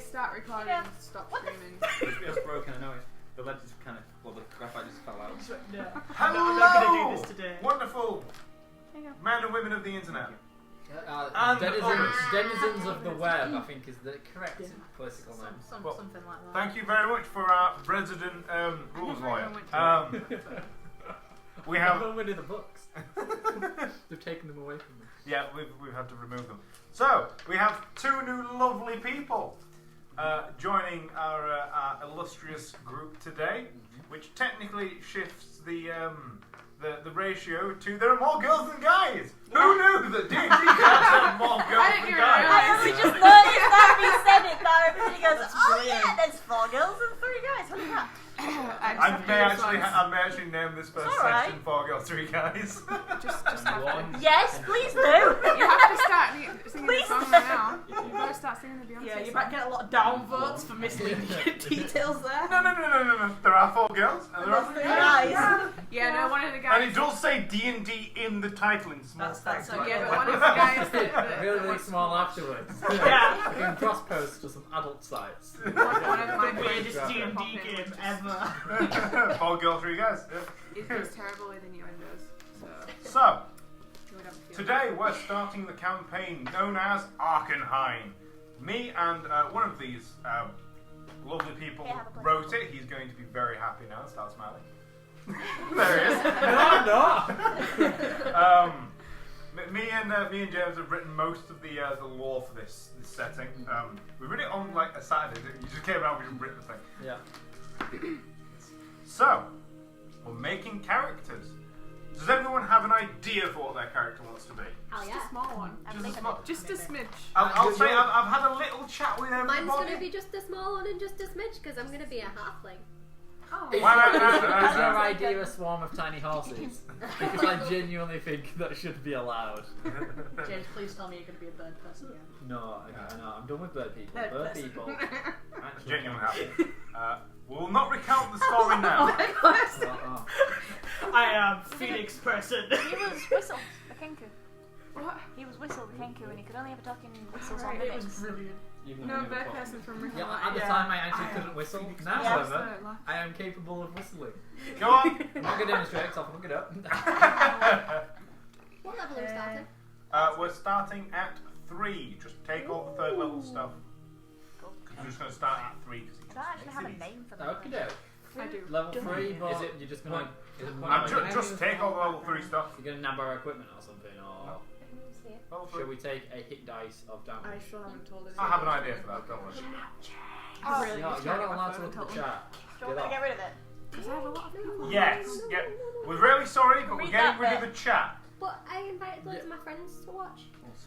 start recording Yeah. and stop What the screaming. It's broken, I know it. The lead just kind of, well, the graphite just fell out. No. Hello! I'm not going to do this today. Wonderful There you go. men and women of the internet. And denizens of the web, I think, is the correct political name. Well, Something like that. Thank you very much for our resident rules lawyer. We have. They're winning the books. They've taken them away from me. Yeah, we've had to remove them. So we have two new lovely people joining our illustrious group today, which technically shifts the ratio to there are more girls than guys. Who knew that D&D cats have more girls than guys? I only just noticed that we said it now. Everybody goes, oh yeah, there's 4 girls and 3 guys. What is that? I may actually name this first section 4 girls, 3 guys. Just have to. Yes, please do. You have to start singing Please the song do. right now. You've got to start singing the Beyonce Yeah, you song. might get a lot of downvotes for misleading details there. No. There are 4 girls and there are 3 guys. Guys. Yeah, no, one of the guys. And it does say D&D in the title in small That's text. okay. Yeah, but one of the guys that Really, really small afterwards. Yeah. You can cross post to some adult sites. one of my The weirdest favorites D&D to game pop in, ever. 4 girls, 3 guys. It's terrible with innuendos. So, You would have a feeling. today we're starting the campaign known as Arkenhein. Me and one of these lovely people Yeah, have a wrote it. He's going to be very happy now. Start smiling. There he is. No, no! Me and James have written most of the lore for this setting. We read it on like a Saturday. You just came around and we written the thing. Yeah. So, we're making characters. Does everyone have an idea for what their character wants to be? Oh Just a small one. Just a smidge. I'll say I've had a little chat with everybody. Mine's going to be just a small one and just a smidge because I'm going to be a halfling. Oh. Is your idea a swarm of tiny horses? Because I genuinely think that should be allowed. James, please tell me you're going to be a bird person again. No, I'm done with bird people. Bird Bird person. people. Genuinely happy. We'll not recount the story now. Oh. I am Phoenix person. He was Whistle, the Kenku. What? He was Whistle, the Kenku, and he could only ever talk in whistles Right. on It was mimics. brilliant. No, bird person from Rick. Yeah, at the time I actually couldn't whistle. Now, Yeah. however, I am capable of whistling. Go on. I'm not going to demonstrate because I'll fuck it up. What level are we starting? We're starting at 3. Just take all the 3rd level stuff. Cool. Because we're just going to start at 3. I don't actually have a name for them. Okay, no. I do. Level 3, but is it you're just going to... Just take all the level 3 stuff. You're going to nab our equipment or something, or Level should 3. we take a hit dice of I damage? still haven't told it. I have an idea for that, don't worry. I really You're need to try not to get my allowed to phone look and at the tell them. chat. Do you want me to get rid of it? Because I have a lot of people. Yes. Yeah. We're really sorry, but we're Read getting that rid of the chat. But I invited loads of my friends to watch.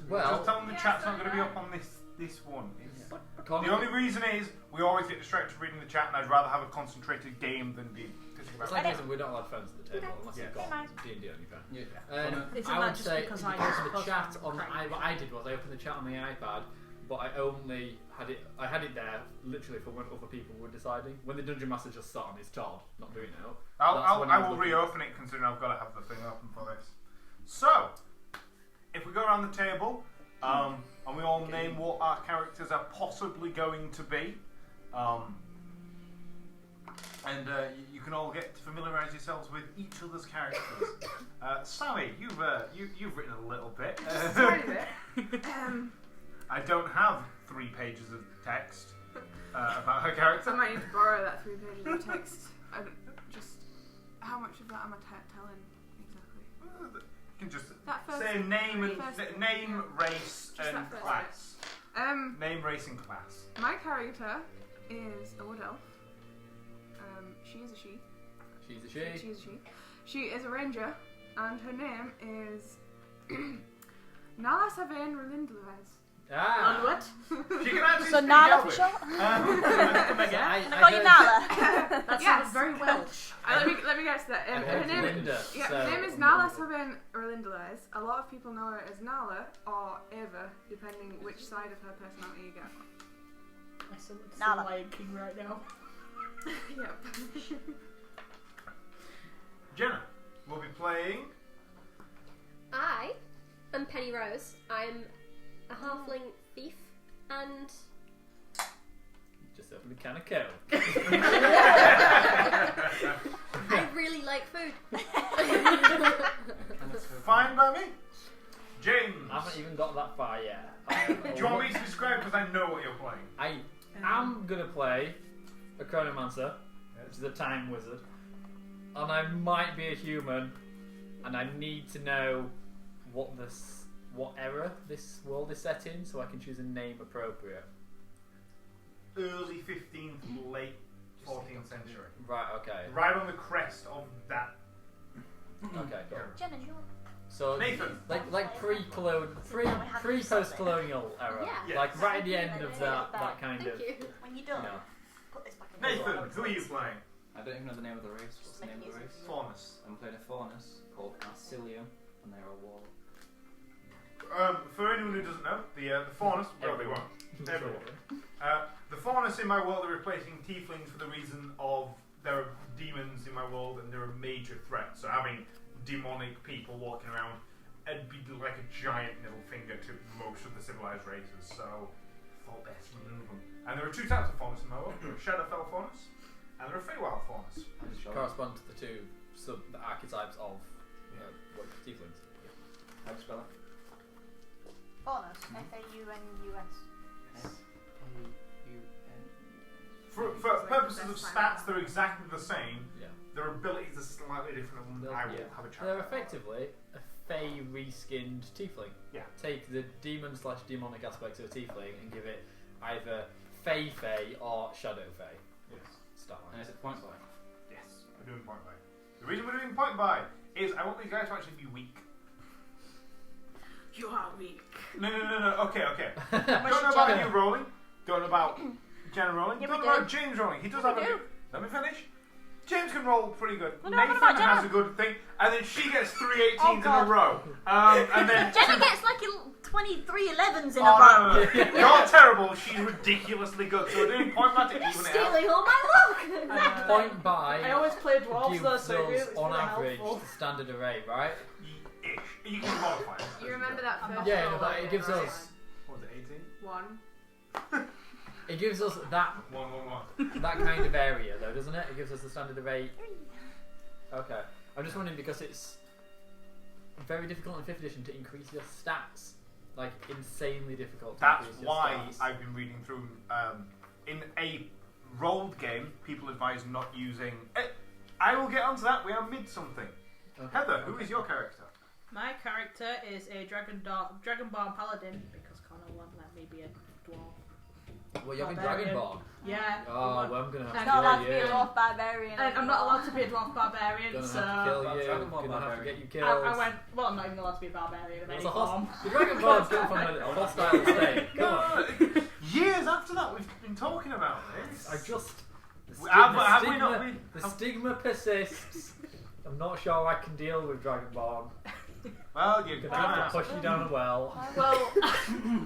Well, Just tell them the chat's not going to be up on this one. Connor- The only reason is we always get distracted reading the chat, and I'd rather have a concentrated game than be pissing It's about. like reason we're not allowed phones at the table unless you've Yeah. got D&D on your phone. Yeah. Isn't I that would just say because if you I go was to the supposed chat to on crank? what I did was I opened the chat on the iPad, but I only had it. I had it there literally for when other people were deciding. When the dungeon master just sat on his Todd, not doing it. I will reopen it considering I've got to have the thing open for this. So, if we go around the table, and we all name what our characters are possibly going to be, and you can all get to familiarise yourselves with each other's characters. Sally, you've written a little bit. Sorry, bit. I don't have 3 pages of text about her character. I might need to borrow that 3 pages of text. I don't, just how much of that am I telling exactly? You can just That first say name and first- name, race, Just and that first class. Name, race, and class. My character is a wood elf. She is a she. She's a she. She is a she. She is a ranger, and her name is Nala Savane Rolindlez. Ah. And what? She can actually So speak Nala for Elvish. short? Come again? I call you Nala. That Yes. sounds very Welsh. Let me guess that. I Her heard name, Linda, yeah, so her name is Nala Savane Rolindlez. A lot of people know her as Nala or Eva, depending which side of her personality you get. I still want to see Nala. Lion King right now. Yep. Jenna will be playing. I am Penny Rose. I'm a halfling thief, and be kind of cool. I really like food. Fine by me. James. I haven't even got that far yet. Do you want me to describe? Because I know what you're playing. I am gonna play a Chronomancer, which is a time wizard, and I might be a human, and I need to know what era this world is set in, so I can choose a name appropriate. Early 15th, late 14th century. Right. Okay. Right on the crest of that. Okay. Cool. Jenna, do you want? So Nathan. like pre-post-colonial era, Yeah. like right at the end of that kind Thank of. you. When you're done, No. put this back in Nathan, the who are you playing? I don't even know the name of the race. What's the name of the race? Faunus. I'm playing a Faunus called Arcilium, and they're a war. For anyone who doesn't know, the Faunus, well, they won't. Everyone. The Faunus in my world are replacing tieflings for the reason of there are demons in my world and they're a major threat. So having demonic people walking around, it'd be like a giant middle finger to most of the civilized races. So I thought best to remove them. And there are two types of Faunus in my world. There are Shadowfell Faunus and there are Feywild Faunus. Correspond to the two the archetypes of tieflings. How do you spell it? Faunus. Faunus. For purposes of stats, they're exactly the same. Yeah. Their abilities are slightly different, and I will have a chat. They're about that. effectively a fey reskinned tiefling. Yeah. Take the demon/demonic aspects of a tiefling and give it either fey or shadow fey. Yes. Start And is it point by? Yes, we're doing point buy. The reason we're doing point buy is I want these guys to actually be weak. You are weak. No. Okay. Much Don't know about Jenna. you rolling. Don't know about Jenna rolling. Yeah, Don't we know do. about James rolling. He does Yeah, have we a do. good. Let me finish. James can roll pretty good. No, what Nathan about Jenna? has a good thing, and then she gets 3 18s Oh, in a God. row. And then Jenna gets like 23 11s in Oh, a row. no. You're terrible. She's ridiculously good. So we're doing point buy to even it out. Stealing all my luck. Point by I always play dwarves gives though, so us, it's on really average, helpful. the standard array, right? Ish. You can modify it. You remember that first Yeah, roll but I it did, gives right? us What was it, 18? 1. it gives us that 1, 1, 1. that kind of area though, doesn't it? It gives us the standard array. Okay. I'm just wondering because it's very difficult in 5th edition to increase your stats. Like insanely difficult to That's increase your why stats. I've been reading through. In a rolled game, people advise not using. I will get onto that. We are mid something. Okay. Heather, who is your character? My character is a Dragonborn Paladin because Connor won't let me be a dwarf. Well, you're in Barbarian. Dragonborn. Yeah. Oh, well, I'm gonna have I'm to not allowed kill to be a you. dwarf barbarian. And I'm not allowed to be a dwarf barbarian, Gonna so have to kill That's you. Dragonborn Gonna have to barbarian. get you killed. I went. Well, I'm not even allowed to be a barbarian of any It's a form. the Dragonborn's come from a hostile state. Come on. Years after that, we've been talking about this. I just. The Have we not been? The stigma persists. I'm not sure I can deal with Dragonborn. Well, you're Gonna have to push you down a well. Well,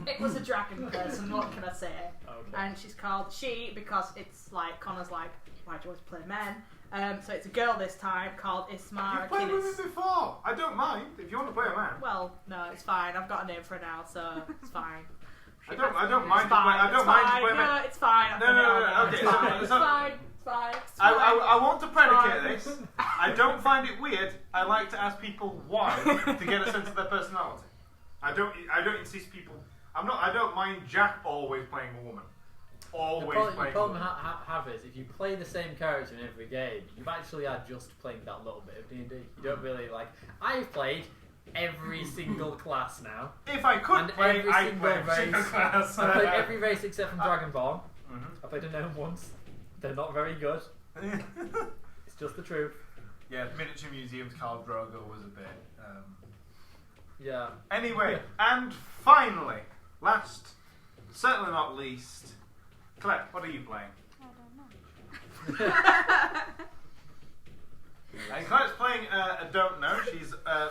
it was a dragon person. What can I say? Okay. And she's called she because it's like Connor's like, why do you always play men? So it's a girl this time called Ismar You've played with Achilles. me before. I don't mind if you want to play a man. Well, no, it's fine. I've got a name for her now, so it's fine. I don't mind. It's fine. I don't mind to play a No, man. it's fine. No, okay, It's so- fine. so- It's fine. It's fine. It's I fine. want to predicate Fine. this. I don't find it weird. I like to ask people why to get a sense of their personality. I don't insist people. I don't mind Jack always playing a woman. The Always problem, playing a problem woman. have is if you play the same character in every game, you actually are just playing that little bit of D&D. You don't really like. I've played every single class now. If I could And play, every I'd single play every single race. class. I played every race except from Dragonborn. Mhm. I played a gnome once. They're not very good. It's just the truth. Yeah, Miniature Museum's Khal Drogo was a bit. Yeah. Anyway, and finally, last, certainly not least, Claire, what are you playing? I don't know. And Claire's playing a don't know. She's an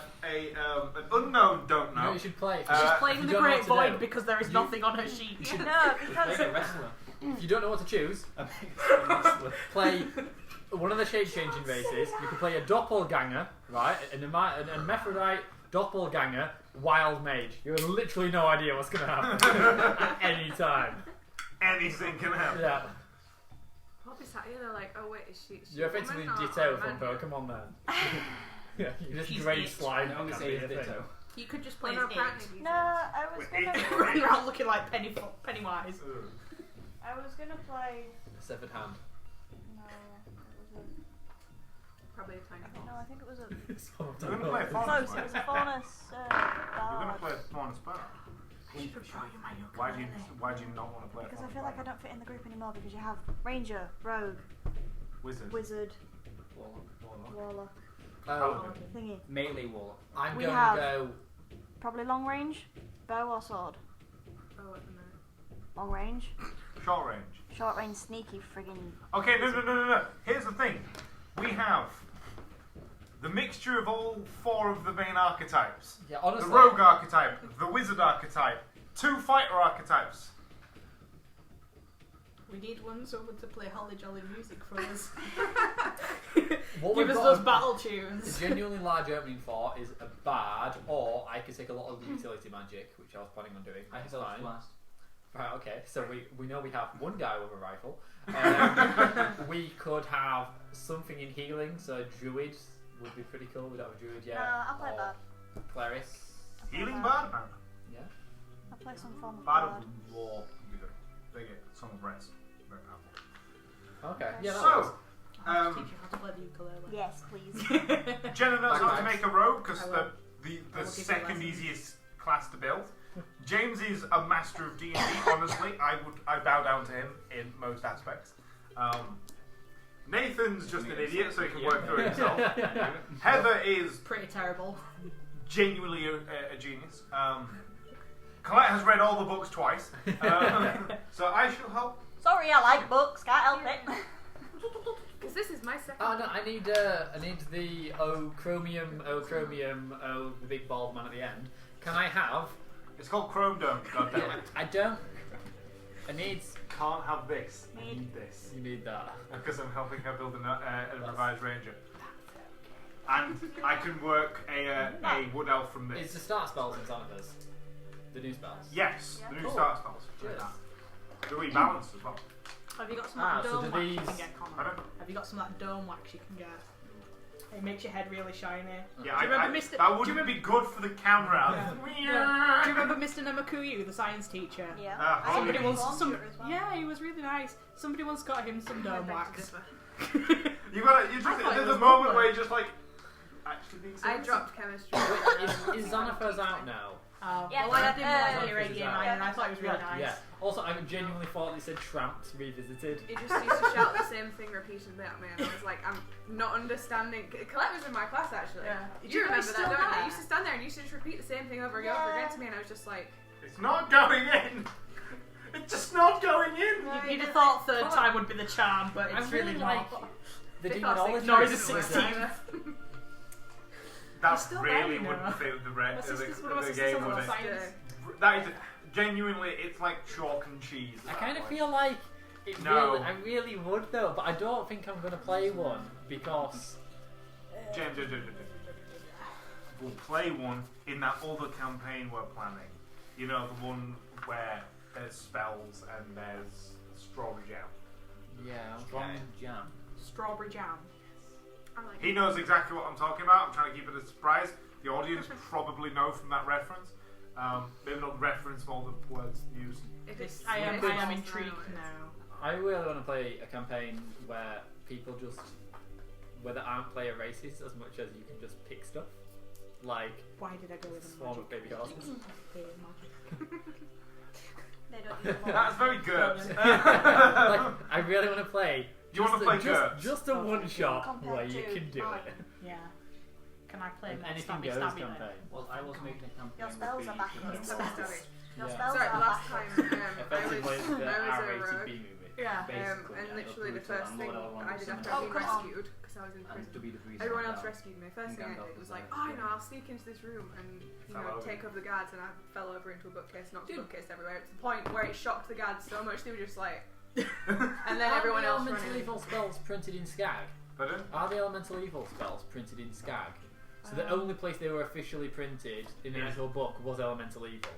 unknown don't You know know. what you should play? She's playing if in you the don't know Great what to Void do, because there is nothing on her sheet. No, because Make a wrestler. if you don't know what to choose, play one of the shape changing races. You can play a doppelganger, right? An hermaphrodite doppelganger wild mage. You have literally no idea what's going to happen at any time. Anything can happen. Yeah. be sat here, they're like, oh wait, is she You're a woman effectively or Ditto a man from here? Pokemon then. Yeah, you just She's grade it. slime. I only can't say be it's a thing. Ditto. You could just Well, play no, as apparently it. he's No, I was Wait, gonna. Running around looking like Pennywise. I was gonna play. Severed hand. No, it was Probably a tiny a. horse. No, I think it was a. We're going to play a Close. Faunus It was a Bard. Faunus. We're going to Bard. play a Faunus Bard. I should have brought you my Why do ukulele. you not want to play a Because I Faunus feel like I Bard? don't fit in the group anymore because you have Ranger, Rogue, Wizard. Wizard, Warlock. Warlock, Oh, thingy. Melee Warlock. I'm We going have- to go. Probably long range, bow or sword. Oh, at the minute. Long range, Short range. short range, sneaky friggin'. Okay, no. Here's the thing. We have the mixture of all 4 of the main archetypes. Yeah, honestly. The rogue archetype, the wizard archetype, 2 fighter archetypes. We need someone to play Holly Jolly music for us. What Give we've us got those a- battle A tunes. genuinely large opening for is a bard, or I could take a lot of utility magic, which I was planning on doing. I That's think fine. last. Right, okay. So we know we have one guy with a rifle. We could have something in healing, so druid would be pretty cool. We don't have a druid yet. No, I'll play Or bard. Cleric. I'll play Healing bard. bard, man. Yeah. I'll play some form of Bard bard. of war. They get some of rest. Very powerful. Okay. Yeah, that So, works. I'll have to teach you how to play the ukulele. Yes, please. Jenna knows how to Bagpipes. make a rogue because I the will. I the will give you second lessons. easiest class to build. James is a master of D&D. Honestly, I bow down to him in most aspects. Nathan's just an idiot, so he can work through it himself. Heather is Pretty terrible. genuinely a genius. Colette has read all the books twice, so I shall help. Sorry, I like books. Can't help it. Because this is my second. Oh no, I need the chromium, the big bald man at the end. Can I have? It's called Chrome Dome. God damn it. I don't. I need. Can't have this. I need this. You need that. Because I'm helping her build a revised ranger. And I can work a wood elf from It's this. the start spells in Xanathar's. The new spells. Yes, the new Cool. start spells. Cheers. The rebalance as well. Have you got some Ah, of that so dome do wax you these- can get, Connor? Pardon? Have you got some of that dome wax you can get? It makes your head really shiny. Yeah, Do you remember that do you wouldn't remember- be good for the camera. Yeah. Do you remember Mr. Namakuyu, the science teacher? Yeah. Ah, Somebody Holly. once, Volunteer as well. yeah, he was really nice. Somebody once got him some dome wax. You gotta, you I just, thought it there's was a moment lovely. where you're just like, actually being I serious? dropped chemistry. Is Xanathar's out now? Yeah, well, I didn't uh, like the Arabian Night, and I thought it was really nice. Yeah. Also, I genuinely thought it said Tramps Revisited. He just used to shout the same thing repeatedly at me, and I was like, I'm not understanding. Colette was in my class actually. Yeah. You remember that, still don't you? there? You used to stand there and you used to just repeat the same thing over and over again to me, and I was just like, It's not going in! It's just not going in! You'd have thought third time would be the charm, but I it's really really like not. the fifth or demonology. sixth No, he's a was 16. That still really there, you wouldn't know. fit the, My sister's one of my the sisters game, on would the it? science. That is, genuinely, it's like chalk and cheese. at I that kind of point. feel like it No. really, I really would though, but I don't think I'm gonna play one because James. We'll play one in that other campaign we're planning. You know, the one where there's spells and there's strawberry jam. yeah, Strong jam. Strawberry jam. I'm like, He knows exactly what I'm talking about. I'm trying to keep it a surprise. The audience probably know from that reference. Maybe not reference all the words used. if it's I am if it's intrigued now. now. I really want to play a campaign where people just whether aren't player racist as much as you can just pick stuff like Why did I go with a swarm of baby horses. magic? They don't use them. That's very good. Like I really want to play. You wanna play GURPS? Just a one shot Compared where you to can do mine. it. Yeah. Can I play An more anything stabby goes stabby campaign. then? Well, I was making a campaign. Your spells with are the- back in It's so scary. Your Yeah. spells Sorry, are last back. time Effectively, I the was a R-rated rogue. B movie. Yeah. Basically. And literally the brutal. first And thing Lord Elrond I was did after similar. I'd been come on. rescued, because I was in And prison. to be the reason Everyone why else that- rescued me. First And thing I Gandalf did was was like, like, oh, yeah. no, I'll sneak into this room and Fell over. take over the guards, and I fell over into a bookcase, knocked the Dude. bookcase everywhere. It's the point where it shocked the guards so much they were just like, and then everyone Are else the elemental running. evil spells printed in Skag? Pardon? Are the elemental evil spells printed in Skag? So the only place they were officially printed in an Yeah. actual book was elemental evil,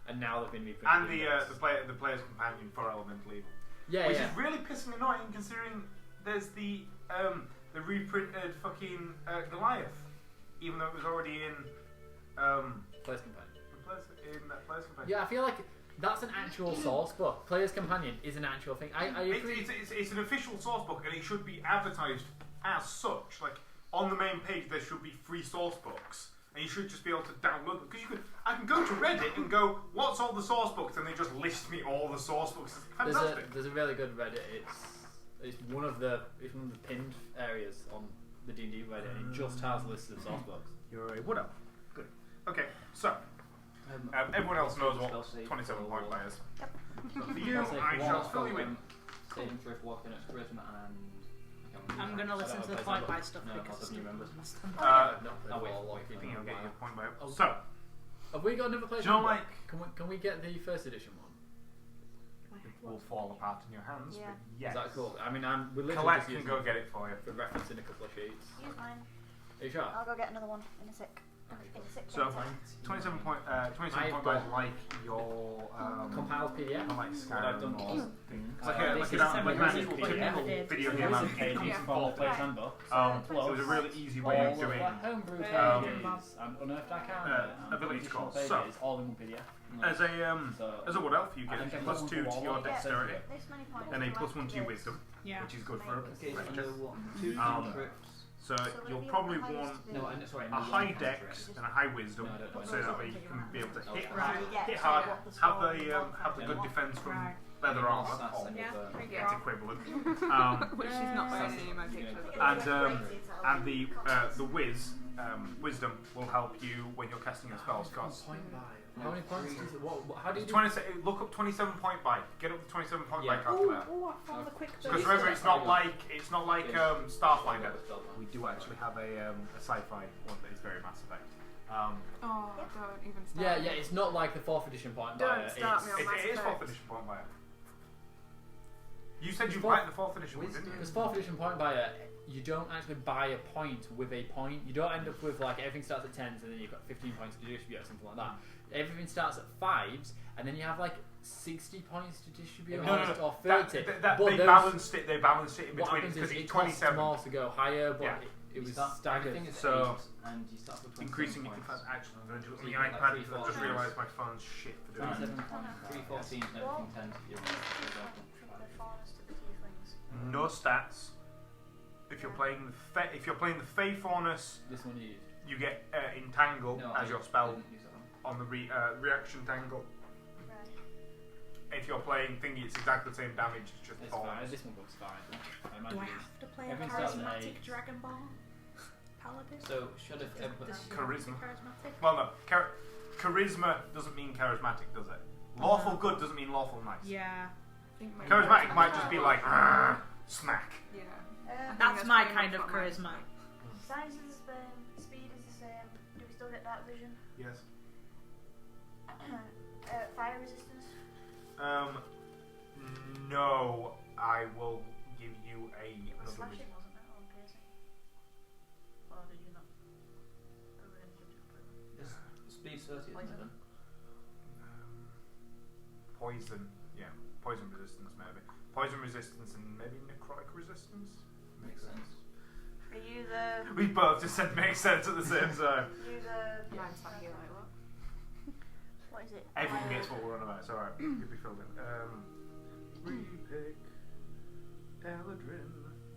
and now they've been reprinted. And in the books. the player's companion for Elemental Evil. Yeah, which yeah. is really pissing annoying considering there's the reprinted fucking Goliath, even though it was already in Player's Companion. that Player's Companion. Yeah, I feel like that's an actual source book. Player's Companion is an actual thing. I agree. It's an official source book, and it should be advertised as such. Like on the main page, there should be free source books, and you should just be able to download them. Because I can go to Reddit and go, "What's all the source books?" and they just list me all the source books. It's fantastic. There's a really good Reddit. It's one of the pinned areas on the D&D Reddit, and it just has lists of source books. You're a wood elf. Good. Okay, so everyone else knows what 27 point by is. So for you, I shall fill you in. Saving throw for walking, it's charisma and. I'm gonna listen to the point by stuff No, because I'll Steve remember. doesn't understand. I've not played oh, wait, all wait, of I think it. you'll get your point by. Oh. So, Have we got another Player's Do you know, Handbook? Can we get the first edition one? it will fall apart in your hands. Yeah. But yes. Is that cool? I mean, we're literally Collect just can using go it get it for you. for referencing a couple of sheets. Use mine. Are you sure? I'll go get another one in a sec. In a sec. So, 27 point by is like your Compiled PDF. like What I've done Skyrim or is thing. It's Uh, like this an is actual separate technical PDF. video There game is a application. page Yeah. for Player's Handbook. So Plus it's a really easy way all of of doing the homebrew Um, pages and unearthed arcana and ability additional scores. So- pages, all in one PDF. as a wood elf, you I think get I plus put 2 one to to your all dexterity This many points. and a left plus 1 to your this. wisdom, Yeah. which is good for Okay, so lecture. what? 2 Um, trips. So So you'll maybe probably the highest want No, and sorry. a high dex and a high wisdom, No, I don't know. so that way you can be able to hit Right. hit hard, have the good defense from Right. leather armor, Yeah. or Thank its you. equivalent, Which she's not playing any magic for the and the wisdom will help you when you're casting your spells. Because How many points does it? How do you do? 27, look up 27 point by. Get up the 27 point by Yeah. calculator. Oh, I found the quick Because bit. remember, it's not like Starfinder. Spell We do actually have a sci-fi one that is very Mass Effect. Oh, don't even start. Yeah, it's not like the 4th edition point Don't buyer. start me on It Mass is Effect. 4th edition point buyer. You said you Fourth- liked the 4th edition one, didn't you? Because 4th edition point buyer, you don't actually buy a point with a point. You don't end up with like everything starts at 10s and then you've got 15 points to distribute or something like that. Everything starts at 5s and then you have like 60 points to distribute No, or 30. That, But they those- balanced it. They balanced it in What between happens because is it's it costs 27. more to go higher, but Yeah. it was Everything staggered. is So, 8, and you start with 27 Increasing your points. defense. Actually, I'm going to do it on So the you get like iPad three, because I four just times. realised my phone's shit for doing it. 27 points, 3 14s, and everything 10 to your for example. From the faunus to the tieflings. No stats. If you're playing the Fey Faunus, This one you use. you get Entangle No, as I your spell didn't use that one. on the reaction tangle. Right. If you're playing Thingy, it's exactly the same damage. It's just It's fine. Faunus. This one looks fine. I imagine Do I it's- have to play a everything starts with charismatic eight. Dragon Ball paladin? So, should have ever. Charisma. Charismatic? Well, no. Charisma doesn't mean charismatic, does it? Lawful good doesn't mean lawful nice. Yeah. I think maybe Charismatic that's might just be like smack. Yeah. Um, That's my pretty kind much of what mine is. charisma. Size is the same. Speed is the same. Do we still get dark vision? Yes. Fire resistance. No, I will give you another Slashing reason. wasn't it? Or piercing? Or did you not? Or were you completely? Speed 30, isn't it then? Poison. Yeah. Poison resistance, maybe. Poison resistance and maybe necrotic resistance? Makes sense. Are you the? We both just said makes sense at the same time. You the? Mine's like you like what? What is it? Everyone gets what we're on about. It's alright. You'll be filled in. Repick. Eladrin.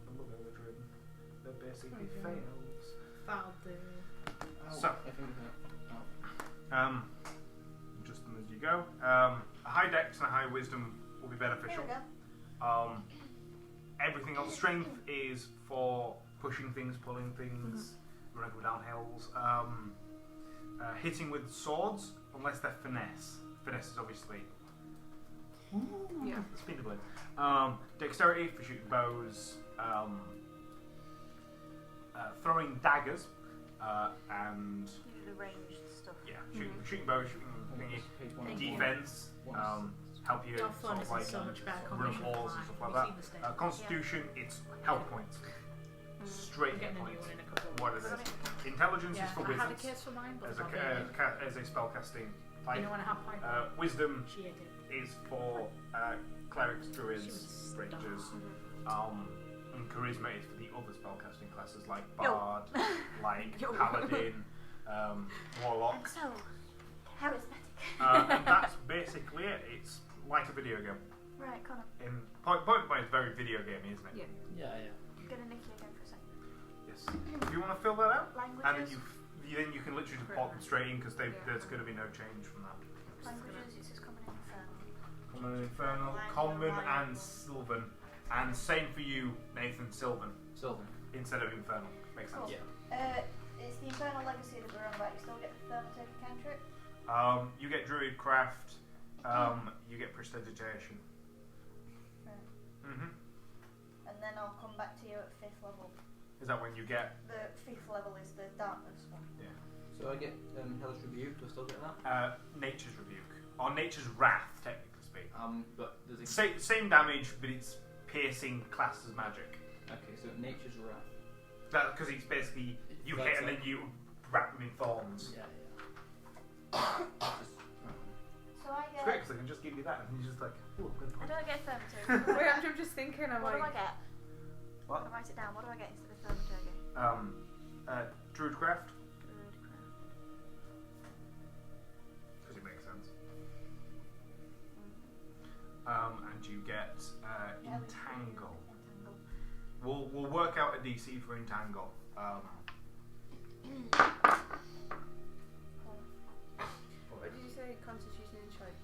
I love Eladrin. They're basically fails. That'll do. So, I think just as you go. A high dex and a high wisdom will be There beneficial. we go. Everything else, strength is for pushing things, pulling things, running up and down hills. Hitting with swords, unless they're finesse. Finesse is obviously Yeah. speed of blade. Dexterity for shooting bows, throwing daggers, and You do the ranged stuff. yeah, shooting bows, shooting thingy. Thank you. Defense, help you Your sort fun of is like so much better run combination of walls and mine. stuff We've like seen the that. state. Constitution, it's health points. Straight I'm hit getting a new points. one in a couple of What it weeks. is. Intelligence Yeah, is for I had a wizards. case for mine, but As it's not a spell casting Like, You know when I have pipe? wisdom She ate it. is for clerics, She druids, was rangers, and charisma is for the other spellcasting classes like Yo. bard, like Yo. paladin, warlock. I'm so charismatic. And that's basically it. It's like a video game. Right, Connor. In point blank, it's very video gamey, isn't it? Yeah. Yeah. I'm gonna nick you again for a second. Yes. Do you want to fill that out? Languages. And then you can literally just pop them straight in because there's going to be no change from that. Languages, it's just common and infernal. Common, infernal, common, and sylvan, and same for you, Nathan. Sylvan Sylvan. instead of infernal. Makes sense. Cool. Yeah. It's the infernal legacy that we're on about. You still get the thermotake cantrip. You get druid craft. You get prestidigitation. Right. Mhm. And then I'll come back to you at 5th level. Is that when you get? The 5th level is the darkness one. So I get Hellish Rebuke. Do I still get that? Nature's rebuke or nature's wrath, technically speaking. But does it? Same damage, but it's piercing classed as magic. Okay, so Nature's Wrath. That because it's basically you hit and then you wrap them in thorns. Yeah. So I It's get. great because I can just give you that and you're just like, oh, good I point. don't get thermotake. Wait, I'm just thinking. I'm What do I like, get? What? I write it down. What do I get instead of thermotake? Druid craft Druid crown. because it makes sense. And you get entangle. Entangle. We'll work out a DC for entangle. what did you say? Constitution and strength.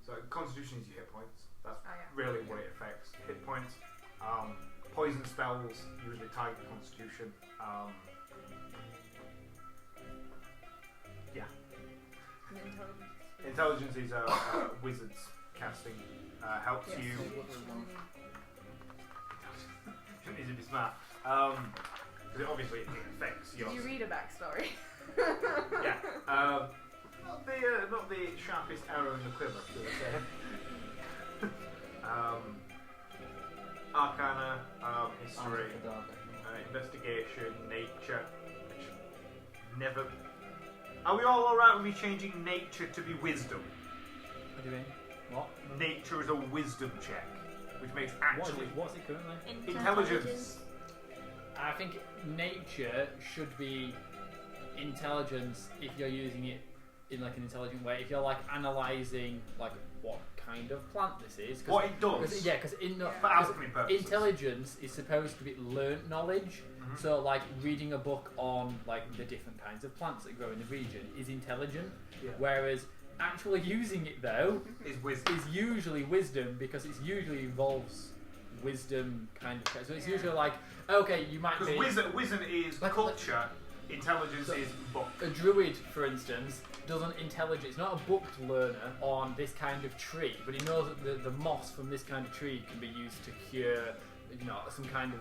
So Constitution is your hit points. That's Oh, yeah. really what it affects. Hit points. Poison spells usually target Constitution. Yeah. And intelligence. Intelligence is wizard's casting. Helps Yes. you. Is it smart? Because obviously it affects Did your. you read a backstory? Yeah. Not the sharpest arrow in the quiver, should I say. Arcana, history, investigation, nature. Which never. Are we all alright with me changing nature to be wisdom? What do you mean? What? Nature is a wisdom check, which makes actually What's it currently? intelligence. I think nature should be intelligence if you're using it in like an intelligent way. If you're like analysing like what kind of plant this is. What it does. Yeah, because For alchemy purposes. intelligence is supposed to be learnt knowledge. Mhm. So like reading a book on like the different kinds of plants that grow in the region is intelligent. Yeah. Whereas actually using it though Is wisdom. is usually wisdom because it usually involves wisdom kind of. So it's usually like okay, you might be Because wisdom is Like- culture, intelligence is book. a druid, for instance, doesn't intelligence. It's not a booked learner on this kind of tree, but he knows that the moss from this kind of tree can be used to cure, some kind of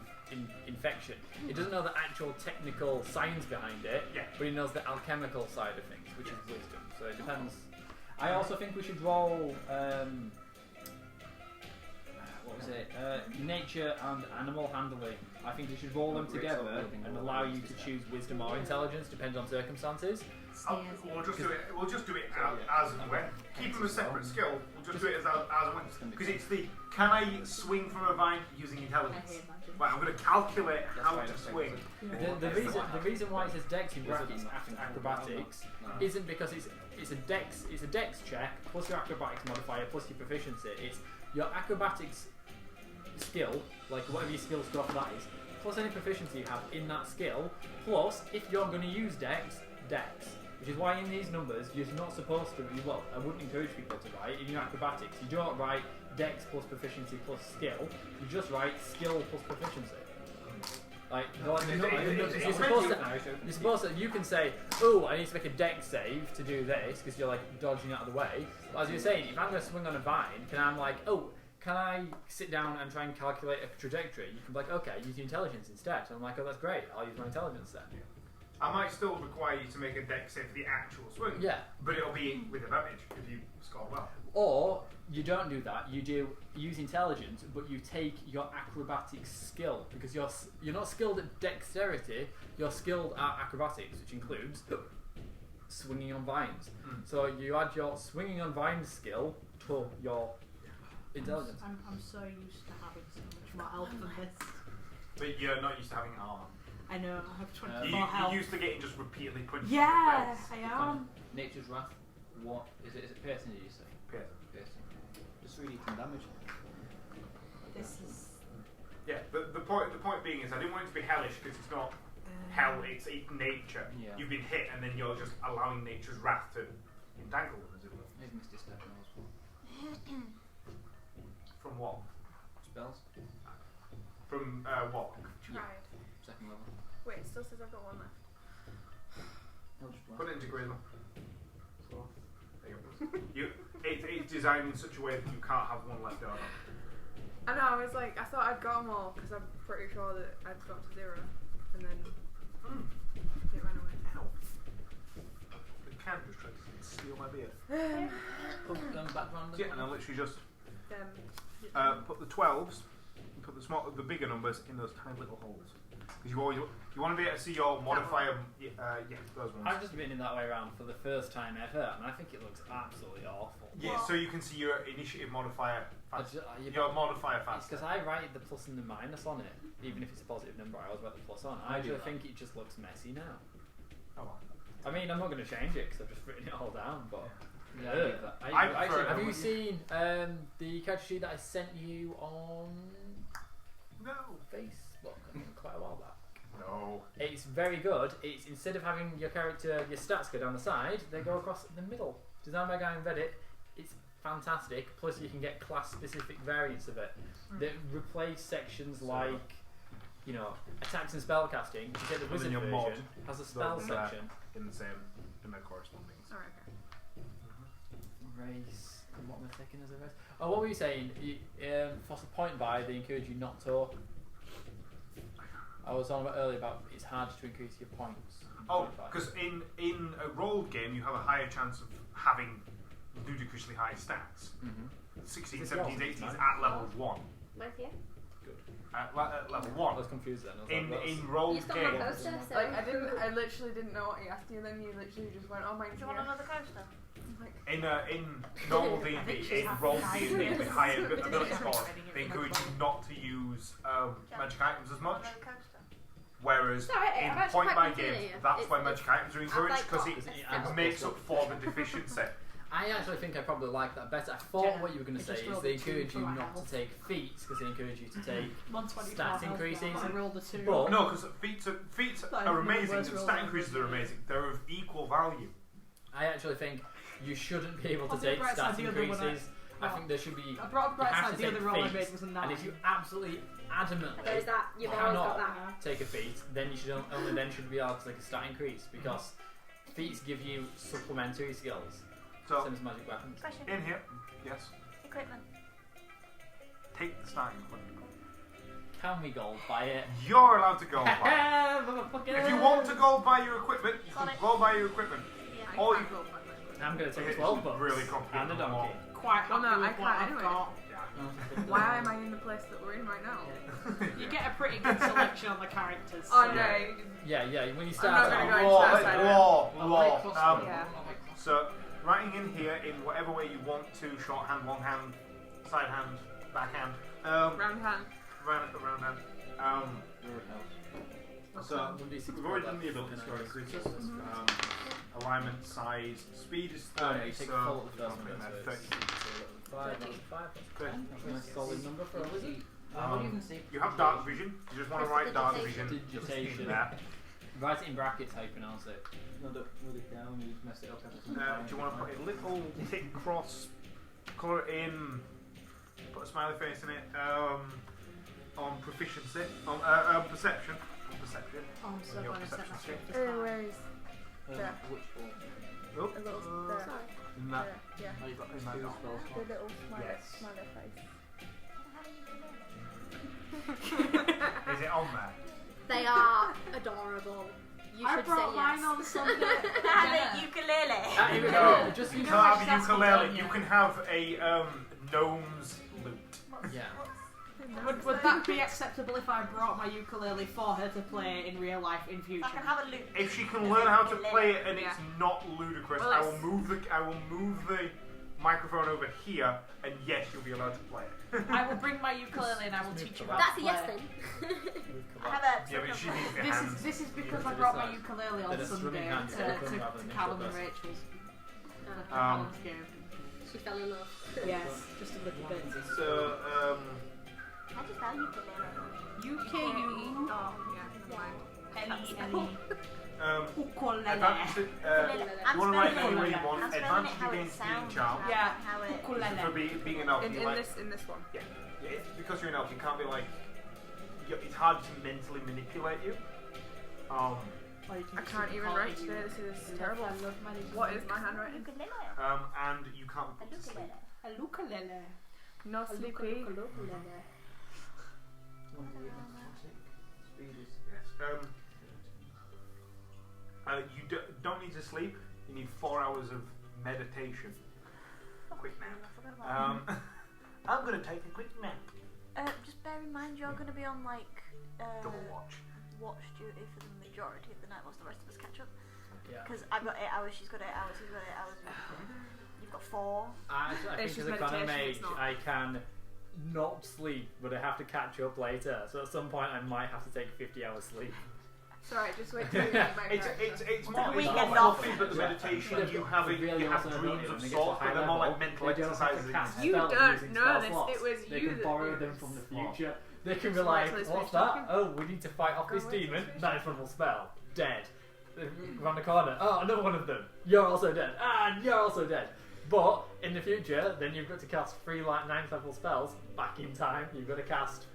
infection. He doesn't know the actual technical science behind it, Yeah. but he knows the alchemical side of things, which is wisdom. So it depends. I also think we should roll. What was it? Nature and animal handling. I think we should roll them together and allow you to choose wisdom or intelligence, depends on circumstances. We'll just do it as and when. Keep them a separate skill. We'll just do it as and when. Because it's the can I swing from a vine using intelligence? Right, I'm going to calculate how to swing. The reason why it says dex in brackets after acrobatics isn't because it's a dex check plus your acrobatics modifier plus your proficiency. It's your acrobatics skill, like whatever your skill score for that is, plus any proficiency you have in that skill, plus if you're going to use dex. Which is why in these numbers you're not supposed to. Well, I wouldn't encourage people to write in your acrobatics. You don't write dex plus proficiency plus skill. You just write skill plus proficiency. Like, you're supposed to. You can say, "Oh, I need to make a dex save to do this," because you're like dodging out of the way. But as you're saying, if I'm going to swing on a vine, I'm like, "Oh, can I sit down and try and calculate a trajectory?" You can be like, "Okay, use your intelligence instead." So I'm like, "Oh, that's great. I'll use my intelligence then." I might still require you to make a dex save for the actual swing. Yeah. But it'll be with advantage if you score well. Or you don't do that. You use intelligence, but you take your acrobatics skill because you're not skilled at dexterity. You're skilled at acrobatics, which includes swinging on vines. So you add your swinging on vines skill to your intelligence. I'm so used to having so much more health than this. But you're not used to having armor. I know, I have 24 You're health. used to getting just repeatedly punched. Yeah, in the face. I am. Nature's Wrath. What is it? Is it piercing? Did you say? Piercing. Just 3d10 damage. This is... Yeah. The point being is I didn't want it to be hellish because it's not hell. It's nature. Yeah. You've been hit and then you're just allowing nature's wrath to entangle them, as it were. He's missed his step now as well. From what? Spells. From what? Tried. Second level. Wait, it still says I've got one left. Eldritch Blast. Put it into Grizzle. So, there you go. It's designed in such a way that you can't have one left over. I know, I was like, I thought I'd got them all because I'm pretty sure that I'd got to 0. And then it ran away. Ow. It can just try to steal my beard. Background. Yeah, and I literally just Um, put the 12s, put the bigger numbers in those tiny little holes. Because you want to be able to see your modifier. Those ones. I've just been in that way around for the first time ever, and I think it looks absolutely awful. Yeah, so you can see your initiative modifier faster. Your modifier It's faster. because I write the plus and the minus on it, even if it's a positive number. I always write the plus on. I do actually that. think it just looks messy now. Oh well. I mean, I'm not going to change it because I've just written it all down. But Yeah, I do that. I prefer have it. you seen the character sheet that I sent you on No. Facebook quite a while back? No. It's very good. It's instead of having your character, your stats go down the side, they go across the middle. Designed by a guy in Reddit. It's fantastic. Plus, you can get class-specific variants of it that replace sections like, you know, attacks and spellcasting. You get the And then wizard your version mod, has a spell those, section. in the same in their corresponding. Alright, okay. Race. What am I taking as a race? Oh, what were you saying? For the point by, they encourage you not to. I was on about earlier about it's hard to increase your points. Oh, because in a rolled game you have a higher chance of having ludicrously high stats. 16, Is this 17s, yours? 18s at level 1. Mine's here. At level I 1. was confused then. I was like, In You rolled stole my games. poster, so... Like, I literally didn't know what he asked you, then you literally just went, oh, mine's Do you here. want another coaster? Like, In normal D&D, think she's in happy rolled now. D&D with higher ability Yeah. scores, Yeah. they encourage you not to use magic items as much. Another coaster? Whereas It's alright, in I've actually point by quite been games, feeling it. that's It's- why magic items are encouraged like because got it a makes up for the deficiency. I actually think I probably like that better. I thought Jenna, what you were going I to say just is rolled they a 2 encourage for you my not health. to take feats because they encourage you to take 124 stats health increases. now. I rolled a 2. But No, because feats Like, are the amazing worst and roll stat ever. increases are amazing. They're of equal value. I actually think you shouldn't be able to On the take bright side, stats the other one increases. I well, think there should be. I brought up bright you have side, to the take other roll I feats, made was a 9. and if you absolutely adamantly There's that. You've always got that. take a feat, then you should only then should be able to take a stat increase because feats give you supplementary skills. So, Same as magic weapons. Question. in here, yes, Equipment. take the starting equipment. Can we gold buy it? You're allowed to go buy. If you want to go buy your equipment, you can Sonic. go buy your equipment. Yeah. Or you can't roll back like that. I'm going to take It's 12 bucks really complicated and a model. donkey. Quite Well, happy no, I with what can't I've anyway. got. Why am I in the place that we're in right now? You get a pretty good selection on the characters. Oh, so- no. Yeah. When you I'm start not gonna out, go into that side of it. Law. Yeah. So, writing in here in whatever way you want to, shorthand, longhand, side hand, backhand, Round hand. round hand. So, we've already done the ability score increases. Alignment, size, speed is 30, you take so full of the first I'm one, in there, so 30. it's 5, that's 5, Good. that's a nice solid number for a wizard. What do you even see? You have dark vision. You just want to write dark vision. Digitation. There. Write it in brackets how you pronounce it. No, don't write it down. You mess it up. Do you want to put a little tick cross, colour it in, put a smiley face in it, on proficiency, on perception. On perception. Oh, I'm so On your glad I sent perception that check. straight to Where is there? Which one? Oh, A little there. in that. Yeah. Oh, you've got in that Two dot. spells. The little smiley, Yes. smiley face. Is it on there? They are adorable. You I should brought say mine yes. on Sunday. Have a ukulele. Here we No. go. Just You use can have she's a asking ukulele. Donya. You can have a gnome's lute. Yeah. Would that be acceptable if I brought my ukulele for her to play in real life in future? I can have a loop. If she can learn how to play it and it's not ludicrous, Well, I will move the microphone over here, and yes, you'll be allowed to play it. I will bring my ukulele and I will teach you how That's to a play. yes then. I have a Yeah, but she needs the hands. This is because You I need to brought my decide. ukulele on Then a Sunday swimming hand to is different rather than Callum and equal Rachel's Um, game. She fell in love. Yes, just a little bit. So, I just found ukulele. UKU Oh, yeah, never mind. L-E-L-E. advantage, I'm you want to write spelling anywhere it. you I'm want. spelling it Advantage how it against being sounds. charmed. Yeah. How it. For Ukulele. being an elf, In you like, this one. yeah, because you're an elf, you can't be like, it's hard to mentally manipulate you. I can't even write today. This is terrible. What is my handwriting? Ukulele. And you can't be A put to sleep. ukulele. A ukulele. No sleepy. Ukulele. Speed is. Yes. You don't need to sleep. You need 4 hours of meditation. Quick nap. I'm gonna take a quick nap. Just bear in mind you're going to be on like Double watch. watch duty for the majority of the night whilst the rest of us catch up. Yeah. Because I've got 8 hours, she's got 8 hours, he's got 8 hours. You've got 4. I It's think just as a con meditation, mage, it's not. I can not sleep, but I have to catch up later. So at some point, I might have to take 50 hours sleep. Sorry, just wait till you make my It's character. more we it's get not off. fluffy, but the meditation Yeah. you have Really you have awesome dreams ability. of When they get sorts, to but high they're more like level, mental they don't have to exercises. cast You spells don't using know spell this, slots. it was They you can that borrow did them this. from the future. They can be So like, wait till it's what's finished that? talking. Oh, we need to fight off Go this away till it's demon. finished. Ninth level spell. Dead. Around the corner. Oh, another one of them. You're also dead. Ah, you're also dead. But in the future, then you've got to cast 3 ninth level spells back in time. You've got to cast,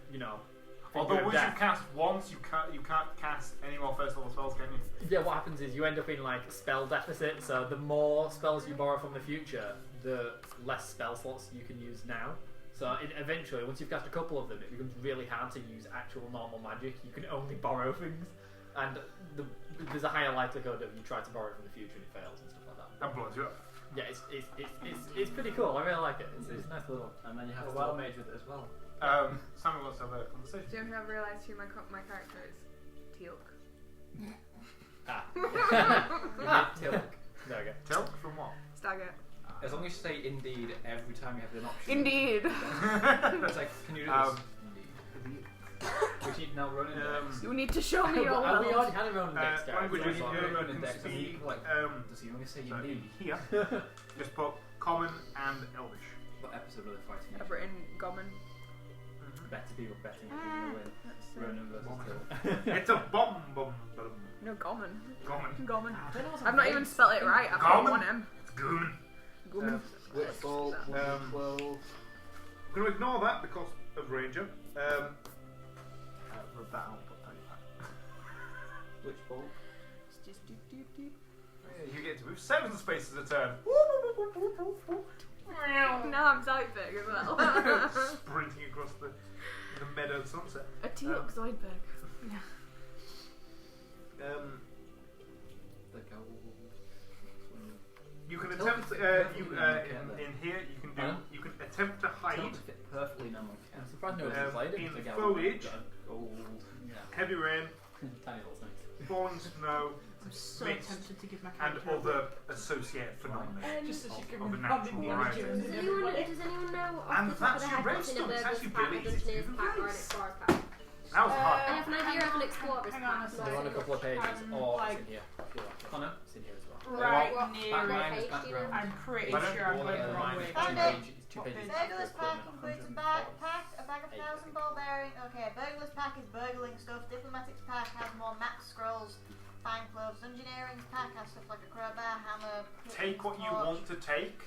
Although Finger of once Death. you've cast once, you can't cast any more first level spells, can you? Yeah, what happens is you end up in like spell deficit. So the more spells you borrow from the future, the less spell slots you can use now. So eventually, once you've cast a couple of them, it becomes really hard to use actual normal magic. You can only borrow things, and there's a higher likelihood of you try to borrow from the future and it fails and stuff like that. That blows you up. Yeah, it's pretty cool. I really like it. It's a nice little. And then you have a That's wild cool. mage with it as well. Sammy wants to have a conversation. Do you know who I've realised who my character is? Teal'c. Ah. You Tilk. There we go. Tell from what? Stagger. As long as you say indeed every time you have an option. Indeed. It's like, can you do this? Indeed. Which you now run in decks. You need to show me your Are we will. already had our own dex language characters? is Sorry, good. run in You decks. can I mean, see, like, does he only say so indeed? here, just put common and elvish. What episode of the fighting? I've written Goblin. Better people betting who's going to win. That's, Ronan versus Till. It's a bomb. no, Goblin. Common. Goblin. I don't know what's I've not even spelled it right. I've got Goblin? one M. It's good. Goblin. Which ball? 12. I'm going to ignore that because of Ranger. Rub that out, put that back. Which ball? It's just doop doop doop. You get to move 7 spaces a turn. Now I'm Zoidberg as well. Sprinting across the meadow sunset. A Teal'c Zoidberg. The gold. You can Tell attempt me if in it- here. You can do. Huh? You can attempt to hide Tell to fit perfectly in a monkey. I'm surprised no one's played it. in The foliage, Gold. Yeah. heavy rain, Tiny little snakes. falling snow, I'm so mist, tempted to give my and character other associated phenomena. just so she can of the run natural in the variety. Indians Does and anyone, everybody. does anyone know off And the top of that's their your head what's in a redstone. It's burger's actually pack, really a easy to dungeoneer's do pack, or an this. explorer's pack? That was hard. I have an idea of an explorer's Hang on a pack. second. They want a couple of pages, I'm or like- it's in here. If you like it. Connor? It's in here as well. Right What near background page is do you know? background. I'm pretty Pardon? sure I'm going the wrong way. Found Two it. pages. It's 2 What pages. page? Burglar's pack Equipment, includes a 104. backpack, a bag of 1,000 ball bearing. Okay, burglar's pack is burgling stuff. Diplomatic's pack has more max scrolls, fine clothes. Engineering's pack has stuff like a crowbar, hammer. pick, Take what you torch, want to take.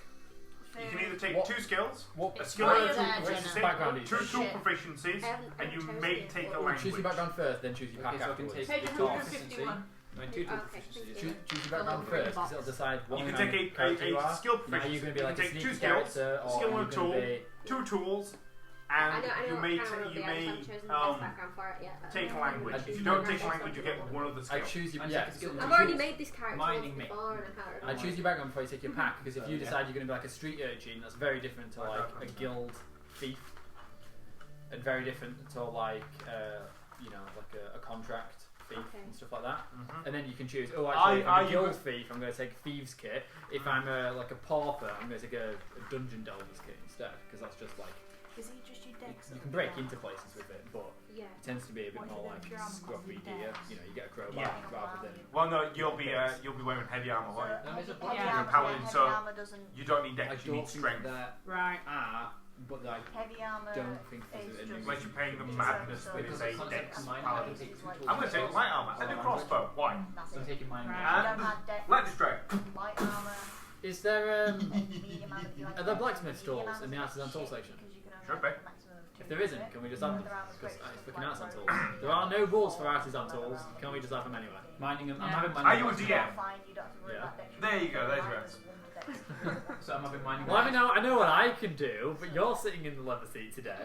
You can either take What- 2 skills, What a It's skill not or your 2 there, proficiencies, Jenna. background is 2 it? tool Shit. proficiencies, I haven't and you chosen may it. take a Well, language. choose your background first, then choose your pack Okay, so I can afterwards. take Take the top 151. I mean, 2 tool Okay, proficiencies. thank you. Choose your background Fill in the first, because it'll decide what You can kind take of character you a are. skill Now proficiency. you're going to be like you a can take sneaky 2 skills, character, or skill you're and a going to tool, be... 2 tools, I and know you what may kind of will you be. I may just haven't chosen the best background for it yet. That's take a all. language. I If you choose don't my take a background language, you get first. one of the I skills. choose your... I Yeah, take a skill. I've already made this character Mining once me. before and I can't remember. I choose your background before you take your pack, because if you Yeah. decide you're going to be like a street urchin, that's very different to like a guild thief. and very different to like like a contract thief and stuff like that. And then you can choose. Oh, actually, if I'm a guild thief, I'm going to take a thieves kit. If I'm like a pauper, I'm going to take a dungeon delver's kit instead, because that's just like. Is he just your dex? You can break into places with it, but Yeah. it tends to be a bit more like scruffy gear. You know, you get a crowbar rather than. Well, no, you'll be wearing heavy armor, won't you? Heavy You're a armor, paladin, so armor doesn't. you don't need I dex. You don't need think strength. that Right. but I Heavy armor. don't think there's is an just- Unless you're paying the it's madness so- that is so a it's dex like paladin. it's like- I'm going to take light armor and a crossbow. Why? That's So I'm it. taking mine. You And don't have dex. lightning strike. Light armor. Is there and medium armor if you like are there dex, blacksmith medium stalls armor's in the like artisan tool shit, section? because you can only Should have be. a maximum of two If there isn't, with it. can we just have them? Other armor's Because great it's for fucking artisan like tools. rope. There are no rules for artisan tools. Can we just have them anyway? Mining and I'm Yeah. having Are mining. you a and DM? Fine, you don't have to worry Yeah. about dex. There you go, there's your Mine was answer. one to dex. So I'm having mining. Well, I know what I can do, but you're sitting in the leather seat today.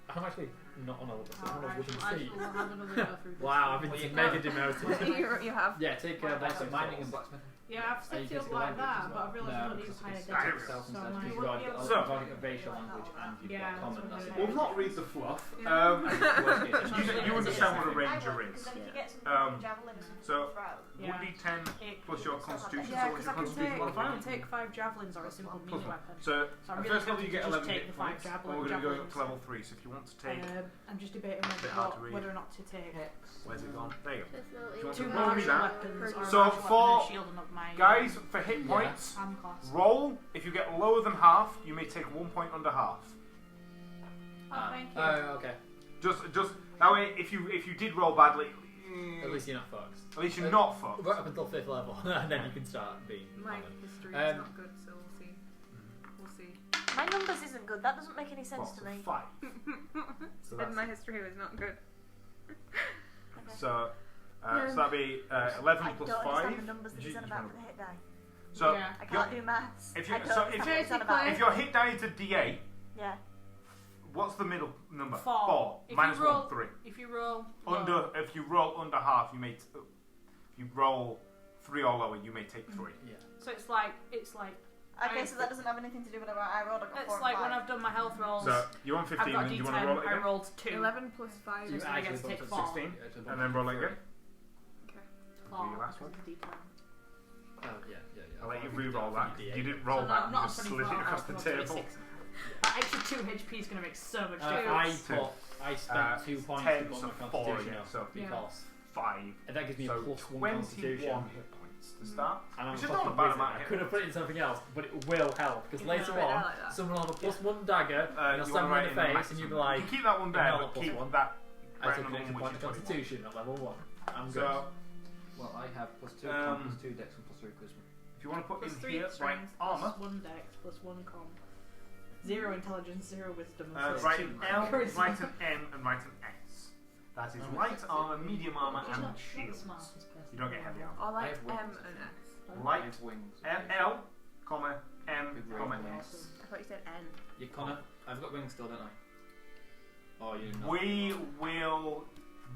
I'm actually not on a leather seat. I'm on a wooden seat. We'll have another go through this. Wow, I've been Well, you mega can. demoted. you have. Yeah, take So blacksmith mining and tools. blacksmithing. Yeah, I've Are set you it up taking like language as that, but well? I realised No, I don't use because higher it's dex. self So instead. I'm Because like, you've got So- you've got a racial language and you've Yeah, got that's common. what That's it it. is. We'll not read the fluff. Worst case. You understand what a I ranger will, is. because then if you get some Um, javelin or something so- to throw, Yeah. 1d10 plus your constitution. Yeah, So what's because your I can constitution take, modifier? take 5 javelins or a simple Plus melee one. weapon. So So I'm at really first level you happy get to 11 just take hit the 5 points. javelin, Well, we're going to go up javelins. to level 3. So if you want to take, I'm just debating Bit hard to read. whether or not to take where's it gone? There you go. Personality. Do you want two to roll me martial that? weapons or a So martial for- weapon and shield and up my Guys, for hit points, arm class. roll. If you get lower than half, you may take 1 point under half. Oh, thank you. Oh, okay. Just that way. If you did roll badly, At least you're not fucked. at least you're not fucked. Right up until 5th level, and then you can start being. My common. history is not good, so we'll see. We'll see. my numbers isn't good. That doesn't make any sense Well, to me. 5. So Said that's my history was not good. so that'd be 11 I plus don't 5. understand the numbers that You- he's on you about wanna- for the hit die. So Yeah. I can't do maths. if you- I don't so understand if- what he's on about. if your hit die is a D8, Yeah. what's the middle number? 4. If Minus you roll, 1, 3. If you roll Under, if you roll under half, you may. You roll 3 or lower, you may take 3. Yeah. so it's like Okay, so that doesn't have anything to do with what I rolled. I got 4 it's and like 5. when I've done my health rolls. So you're on I've 15. got a Then do you want D10. to roll it I again? rolled 2. 11 plus 5 You is So I get actually to bumped take it 4. 16. to And then roll it again. Four, your last one. because of the D10. Oh, yeah. I'll let you re-roll that. D8. You didn't roll So that. not You a just slid it 24, across the I rolled table. 26. That extra 2 HP is going to make so much I difference. spent 2 points 10, to bump so my 4 constitution again, up so because 5. and that gives me So a plus 1 21 constitution. hit points to start. And I'm Which a is not a fucking bad wizard. amount of I hit could have put it in something else, but it will help because Yeah, later I on, like that. someone will have a plus 1 dagger and You they'll stab wanna me write in the in face, maximum. and you'll be like, You keep that one there, another but plus keep 1. that. I took an random extra one, point which of is 21. constitution at level 1. I'm good. So Well, I have plus 2 Um, plus 2 dex and plus 3 charisma. if you want to put Plus in 3 here, right, strength, armor. plus 1 dex, plus 1 com. 0 intelligence, 0 wisdom, and plus Write 2 an L, charisma. write an M, and write an S. That is light armor, medium armor, He's and not the shields. smartest person. You don't get heavy armor. Or like I have M wings. and S. I Light have wings. L, comma, M, With comma, wings. S. I thought you said N. You Connor, I've got wings still, don't I? Oh, you not. We will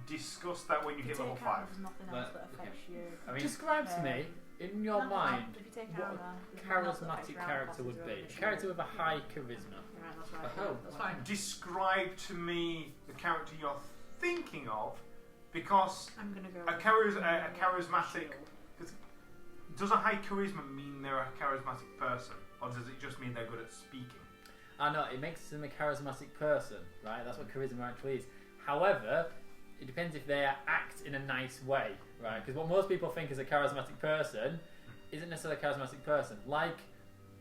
discuss that when you hit level Take out, 5. there's nothing But- else that affects you. I mean, describe to me, in your No, mind, if you take what out a there's nothing else that affects charismatic your armor character classes would or be. A initiative. character with a high charisma. Right, that's right. Oh, That's fine. Describe to me the character you're thinking of, because I'm gonna go. a charismatic. Does a high charisma mean they're a charismatic person, or does it just mean they're good at speaking? I know, it makes them a charismatic person, right? That's what charisma actually is. However, it depends if they act in a nice way, right? Because what most people think is a charismatic person isn't necessarily a charismatic person. Like,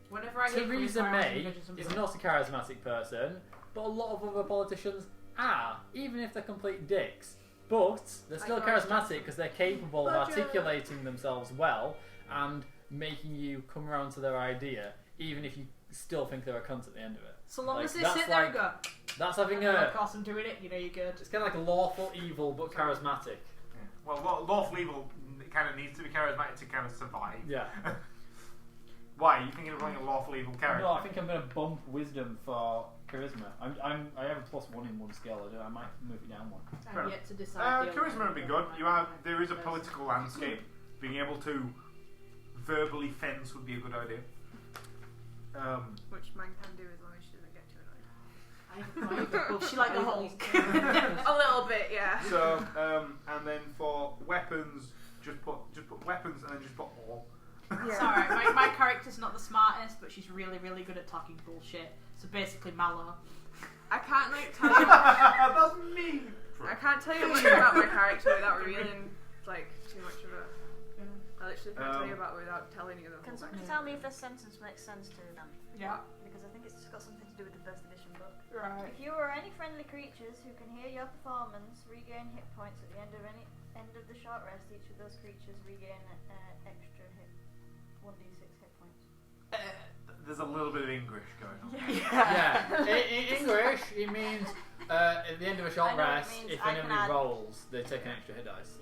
Whenever I hear Theresa charisma, I May envision somebody is like- not a charismatic person, but a lot of other politicians are, even if they're complete dicks. But they're still Like charismatic because they're capable of Roger. articulating themselves well and making you come around to their idea, even if you still think they're a cunt at the end of it. So long Like, as they that's sit there like- and go, That's having of a. course I'm doing it, you know you're good. It's kind of like lawful evil but charismatic. Well, lawful evil kind of needs to be charismatic to kind of survive. Yeah. Why? Are you thinking of running a lawful evil character? No, I think I'm going to bump wisdom for charisma. I have a +1 in one skill. I might move it down one. Fair I'm yet to decide. the Charisma would be good. other There is a person. political landscape. Being able to verbally fence would be a good idea. Which mine can do as long as she doesn't get too annoyed. I Well, she like the Hulk. A little bit, yeah. So, and then for weapons, just put weapons and then just put all. Yeah. Sorry, my character's not the smartest, but she's really, really good at talking bullshit. So basically, Mallow. I can't like tell you. That's me. I can't tell you much about my character without revealing like too much of it. I literally can't tell you about it without telling you the Can whole somebody thing. tell me if this sentence makes sense to them? Yeah. Because I think it's got something to do with the first edition book. Right. If you or any friendly creatures who can hear your performance regain hit points at the end of the short rest, each of those creatures regain extra hit 1d6 hit points. There's a little bit of English going on. Yeah. In English, it means at the end of a short I know what it rest, means. if I an can enemy add- rolls, they take an extra hit dice.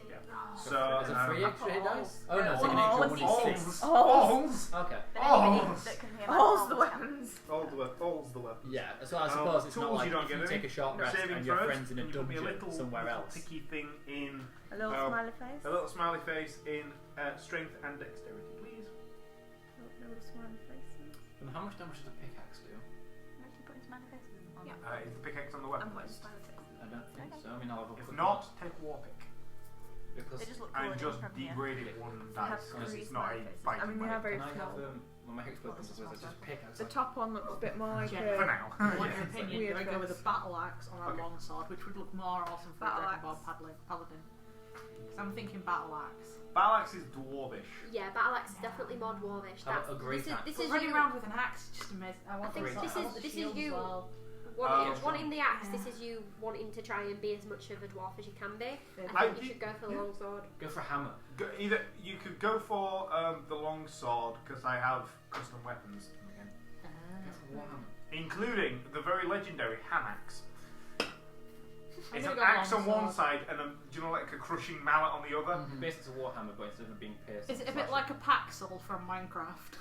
So, Is it 3 extra hit dice? Oh no, it's like an All extra of 1d6. Alls. Okay. But anybody Oh. that can hear my All's the performance weapons. All's the weapon. Yeah, so I suppose it's not tools like you don't if get you any. take a short rest Saving and your throws, friend's in a you put me dungeon somewhere little else. ticky thing in A little smiley face. a little smiley face in strength and dexterity, please. Little smiley face. And how much damage does a pickaxe do? Actually putting smiley faces on. Yeah. Is the pickaxe on the I'm weapon putting list? smiley face. I don't think so. I mean, I'll have a If quick not, take war pick because They just look cool and just from here. degrade it one They have dice because three it's not a smiley faces. fighting I mean, they are very can I have small. when my hexplode comes up, I just pickaxe. The top one looks a bit more like Yeah. for a. now. In my Yeah. opinion, Weird do I go with a face. battle axe or a Okay. longsword, which would look more awesome for a Battle Dragon Ball paladin? Because I'm thinking battle axe. Battle axe is dwarvish. Yeah, battle axe is definitely more dwarvish. How about a great this is axe? this But is running you around with an axe is just amazing. I want think the- this I is- want the this is shield you. as well. wanting the axe. This is you wanting to try and be as much of a dwarf as you can be. I think you should go for the long sword. Go for a hammer. Either you could go for the long sword because I have custom weapons again, Go for a warhammer. including the very legendary hand axe. I'm It's gonna an go axe on longsword. one side and do you know like a crushing mallet on the other? Basically, it's a warhammer, but instead of being pierced, Is it a bit like a paxel from Minecraft?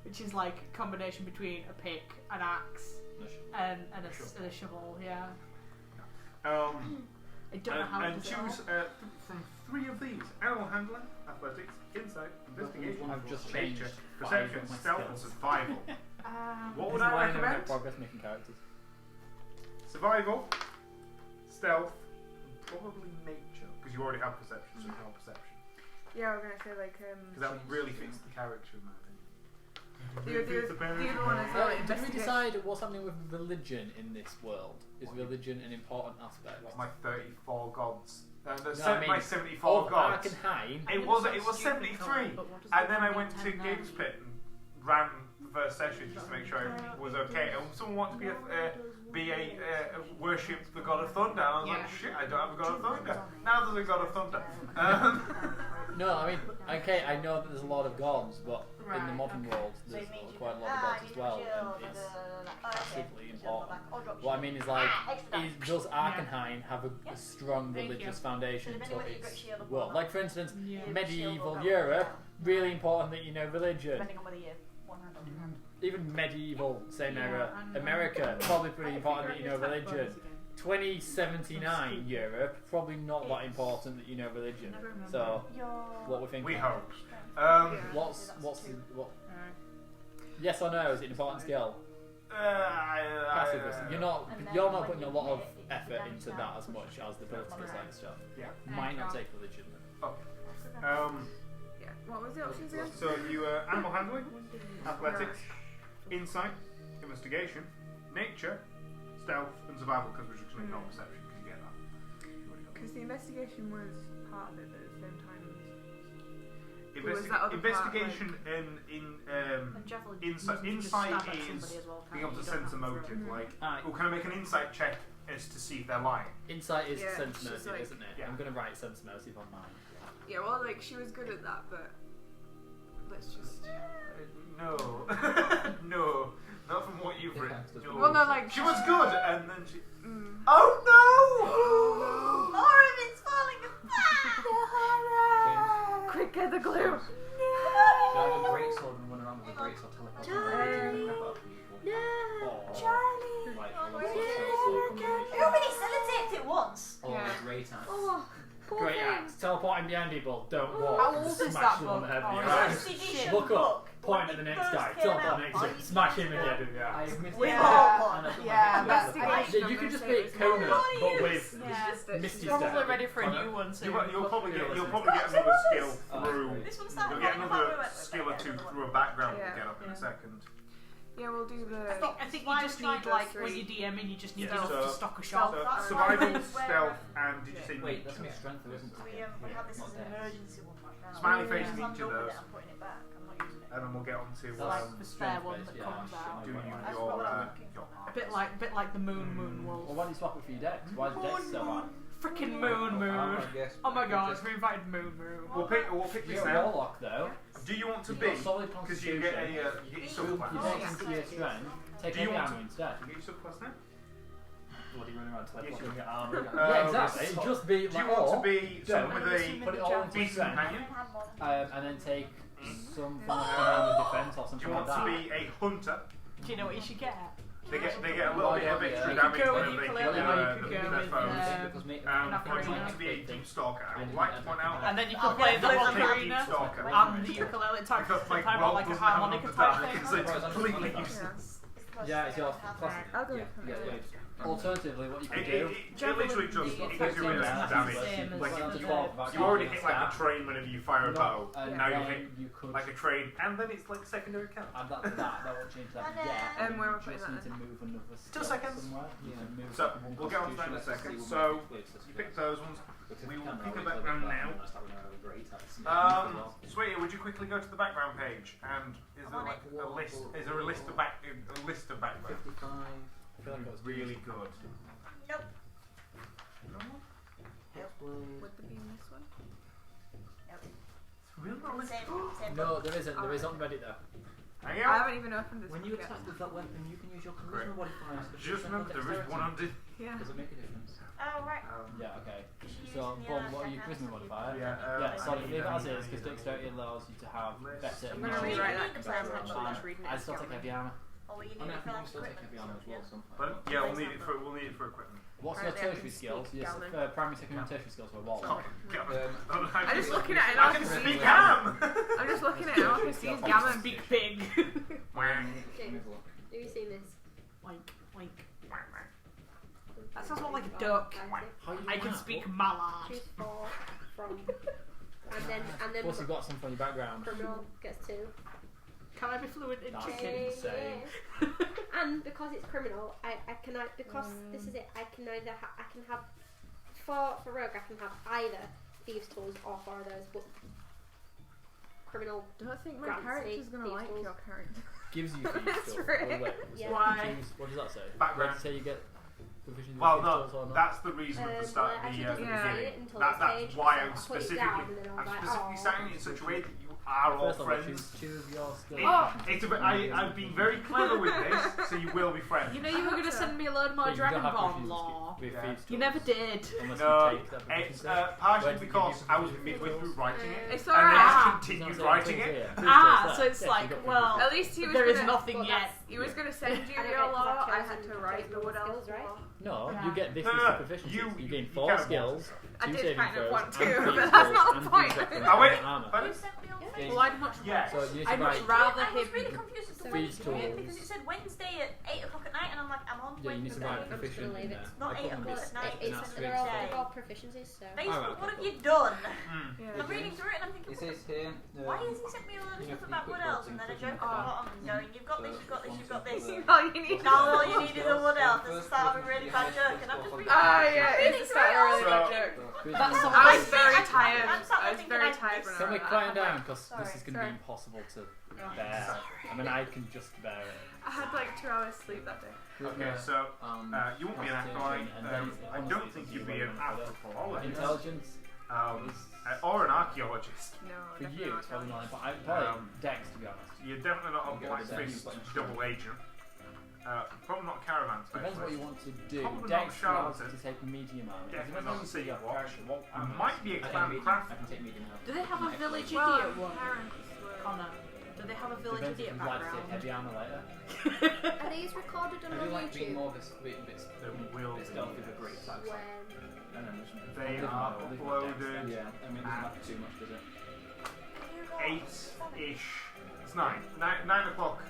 Which is like a combination between a pick, an axe, and a shovel, yeah. I don't know how And it does it choose from 3 of these: animal handling, athletics, insight, investigation, I've just nature, changed perception, 5 of my stealth, and skills. survival. all. What This would is I why I never recommend? make progress making characters. Survival, stealth, and probably nature, because you already have perception, so you have perception. Yeah, I was gonna say like Because that really fits the character, in my opinion. the other one is like Did we investigation. decide what's happening with religion in this world? Is religion an important aspect? What, my 34 gods? No, My 74 of gods. Arkenhein, It was 73, and then I went to Games Pit and ran the first session just to make sure it was okay. And someone wanted to worship the god of thunder. And I was like, shit, I don't have a god of thunder. Now there's a god of thunder. no, I mean, okay, I know that there's a lot of gods, but in the Right, modern okay. world, So there's it means you quite a can- lot of gods as well, and it's massively important. What I mean is like, does Arkenhein have a strong Thank religious you. foundation So to depending whether you've got its shield or world? not. Like for instance, Yeah. medieval Europe, really important that you know religion. Depending on whether you're one hand or two hand. Even medieval, same Yeah, era, and- America, probably pretty I important that figure you know out the attack religion. bonus again. 2079 Europe, probably not that important that you know religion. Never remember. So, Your what we're thinking? We hope. Yeah. What's the what? Yes or no? Is it an important skill? Passive listen. You're not putting a lot of effort into that as much as the political side stuff. Yeah. Might not take religion then. Yeah. What was the options again? So you animal handling, athletics, insight, investigation, nature, stealth, and survival. Because we're just going to ignore perception because you get that. You already got that. Because the investigation was part of it, but at the same time. Investi- was that other part, investigation and And javelin insight. you can just Insight stab at is somebody as well, being can't able to you? You don't sense a have to motive. Mhm. Like, Aye. well, can I make an insight check as to see if they're lying? Insight is Yeah, sense she's motive, like- isn't it? Yeah. I'm gonna write sense motive on mine. Yeah, well, like she was good at that, but let's just. No, no, not from what you've written. No. Well, no, like She was good, and then she. Mm. Oh no! Orin is falling apart! Quick, get the glue. Should I have a great sword and run around with a great sword teleport Charlie. about people? No. Or, Charlie! like, Oh, lots of yeah, sword combinations. You already sellotaped it once! Or Yeah. a great axe. Oh, poor Great thing. axe, teleporting behind people. Don't walk. How old is Smash that them on the book? head. Oh, with is your it axe. Edition Look up. book. point at the next guy, teleport next to him, smash him in the head. Yeah. I've missed We it. all- And I put my yeah, head that's to the the game. back. Yeah, you could just be Conan, but with Yeah. Misty Probably Step. ready for a new one soon. You'll probably get another skill through. This one started You'll get playing another halfway with skill or that, two yeah. through a background we'll Yeah. get up in a second. Yeah, we'll do the. I think you Why just we tried need, those like, three. when you're DMing, you just need Yeah, enough so- to stock a shop. So That's survival, why we- stealth, and did you say Wait, meat? that's my strength, though, isn't it? We have this as an emergency one right now. Smiley face Because in I'm each of done with those. it, I'm putting it back. I'm not using it. And then we'll get on to It's like the strength spare one based, that yeah, comes shit, out. doing That's your, what I'm looking for now. A bit like the moon wolf. Well, why do you swap it for your decks? Why is dex so high? Freaking moon. Oh my god, we invited moon. We'll pick this You're a now. warlock though. Do you want to You've be? got solid Because you get constitution. you get your Your subclass. dex into your strength. Take Do you heavy want armor instead. You get your subclass now? Bloody running around Yes, teleporting you- at armor. Uh, Yeah, exactly. so- Just be Do you like, want to or be someone with a put it all into decent strength, companion? and then take some form of armor defense or Do something you like want to that. be a hunter? Do you know what you should get? They get a little bit of extra You damage could go whenever with they kill ukulele, or you could go their with, foes. an Or do you want to be a ocarina. deep stalker? I would like to point out And then you I'll could play get the a I'll take flute deep ocarina stalker. and the ukulele type Because like type Rob like a doesn't have harmonica enough type damage, thing. so it's completely Yeah. useless. Yeah, it's your classic. I'll go Yeah, with yeah, that. yeah. Alternatively, what you could It do. literally just You've got it gives you 13 extra rounds, damage. same as Like the you already hit like a train whenever you fire a bow. And Now you then hit you could like a train, and then it's like secondary count. add that to that. That will change that. And, Yeah. where we're you putting just that need to in. move another step seconds. somewhere. You can move So one we'll get on to that in a constitution. second. So you pick those ones. We will pick a background now. Sweetie, would you quickly go to the background page? And is there like a list? Is there a list of background? 55. I feel like it was Really good. Nope. Would the beam this way? Really not a list. Same No, there isn't. There is on Reddit though. Hang I on. haven't even opened this When one you yet. attack with that weapon, you can use your Correct. charisma modifiers. for Just strength remember and there is one on. Yeah. Does it make a difference? Oh, right. Yeah. Okay. She's So, using the Bob, other what are your check charisma out. modifier? Yeah. So leave it as is because dexterity allows you to have better. I'm going to Read rewrite it that in because the I'm first literally one. just reading it. I as still take Gilman. heavy armor. Oh, well, you I need know, it for I like can still take equipment heavy armor as stuff, well. Sometimes. But yeah, we'll need it for equipment. What's your Apparently I tertiary can skills? speak Yes, Gilman. primary, secondary, and tertiary skills were what? Sorry. I'm just looking at it and I I can can speak see ham. I'm just looking at it and all I can see is Gammon. Big pig. James, have you seen this? Like. That sounds more like a duck. How you I can know? speak Mallard. Choose 4 from, and then Plus, you've got some from your background. criminal gets 2. Can I be fluent in That's chicken? insane. And because it's criminal, because this is it. I can either I can have for rogue. I can have either thieves' tools or 4 of those, but criminal. Don't think my Grants character's me gonna these like tools. your character. Gives you That's these stuff. right. Wait, Yeah. Why? what does that say? Background. Does it say you get provision Well, with no, these tools or not? that's the reason at the start Well, of it the actually doesn't say it until That's this page, why so I'm I put it specifically down and then I was like, oh. saying it in such a way that you are all First of all, friends. choose your skills. I've been very clever with this, so you will be friends. You know you were going to send me a load more But you Dragon don't have Ball proficiency lore. with Yeah. thieves' You tools. never did. Unless No, you take that it's proficiency. partially Where did you because give I was proficiency midway through tools? writing it, It's and alright. then Ah. continued writing it. Ah, so it's like, well, At least he was there is gonna, nothing Well, yet. he was gonna send you I don't your get law. because I I've had to chosen write the wood elf skills, right? law. No, Yeah. you get this No, list no, of proficiencies. You gain you 4 kind of skills, I 2 did saving kind of throws, want and to, 3 but that's skills, not the and 3 point. weapons Oh, wait. and armor. But- Who sent me on Yeah. Facebook? Well, I'd much Yeah. So you need to I'd much write. rather I was him. really confused as to when Thieves' to do it tools. because it said Wednesday at 8 o'clock at night, and I'm like, I'm on Yeah, you need to Wednesday. write I'm just gonna proficient leave in it. there. Not The 8 problem o'clock is at night, it's it's an they're asterisk. all proficiencies, so. Facebook, Alright, what have cool. you done? Yeah. I'm reading through it and I'm thinking, It says here. why has he sent me a load of stuff about wood elves and then a joke at the bottom going, you've got this, you've got this, you've got this. All you need. Now all you need is a wood elf. That's the start of a really bad joke, and I'm just reading. Ah, yeah, reading it's through not it a all. really So- good joke. That's Can all I was I'm very I'm tired. sat there I was thinking very like tired this. when I we read quiet that. down because Sorry. this is going to Sorry. be impossible to bear. I mean, I can just bear it. I had like 2 hours sleep that day. Okay, so you won't be an Constitution, acolyte. and then I honestly, don't it's think just you'd be you an running for anthropologist, Intelligence or an archaeologist. No, for definitely you, not it's probably Kelly. not. But I probably Um, Dex, to be honest. You're definitely not a Okay, black then fist you've got double agent. Probably not caravan Depends what you specialist. want to do. Probably Dex not allows you charlatan. to take medium armor. Definitely Depends not on city your watch. character, what You armor might be a I clan can crafter. take medium now. Do they have a village Well, idiot one? parents were. Connor, do they have a village Depends if idiot you'd like to take background? heavy armor later. Are these recorded I on do like being YouTube? more of a bit will stealthy with a great attack. When And then just They are uploaded yeah, I mean, it doesn't matter too much, does it? 8-ish It's 9. 9 o'clock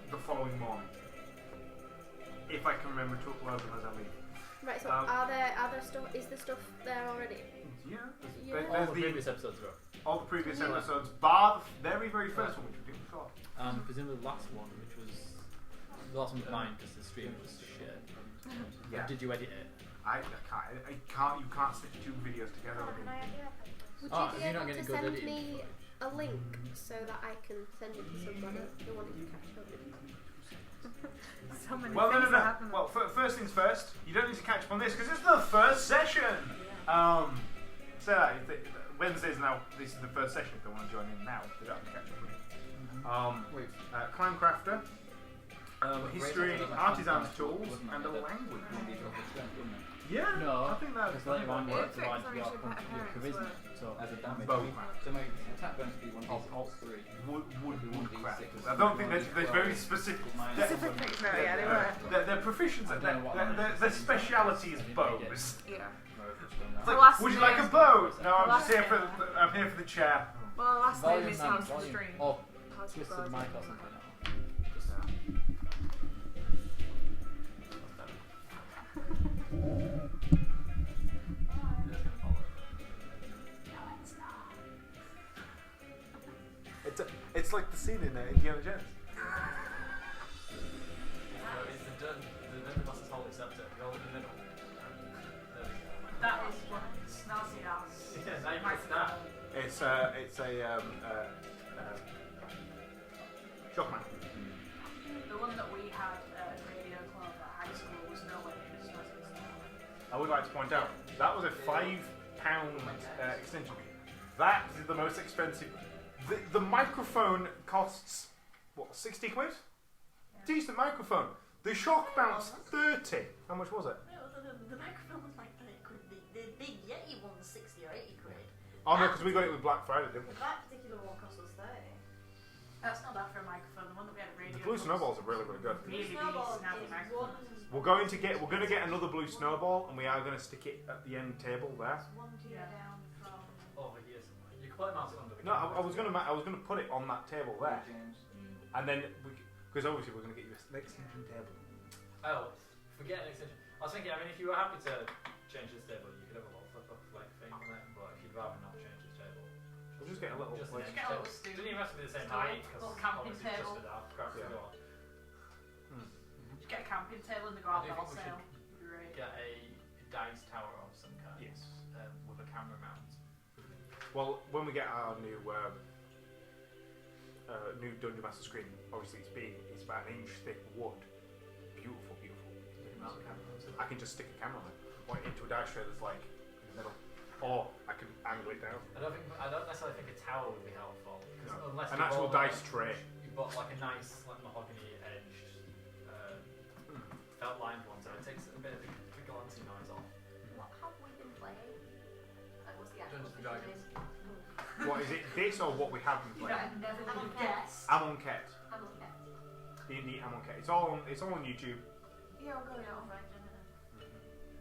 the following morning. If I can remember to upload them as I leave. Right. So are there stuff? Is the stuff there already? Yeah. Yeah. There's All the previous episodes were. all the previous Yeah. episodes, bar the very, very first one, which we didn't shot. And presumably the last one, which was the last one was mine because the stream was shit. Yeah. Did you edit it? I can't. You can't stick 2 videos together. I mean, Would Oh, you be you're not able to getting good send editing me footage. a link so that I can send it to someone who wanted to catch up? So many well, things no. are happening. Well, first things first. You don't need to catch up on this because it's the first session. So Wednesdays now. This is the first session. If they want to join in now, they don't have to catch up with it. Wait. Clan crafter, history, artisans tools, and a language. Yeah, No, I think that because later on you Yeah, have to write it's your actually better charisma. parents, So As a damage. Bow. So my attack bonus would be 1d3. woodcrafters. I don't think there's very specific. Specific things, no, yeah, they were. Their proficiency, their speciality is bows. Yeah. It's The like, last would you like a name- bow? No, I'm the just here last for name- I'm here for the chair. Well, the last name is volume, House of volume. Stream. Or House of twisted Bars. mic or something. It's like the scene in Indiana Jones. It's the Dungeon Master's holy scepter. You're in the middle. That is one snazzy ass. Yeah, now you press that. It's a Shockman. The one that we had at Radio Club at high school was nowhere near as snazzy as that. I would like to point out that was a £5 extension. That is the most expensive. The microphone costs what, 60 quid? Decent microphone. The shock bounce 30. How much was it? The microphone was like 30 quid. The big Yeti one was 60 or 80 quid. Oh no, because we got it with Black Friday, didn't we? That particular one cost us 30. That's not bad for a microphone. The one that we had at Radio The blue Club snowballs are really, really good. Really, really Snowball snazzy is microphone. We're going to get another blue snowball, and we are going to stick it at the end table there. one tier Yeah. down from. Over here somewhere. You can put it mouse under the No, I was going to put it on that table there, James. and then because obviously we're going to get you an extension table. Oh, forget an extension. I was thinking, I mean, if you were happy to change this table, you could have a little flip-up like thing on it, but if you'd rather not change this table, We'll just get a little. just like, an get a little extension. stool. Doesn't even have to be the same Stool, height, because little camping obviously it's table. just enough. Craft Yeah. the door. Just get a camping table and the go I out do the think hot we sale. Great. Get a dice tower of some kind. Yes. With a camera mount. Well, when we get our new new Dungeon Master screen, obviously it's about an inch thick wood. Beautiful, beautiful. Mount the camera mount. I can just stick a camera on it, point it into a dice tray that's like in the middle, or I can angle it down. I don't necessarily think a tower would be helpful. 'Cause No. unless An you actual bought dice tray. You bought like a nice like mahogany edged felt lined one, so it takes a bit of the glancing noise off. What have we been playing? What's the Dungeons and actual Dragons. What is it? This or what we have been playing? I never would have Okay. guessed. Amonkhet. I'm on Pet. D&D Amonkhet. It's all on YouTube. Yeah, I'll go with that Yeah, one. right, Jenna.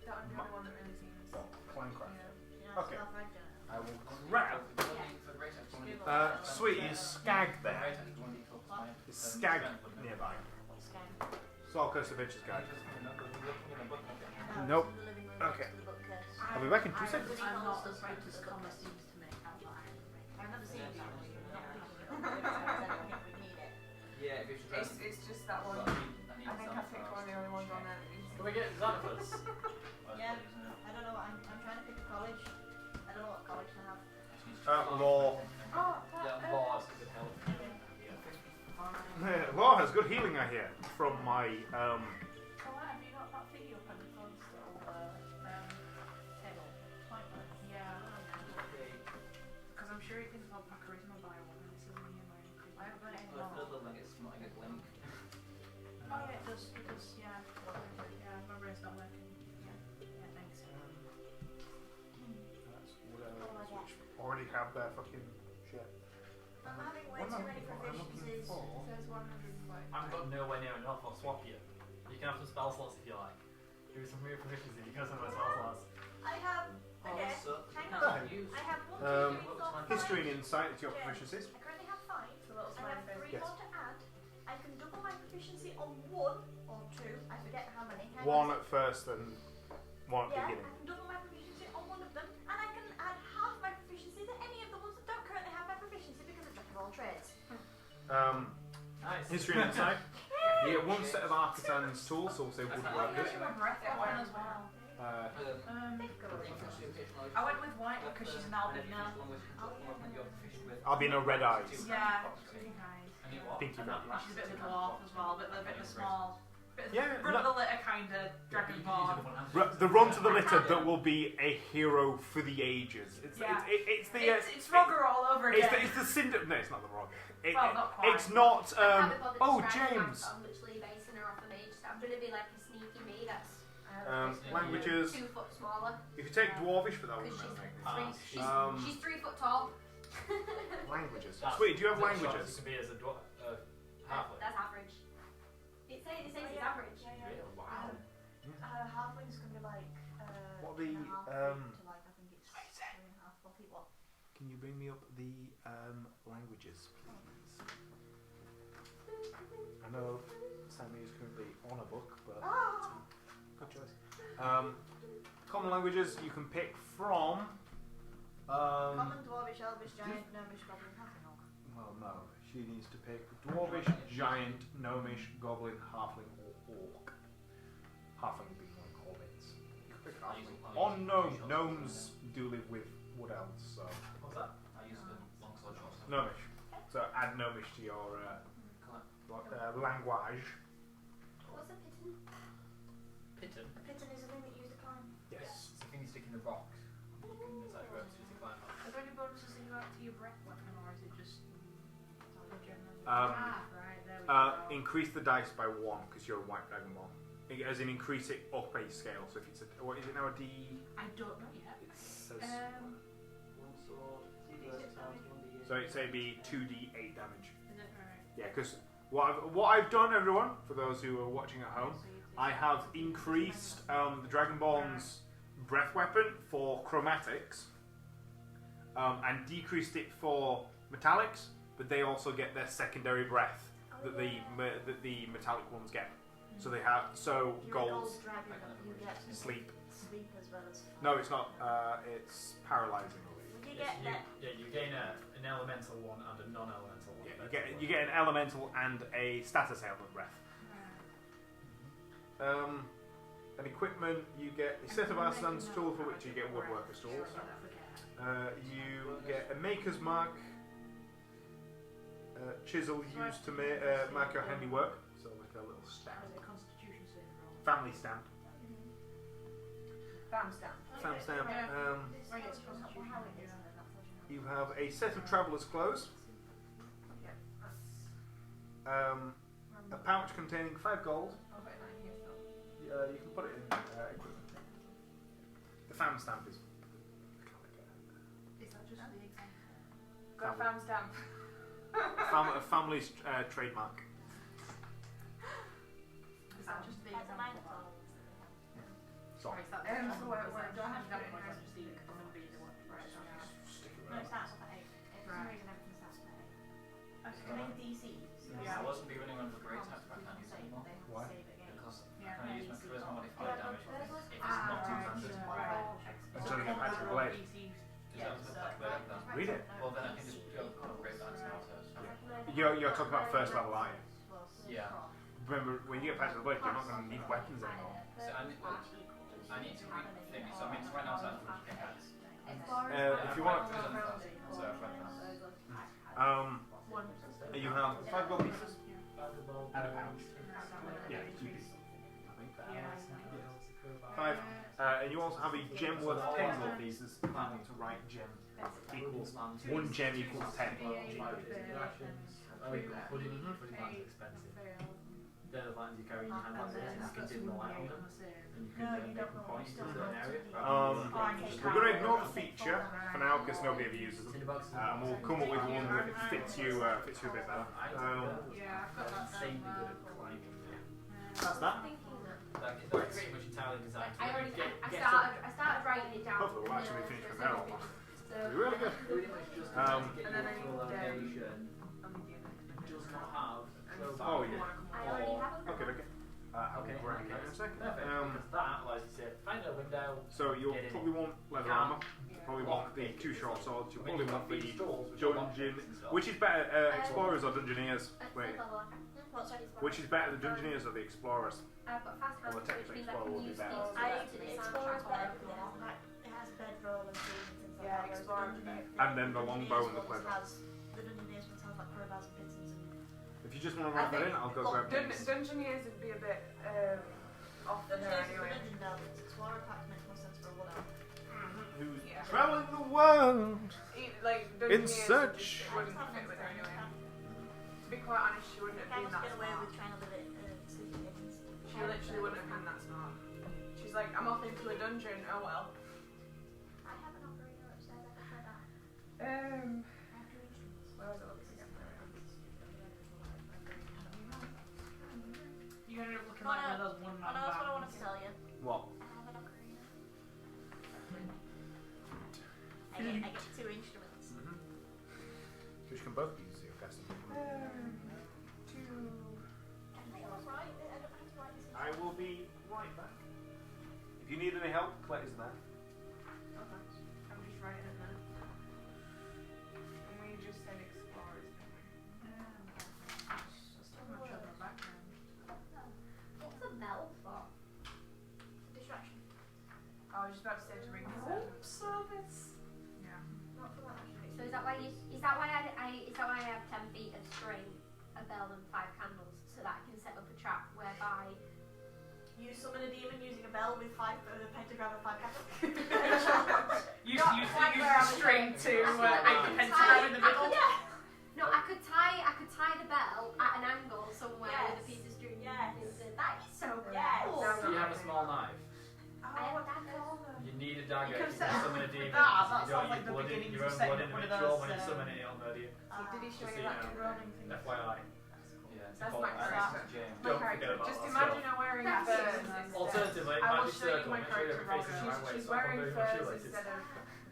That would be the one that really seems. Clanecraft. Yeah. Okay. Right, Jenna. I will Grab. For great action, Sweet is Skag there. Great action, 1d plus five. Is Skag nearby? What's going Soulcurse Adventures guide. on? Nope. In the living room Okay. next to the bookcase. I'll be back in 2 seconds. I'm not as good as Connor seems to make out that I am. I've never seen it. Yeah. We need it. Yeah, if it's It's just that one. I think I picked one of the only ones on there. Can we get Xanathus? Yeah. I don't know what I'm trying to pick a college. I don't know what college to have. Law. Oh, Yeah, law is a good help. Law has good healing, I hear, from my Oh, have you got that thingy up on the front little table? Yeah. Because I'm sure you can help my charisma by one and this isn't in my I haven't got it Well, anymore. it does look like it's not like a blink. Oh yeah, it does, yeah. Yeah, my brain's not working. Yeah, thanks. That's whatever, which already have their fucking shit. I'm having way What am too I many looking proficiencies. for? Says 105. I've got nowhere near enough, I'll swap you. You can have some spell slots if you like. Give me some weird proficiency, you can have some of my spell slots. I have. Okay. Also, Hang Oh. on. I have 1, 2, 3, 4, 5. History and insight is your Yeah. proficiencies. I currently have 5. So that was I my have favourite. 3 we Yes. want to add, I can double my proficiency on 1 or 2, I forget how many. Hang One on. at first and one at Yeah, I beginning. can double my proficiency on one of them, and I can add half my proficiency to any of the ones that don't currently have my proficiency because I'm jack of all trades. Nice. History and insight. You get one set of artisan's tools, so we'll say woodworkers. my breath weapon as well. I went with white because she's an albino. Albino red eyes. Yeah, pretty nice. Pinky red. She's a bit of a dwarf as well, a bit of a small. Yeah, Run of the litter kind of dragonborn. The run to the litter that will be a hero for the ages. It's Yeah. it's the It's Rogger all over again. it's the Cinder. No, it's not the Rogger. Well, not quite. It's not. I can't be bothered Oh, describing James. I'm literally basing her off a mage. So I'm going to be like a sneaky me that's Languages. 2 foot smaller. If you take dwarvish, but that Because wouldn't make she's, sense. she's 3 foot tall. Languages. Sweet. Do you have languages? You can be as a halfling. That's average. It says it's average. Wow. Halflings can be like. What 2.5 the, to like, I think it's 3.5, 4 feet. What? Can you bring me up the languages, please? I know Sammy is currently on a book, but good choice. Common languages you can pick from. Common, Dwarvish, Elvish, Giant, Gnomish, Goblin, Halfling, Orc. Well, no. She needs to pick Dwarvish, Giant, Gnomish, Goblin, Halfling, or Orc. Halfling being like hobbits. You can pick Halfling. Or Gnome. Gnomes do live with wood elves, so. What's that? I used the longsword shot. Gnomish. So add Gnomish to your language. What's a pitten? Pitten. A pitten is a thing that you use to climb. Yes. It's the thing you stick in the rocks. It's like ropes to climb up. Are there any bonuses that you add to your breath weapon, or is it just generally? Right, there we go. Increase the dice by 1 because you're a white dragonborn. As in increase it up a scale. So if it's a, what is it now, a D? I don't know yet. It says. One sword, So it's say be 2d8 damage. Is it right? Yeah, because what I've done, everyone, for those who are watching at home, I have increased the Dragonborn's breath weapon for chromatics, and decreased it for metallics, but they also get their secondary breath that the metallic ones get. So they have You're a golds, gold dragon, you get sleep. sleep as well as. No, it's not. It's paralyzing. You get that. You gain an elemental one and a non-elemental one. Yeah, you get an elemental and a status ailment breath. An equipment, you get a set of artisan's tools for which you get woodworker's tools. You get a maker's mark, chisel used to mark your handiwork, so like a little stamp. Is it a Constitution saving roll? Family stamp. Fam stamp. Fam stamp. I guess Constitution. You have a set of traveller's clothes, Yeah, a pouch containing 5 gold. I'll put it in here still. You can put it in equipment. The fam stamp is. Is that just the example? Got a fam stamp. A family's trademark. Is that just the That's a example? minotaur. Sorry. Is that So where do I have to put it in here? just the common be the one? Right, No, it starts off at 8. For some Right. reason, everything starts off at 8. Can I DC? I wasn't be running on the great attack, but I can't use it anymore. Why? Because Yeah. I use my charisma modifier Yeah, damage but if it's Ah, not right. two-handed. Until you get back to the blade. Is that the blade then? Read it. Well, then I can just go great axe now. You're talking about first level, aren't you? Yeah. Remember, when you get back to the blade, you're not going to need weapons anymore. So I need to read things. So I mean, right now it's like from pickaxe. If you want, So I've read that. you have 5 gold pieces and a pouch. Yeah, 2 pieces. I think. 5. And you also have a gem worth 10 gold pieces. Planning to write gem equals 1 gem equals 10. They're the lines you carry in your hand like this, and you can dim the light on them, and you can make them point to a certain area. We're going to ignore the feature for now because nobody ever uses them. And we'll come up with one that fits you a bit better. Yeah, I've got that. Insanely good at climbing. That's that. Like, it's not pretty much entirely designed to I already get I started writing it down. Hopefully we'll actually finish with that one. So Really good. pretty much just And then I need full I need the other. just not have And a so crowbar. Oh, if you yeah. wanna come I over- already have a Okay, okay. I will Okay, bring in it that in a case, second. perfect, because that allows you to find a window. So you'll Get in probably it. want leather You can't armor. Probably lock want the pick, 2 short swords. You'll I mean, probably you've want got these the tools which are lock dungeon. picks and stuff. Which is better, explorers or dungeoneers? Wait. Which is better, the dungeoneers or the explorers? I've got fast Well, hand, the which means I Explorer can will be use better. these I to the disarm Explorer's track better or because it has, like, it has bedroll and things and things like Yeah, that. whereas Explorer the would be Dungeoneer- And then the longbow and the Dungeoneer's quiver. The Dungeoneer's ones has like crowbars and pistols and If you just want to write that in, I'll go grab these. Dungeoneers would be a bit off the Dungeoneers there for anyway. dungeon delvers. Explorer packs makes more sense for a wood elf. Who's Yeah. traveling the world? Like In Dungeoneers search. just wouldn't fit with her anyway. To be quite honest, she wouldn't have I been must that get away smart. with trying to live it sleeping pigeons. She literally wouldn't have been that smart. She's like, I'm off into a dungeon. Oh well. I have an operator upstairs, I can try that. Where was it looking again? You're gonna end up looking Oh, like no. one of those one Oh man no, that's what I wanted bands. to tell you. What? I have an operator. I get 2 instruments. Which can both be used, I'm guessing. I think I was right. I don't have to write this. I will be right back. If you need any help, Claire's there. Oh, thanks. I'm just writing it now. And we just said explorers, didn't we? Just too much of a background. What's the bell for? Distraction. I was just about to say to ring the service. Yeah. Not for that actually. So is that why I have 10 feet of string, a bell and 5 candles, so that I can set up a trap whereby You summon a demon using a bell with 5 pentagram and 5 candles. You Not use quite the where I was string to going. make the pentagram in the middle. No, I could tie the bell at an angle somewhere with a Yes. piece of string. Yes. That is so cool. Yes. Do you have a small knife? I have a dagger. You need a dagger You if can you set summon a up demon. with that. because That you don't sounds like use the blood in, beginnings your of own setting blood in up one of ritual those, when you summon it, it'll murder you. Did he show Just you so that you kid know. rolling thing? FYI. Yeah, it's That's important. my character. James. My Don't character. forget about Just that imagine her wearing That's furs it. instead. Alternatively, I will magic show you circle, my make sure character you're facing Roger. the right way. She's so I'm wearing doing my furs shoelaces. instead of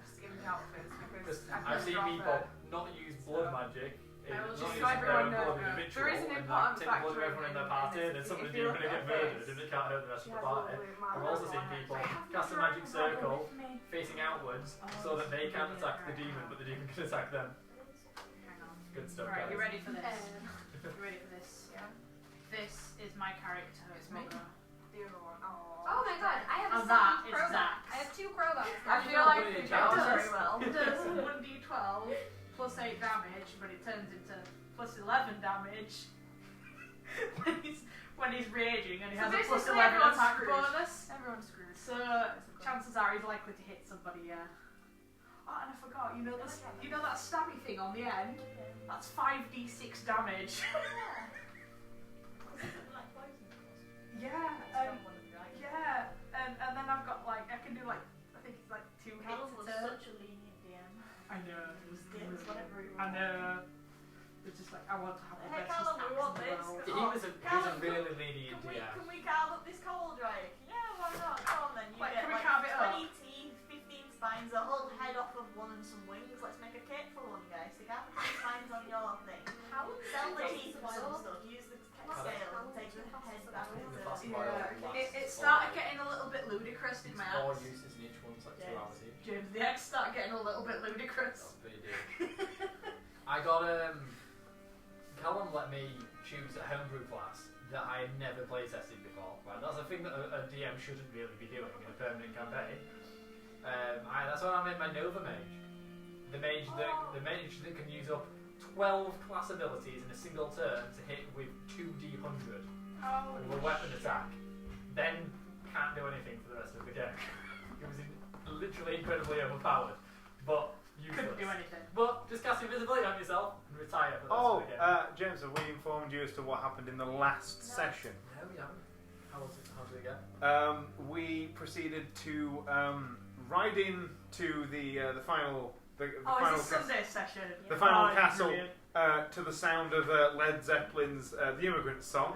skimmed outfits because I've seen people not use blood magic. I will not just use so everyone their own blood knows. in a There is an ritual and important take blood of factor everyone in their in party, this. and then somebody's If you going look to at get her murdered face, if they can't hurt the rest she of the has party. lovely marble I've also seen on it. people I have cast a my magic marble circle with me. facing outwards so that they can't attack the demon, but the demon can attack them. Hang on. Good stuff, Right, guys. you ready for this? Um, You ready for this? Yeah. This is my character. It's me. Roger. The other one. Oh. Oh my god, I have a And that second is crowbar. Zax. I have 2 crowbars. I feel not like really you a don't challenge. very well. It does 1d12 plus 8 damage, but it turns into plus 11 damage when he's raging, and he So has a plus basically 11 everyone's attack screwed. bonus. Everyone's screwed. So chances are he's likely to hit somebody. Yeah. Oh, and I forgot. You know that stabby thing on the end. That's 5d6 damage. Yeah. Yeah. And then I've got like I can do like I think it's like 2 hits Callum a was turn. such a lenient DM. I know. It was It's whatever he I wants. know. It's just like I want to have the Hey, best Callum, we want attacks in the this. world. He was a really lenient DM. Can we carve up this coal drake? Yeah, why not? Come on then. You Like, get can we like carve it up? 20 teeth, 15 spines, a whole head off of one and some wings. Let's make a cake for one, guys. Stick out the spines on your thing. Sell the teeth and some stuff. Use the scale and take the head back into It started getting a little bit ludicrous in It's my 4 ads. uses and each one's like 2 Yes. hours each. James the X started getting a little bit ludicrous. That's pretty deep. I got Callum let me choose a homebrew class that I had never play tested before. Right, that's a thing that a DM shouldn't really be doing in a permanent campaign. That's why I made my Nova Mage. The mage that can use up 12 class abilities in a single turn to hit with 2d100 with a weapon attack. Then can't do anything for the rest of the game. It was literally incredibly overpowered, but useless. Couldn't do anything. But just cast invisibility on yourself and retire for the rest Oh, of the game. James, have we informed you as to what happened in the last session? No, we haven't. How did it go? We proceeded to ride in to the final Oh, final it's a Sunday session. the final Oh, castle brilliant. to the sound of Led Zeppelin's The Immigrant Song.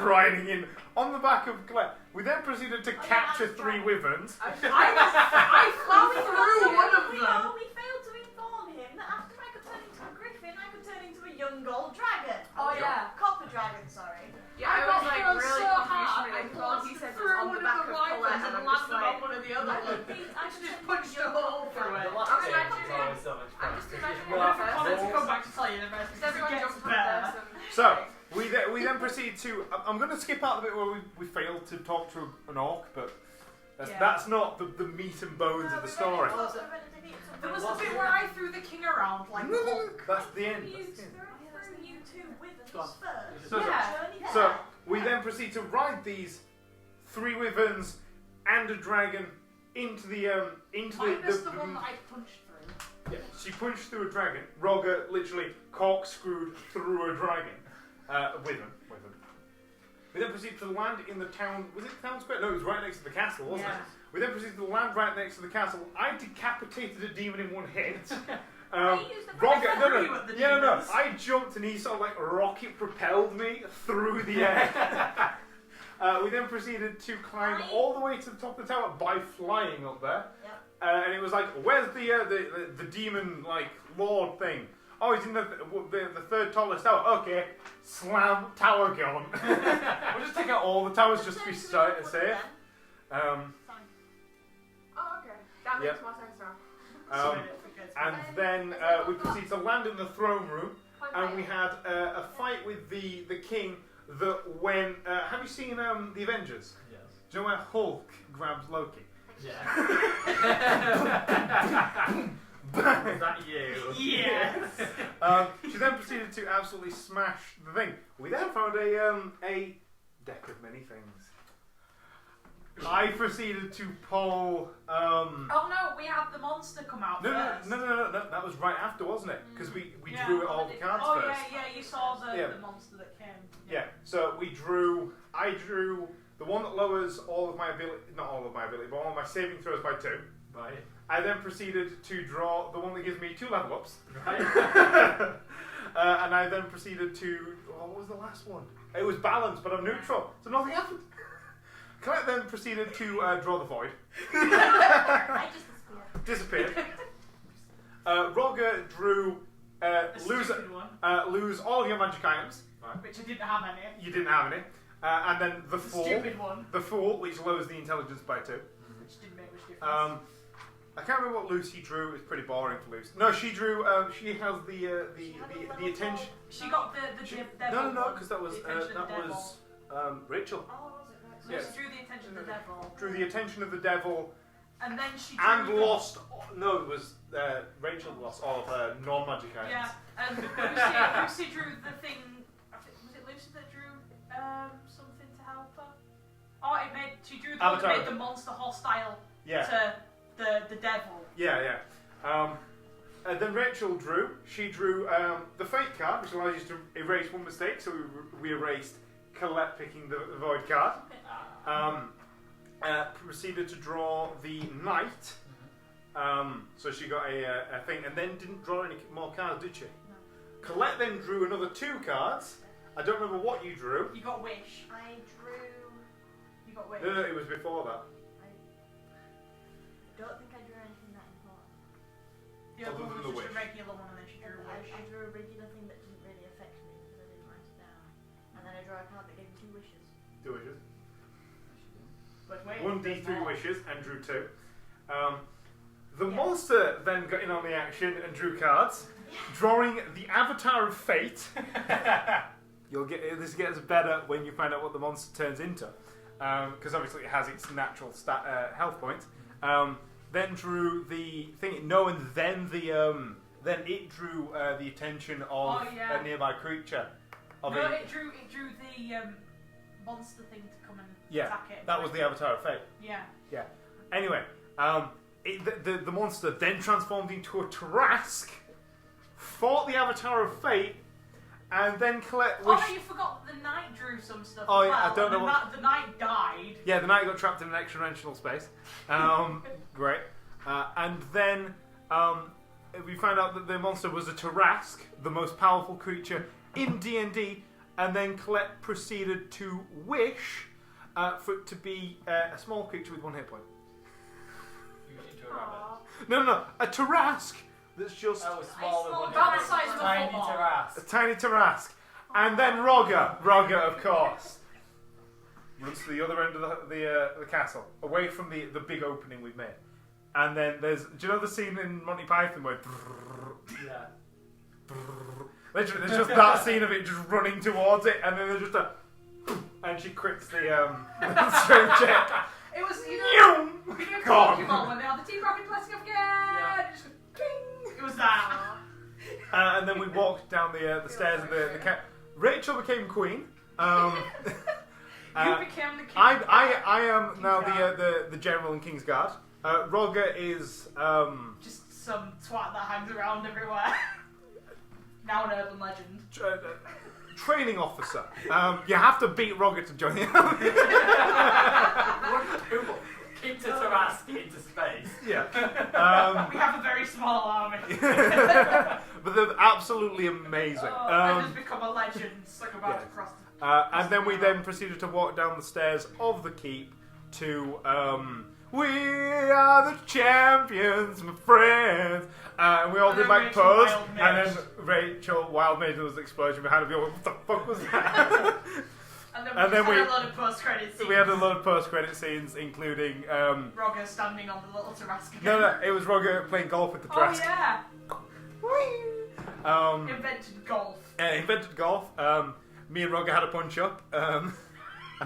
Riding in on the back of Colette. We then proceeded to capture 3 wyverns. I flew through one of them. No, we failed to inform him that after I could turn into a griffin, I could turn into a young gold dragon. Oh yeah. Copper dragon, sorry. Yeah, I was like really confused because he said it was on the back of Colette, and I'm just like, one of the other ones. I Just punched a hole through it. The last bit is always so much fun. I'm just imagining Well, the Comment first to come back to tell you the rest. because everyone It gets jumps on better. first. So, we then proceed to... I'm going to skip out the bit where we failed to talk to an orc, but that's not the meat and bones of the story. There was the bit where I threw the king around like Hulk. That's the end. You That's the end. threw you 2 wyverns Go on. first. So- Yeah. So, we then proceed to ride these 3 wyverns and a dragon into the Minus the one that I punched through. Yeah, she punched through a dragon. Roger literally corkscrewed through a dragon. Wyvern. We then proceed to land in the town. Was it town square? No, it was right next to the castle, wasn't Yeah. it? We then proceeded to land right next to the castle. I decapitated a demon in one hit. used the Roger, I no, threw at the no. demons. I jumped and he sort of like rocket propelled me through the air. We then proceeded to climb all the way to the top of the tower by flying up there. Yep. And it was like, where's the demon like lord thing? Oh, he's in the 3rd tallest tower. Okay, slam, tower gone. We'll just take out all the towers just to be safe. Oh, okay. That makes Yep. more sense now. And then we proceed to land in the throne room, and we had a fight with the king. That when have you seen the Avengers? Yes. Do you know where Hulk grabs Loki? Yeah. Is that you? Yes. She then proceeded to absolutely smash the thing. We then found a deck of many things. I proceeded to pull. Oh no, we have the monster come out No, first. no. That was right after, wasn't it? Because we Yeah. drew all the cards Oh first. yeah, you saw the Yeah. monster that came. Yeah. So we drew. I drew the one that lowers all of my ability, not all of my ability, but all of my saving throws by 2. Right. I then proceeded to draw the one that gives me 2 level ups. Right. And I then proceeded to. What was the last one? It was balanced, but I'm neutral, so nothing happened. Colette then proceeded to draw the void. I just disappeared. Disappeared. Roger drew The lose stupid one, lose all your magic items. which I didn't have any. You didn't have any. And then the The fool. stupid one, The fool, which lowers the intelligence by 2. which didn't make much difference. I can't remember what Lucy drew. It's pretty boring for Lucy. No, she drew. She has the attention. She got the devil. No, because that was the attention of the devil. Rachel. Oh, was it right? Lucy Yes. drew the attention of the devil, Drew the attention of the devil and then she drew and the- lost. No, it was Rachel lost all of her non-magic items. Yeah, and Lucy drew the thing. Was it Lucy that drew something to help her? Oh, she drew the one that Avatar. made the monster hostile Yeah. to the devil. Yeah. And then Rachel drew. She drew the fate card, which allows you to erase one mistake. So we erased Colette picking the void card. Proceeded to draw the knight. So she got a thing, and then didn't draw any more cards, did she? No. Colette then drew another 2 cards. I don't remember what you drew. You got wish. I drew. You got wish. No, it was before that. I don't think I drew anything that important. The other Other one than was the just a wish. regular one, and then she drew a wish. I drew a regular thing that didn't really affect me because I didn't write it down. And then I drew a card that gave me 2 wishes. 2 wishes. But wait, 1d3 there's more. wishes and drew 2. The monster then got in on the action and drew cards, drawing the Avatar of Fate. This gets better when you find out what the monster turns into, because obviously it has its natural health points. Then drew the thing. No, and then it drew the attention of a nearby creature. It drew the monster thing to come and attack it. That was the Avatar of Fate. Yeah. Anyway, the monster then transformed into a Tarrasque, fought the Avatar of Fate, and then Colette wished... Oh, you forgot the knight drew some stuff Oh, as yeah, well. I don't know and what... the knight died. Yeah, the knight got trapped in an extra-dimensional space. Great. And then we found out that the monster was a Tarask, the most powerful creature in D&D, and then Colette proceeded to wish for it to be a small creature with 1 hit point. You get into a rabbit. No, a Tarask that's just Oh, small with 1 hit About point. the size of a Tiny football. Tarask. a tiny Tarask. And then Rogga, of course, runs to the other end of the castle, away from the big opening we've made. And then do you know the scene in Monty Python where Yeah. literally there's just that scene of it just running towards it, and then there's just and she crits the strength check. It was, you know God. Pokemon when they had the team rocket blessing of again. Just ding. It was that. And then we walked down the stairs of the Rachel became queen. You became the king. I am now the general in Kingsguard. Rogga is Just some twat that hangs around everywhere. Now an urban legend. training officer. You have to beat Rogga to join the army. Keep the Tarask into space. Yeah. We have a very small army. But they're absolutely amazing. And has become a legend, like about to cross the... And then we proceeded to walk down the stairs of the keep to we are the champions, my friends. And we all did like Rachel pose, Wild and Mage. then Rachel Wild Mage, there was an explosion behind us. What the fuck was that? And then we had a lot of post-credit scenes. We had a lot of post-credit scenes, including Rogga standing on the little Tarask. no, it was Rogga playing golf with the Oh Tarask. yeah! Invented golf. Invented golf. Me and Rogga had a punch up, and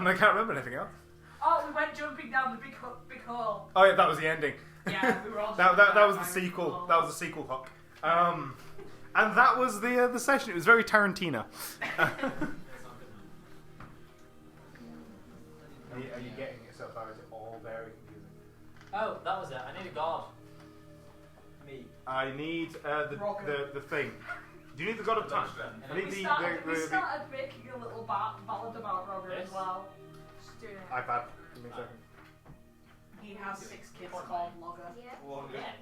I can't remember anything else. Oh, we went jumping down the big hole. Oh yeah, that was the ending. Yeah, we were all that jumping was the down sequel. hole. That was the sequel hook. And that was the session. It was very Tarantino. Are you getting it so far? Is it all very confusing? Oh, that was it. I need a god. Me. I need Rogga. the thing. Do you need the God of Time? I need We started making a little ballad about Rogga Yes. as well. Just doing it. iPad. Give me a second. He has 6 kids called Logger. Yeah. Again.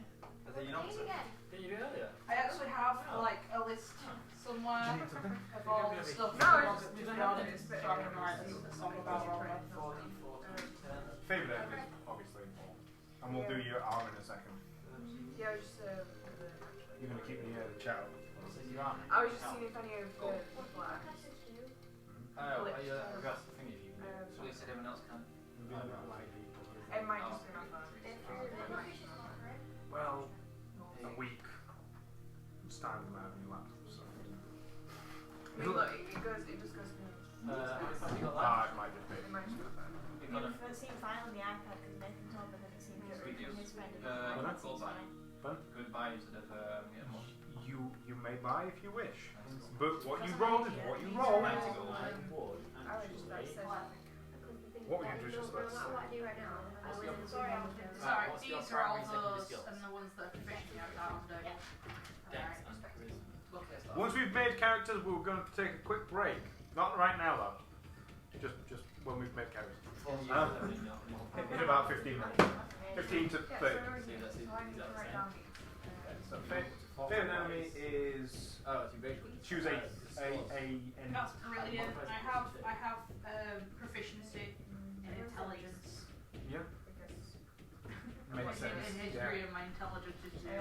Read again. Did you do it earlier? I actually have like a list somewhere of all the stuff. No, that it's Rogga just did down on it. it, so I'm gonna write a song about Rogga. 40, 10. Favorite enemies, obviously. And we'll do your arm in a second. Yeah, just You're gonna keep the chat up. So you are. I was just seeing if any of the black. Oh, I've got the thing if you can. Um, So they said everyone else can. It might just be my phone. Well, a week. It's time to have a new laptop. So. I mean, look, it just goes through. How many times you got left? It might just be. It might just be my phone. You've We've got a seen file on the iPad because Nathan told me that it seemed to We do. his friend. Fun? goodbye instead of getting one. You may buy if you wish, but what you roll is what you roll. I was just about to say something. What would you do just What let's do I do right now? Sorry, what's your these are all primary secondary those skills? and the ones that are proficient you have to Dex and charisma. Okay, start. Once we've made characters, we're going to take a quick break. Not right now though. Just when we've made characters. Before you Um, do everything, yeah. In about 15 minutes. 15 to 30. See, that's it. So I need to write down these. So favorite enemy is Oh, it's Rachel. choose a That's brilliant. I have proficiency in intelligence. yeah. Because Makes sense. In history of my intelligence is 0.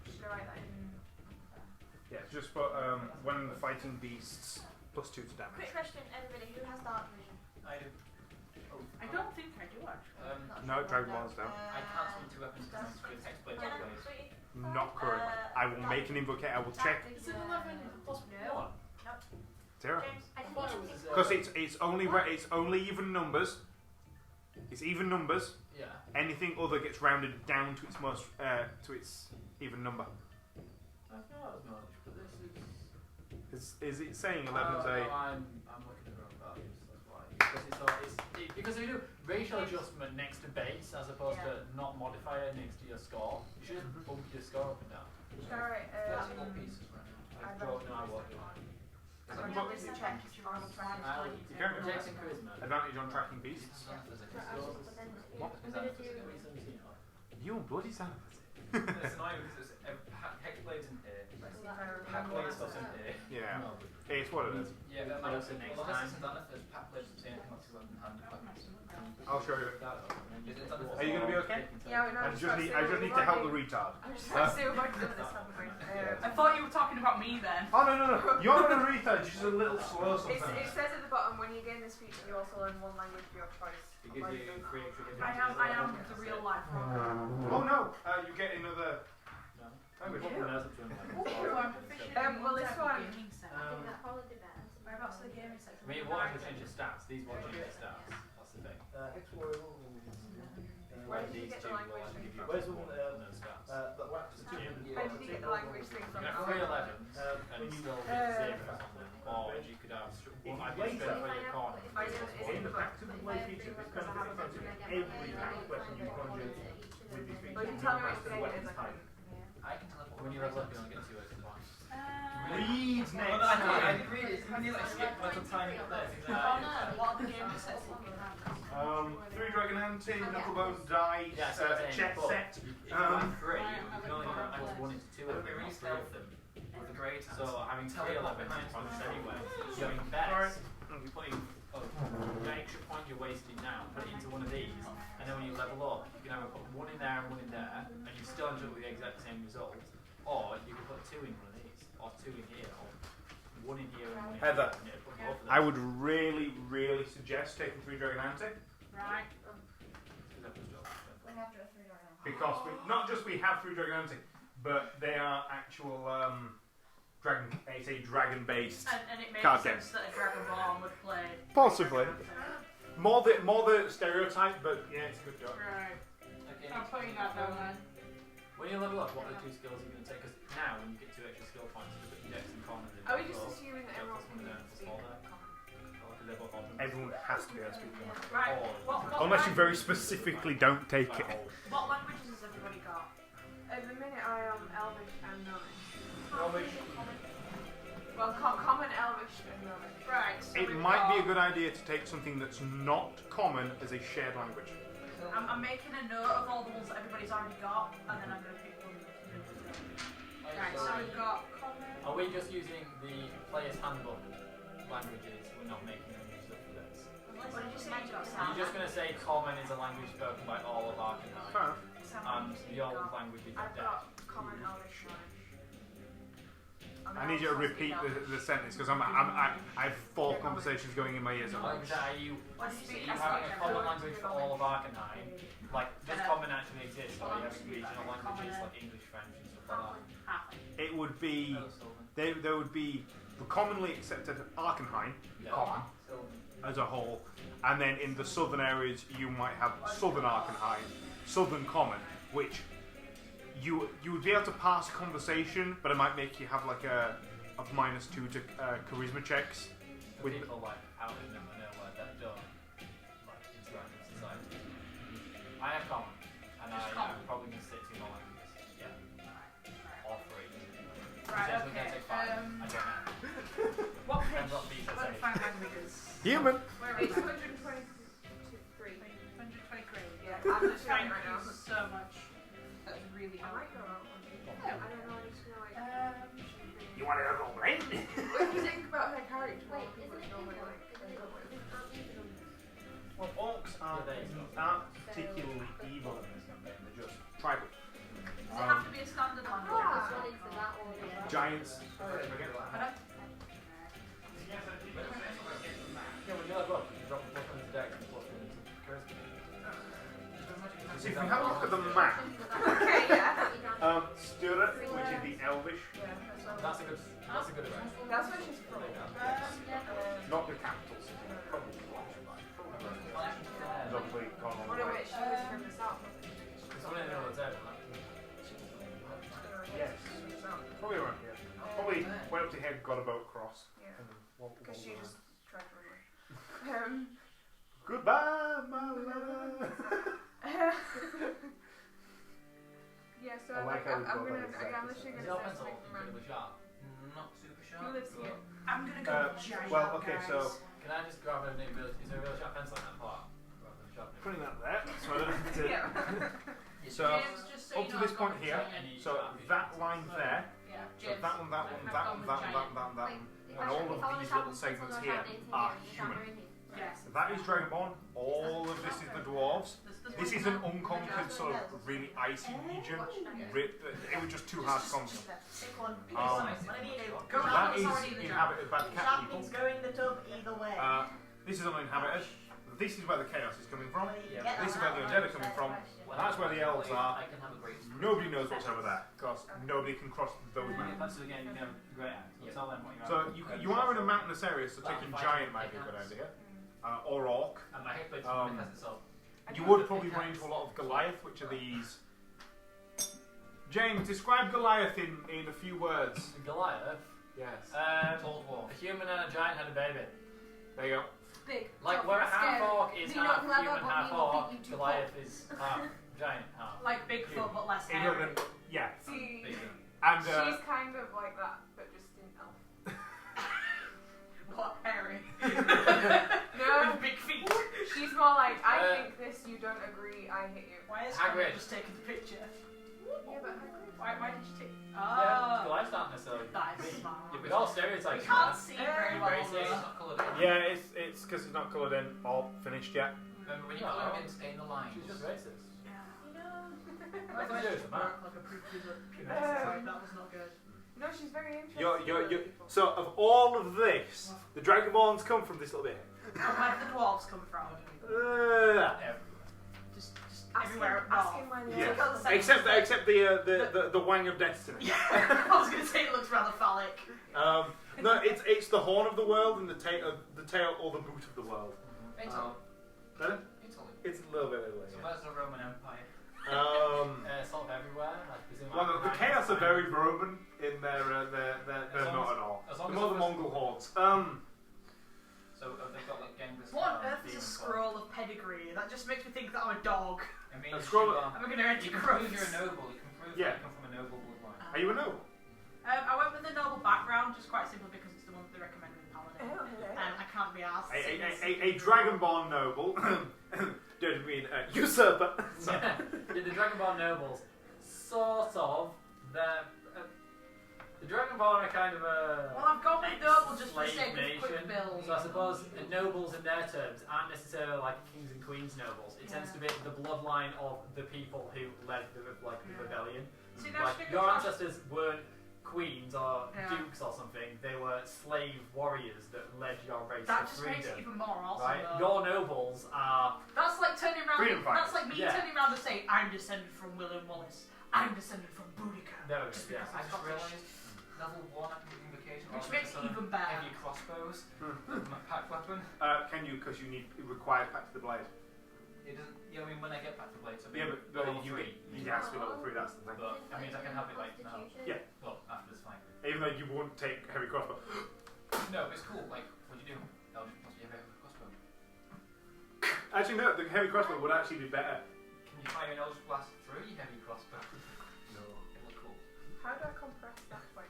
should I write that in? Yeah, just put when fighting beasts +2 to damage. Quick question, everybody, who has dark vision? I do. I don't think I do actually. No, Dragon Ball's down. I can't swing 2 weapons because I'm with text plate Jenna, anyways. sweetie. Not currently. I will make an invocation. I will check. Is it 11 plus 1? Zero. James, I I thought it was Because it's only even numbers. It's even numbers. Yeah. Anything other gets rounded down to its most to its even number. I thought it was knowledge, but this is. Is it saying 11's a? No, I'm looking at the wrong values. That's why. Because if you do racial adjustment next to base as opposed to not modifier next to your score, you should just bump your score up and down. Should I write That's all pieces, right? I've No, I won't. I'm going to do check if you want to try I'll and You can do Dex it. and charisma. Advantage on tracking beasts. What? I'm gonna do- You bloody son of a It's annoying because it's Hexblade's in here. Packblade stuff's in here. Yeah. It's what it is. Yeah, but also next time. Packblade's the same thing to hand. I'll show you. Are you going to be okay? Yeah, no, I just need to help the retard. I'm just trying to see if I can do this, haven't we? I thought you were talking about me then. Oh no. You're not a retard. You're just a little slow It sometimes. says at the bottom, when you gain this feature, you also learn one language of your choice. It gives you free extra. I am the real life one. Oh no! You get another language. Ooh, I'm proficient. Well, this one. I think that probably depends. Whereabouts the gaming section? I mean, what change your stats? These won't change your stats. That's the thing. Where did you These get two the will language actually thing give you from? Where's one? no stats. Where did you get the language thing You from? can have 3 11s and still get 0 or something. Or you could have one idea straight for your corner. In the active play feature, this kind of thing is every question you conjure with these features. Well, you can tell me which thing it is, I can. I can teleport. When you level up, you only get 2 extra points. Reads next. Well, I did read it. When you like skip by the time you there. Oh no, what are the gaming sets that you can have? 3 dragon ante, knucklebone dice, Yeah, so check set. If you have 3, you can only put max 1 into 2 of them, not 3 of them. So having 3 11 points anyway, going best, you're putting the extra point you're wasting now, put it into one of these, and then when you level up, you can either put 1 in there and 1 in there, and you still end up with the exact same result, or you can put 2 in one of these, or 2 in here, or 1 in here and 1 in Heather, here. Put both of them. I would really suggest taking 3 dragon ante Right. We have to 3 dragon. because not just we have 3 dragon ante, but they are actual it's a dragon based. And it makes Card sense that a Dragonborn would play. Possibly. More the stereotype, but yeah, it's a good job. Right. Okay, I'm putting that down then. when you level up, what are the 2 skills you're going to take? Because now, when you get 2 extra skill points, you put your dex and common in. Are we just assuming that everyone can learn speak small there? common? Because they're both odd. Everyone has to be able to speak common. Right. What Unless you very specifically don't take it. What languages has everybody got? At the minute, I am Elvish and Gnomish. Elvish. Well, common, Elvish, and Gnomish. Right. So It we've might be a got- good idea to take something that's not common as a shared language. I'm making a note of all the ones that everybody's already got, and then I'm going to pick one that's new. Right. So we've got common. Are we just using the player's handbook languages? We're not making them use up for this. What did you say you got? You're just going to say common is a language spoken by all of Arkenheim, Fair enough. and the old language is I've dead. got common, Elvish, Gnomish. I need you to repeat the sentence because I have 4 conversations going in my ears at Like once. that, are you What did you say? having a common language for all of Arkenheim? Like, does common actually exist, or are you having regional languages like English, French, and stuff like It would be that? there would be the commonly accepted Arkenheim common as a whole, and then in the southern areas you might have southern Arkenheim, southern common, which you would be able to pass conversation, but it might make you have like a -2 to charisma checks. For people like out in the nowhere that don't like interact with society. I have common, and I'm probably going to stick to my languages. Yeah. All 3. Right. Potentially gonna Okay. take 5. I don't know. What page? Depends what these What are are the 5 languages? Human. Where are we? It's 123. 123. Yeah, I'm just Thank trying right now. you so much. That's really I might helpful. go out. I don't know, I just feel like... You want to go blend? What do you think about her character? Wait, People isn't it normally evil? like Isn't it go with. Well, orcs aren't particularly evil in this campaign. They're just tribal. Does it have to be a standard language? Ah, one into that one, yeah. Giants. Pardon? Yeah, when you level up, you drop a +1 into dex and +1 into charisma. So if you have a look at the map, Okay, yeah. Stura, which is the Elvish, Yeah, That's a good arrangement. that's where she's from. not the capital city, probably There's obviously Cornwall. Oh no, wait, she was from the south. It's one in the middle of the table, right? Yes, probably around here. Probably went up to here, got a boat cross. Yeah, And then because she just tried to run away. Goodbye, my lover. Yeah, so I like how I'm we've got gonna, that exact I'm literally Is gonna your say pencil something from incredibly sharp? Not super Who sharp. lives here? I'm gonna go giant. well, okay, guys. so Can I just grab a new really, is there a really sharp pencil in that part? Rather than sharp putting that there, so I don't have to. Yeah. So James, to this point here. So that line there. Yeah. So that one, that one, that one, that one, that one, that one. And all of these little segments here are human. Yes. That is Dragonborn. All of this is the dwarves. This is an unconquered sort of really icy region. It was just too hard to conquer. That is inhabited by the cat people. Sharpning's going the tub either way. This is uninhabited. This is where the chaos is coming from. This is where the undead are coming from. That's where the elves are. Nobody knows what's over there because nobody can cross those mountains. So you are in a mountainous area, so taking giant might be a good idea. Or orc. You would probably run into a lot of Goliath, which are these. James, describe Goliath in a few words. Goliath? Yes. Tall dwarf. A human and a giant had a baby. There you go. Big. Like where a half orc is You're half not human, clever, half but we will orc, beat you to Goliath is half giant, half. Like Bigfoot, but less Either hairy. than, yeah. See, And she's kind of like that, but just in elf. What, hairy? No, With big feet. she's more like, I think this, you don't agree, I hate you. Why is Hagrid. Hagrid just taking the picture? Yeah, but Hagrid. Why did you take? Yeah, Goliath's not necessarily. That is smart. Yeah, with all We stereotypes. can't see very well. Racist. Yeah, it's because it's not coloured in or finished yet. Remember when you colour him in, stay in the lines. She's just racist. Nothing to do with the map. Like a pubescent. That was not good. No, she's very interesting. You're, so of all of this, the Dragonborns come from this little bit. Where did the dwarves come from? Just everywhere. Ask him when Yeah. you're Except the Wang of Destiny. Yeah, I was going to say it looks rather phallic. No, it's the horn of the world and the tail or the boot of the world. Italy. Better? Italy. It's a little bit Italy. So where's the Roman Empire? Sort of everywhere. Like, Well, the chaos are very Roman in their they're not at all. As They're long more as the Mongol hordes. So have they got like Genghis What on Khan, earth is a Demon scroll of pedigree? That just makes me think that I'm a dog. Khan? I mean, A scroll you, of- I'm going to enter you can prove gross. you're a noble. You can prove Yeah. that you come from a noble bloodline. Are you a noble? I went with the noble background, just quite simply because it's the one that they recommended in Paladin. Oh, hello. And I can't be asked. A Dragonborn noble. Don't mean usurper. Yeah, the Dragonborn nobles, sort of. The Dragonborn are kind of a. Well, I've gone with noble just for the slave sake of quick build. So I suppose the nobles in their terms aren't necessarily like kings and queens nobles. It tends to be the bloodline of the people who led the rebellion. See, now Like stick your across- ancestors weren't queens or Yeah. dukes or something. They were slave warriors that led your race That to just makes it freedom. even more awesome. Right? Though. Your nobles are. That's like turning around. Freedom That's fighters. like me Yeah. turning around and saying, "I'm descended from William Wallace. I'm descended from Boudica." No, Just yeah. because I I'm just Scottish. realised level 1 I can do invocation. Which or makes just it a even better. Heavy crossbows. My pack weapon. Can you? Because you need required back to the blade. It doesn't. Yeah, I mean when I get back to blade, so Yeah, but level you 3. has to be level 3. That's the thing. But that means I can have it like now. Yeah. Well, after this fight. Even though you won't take heavy crossbow. No, it's cool. Like, what do you do? Eldritch plus you have a crossbow. Actually, no. The heavy crossbow would actually be better. Can you fire an Eldritch blast through your heavy crossbow? No. It looks cool. How do I compress that way?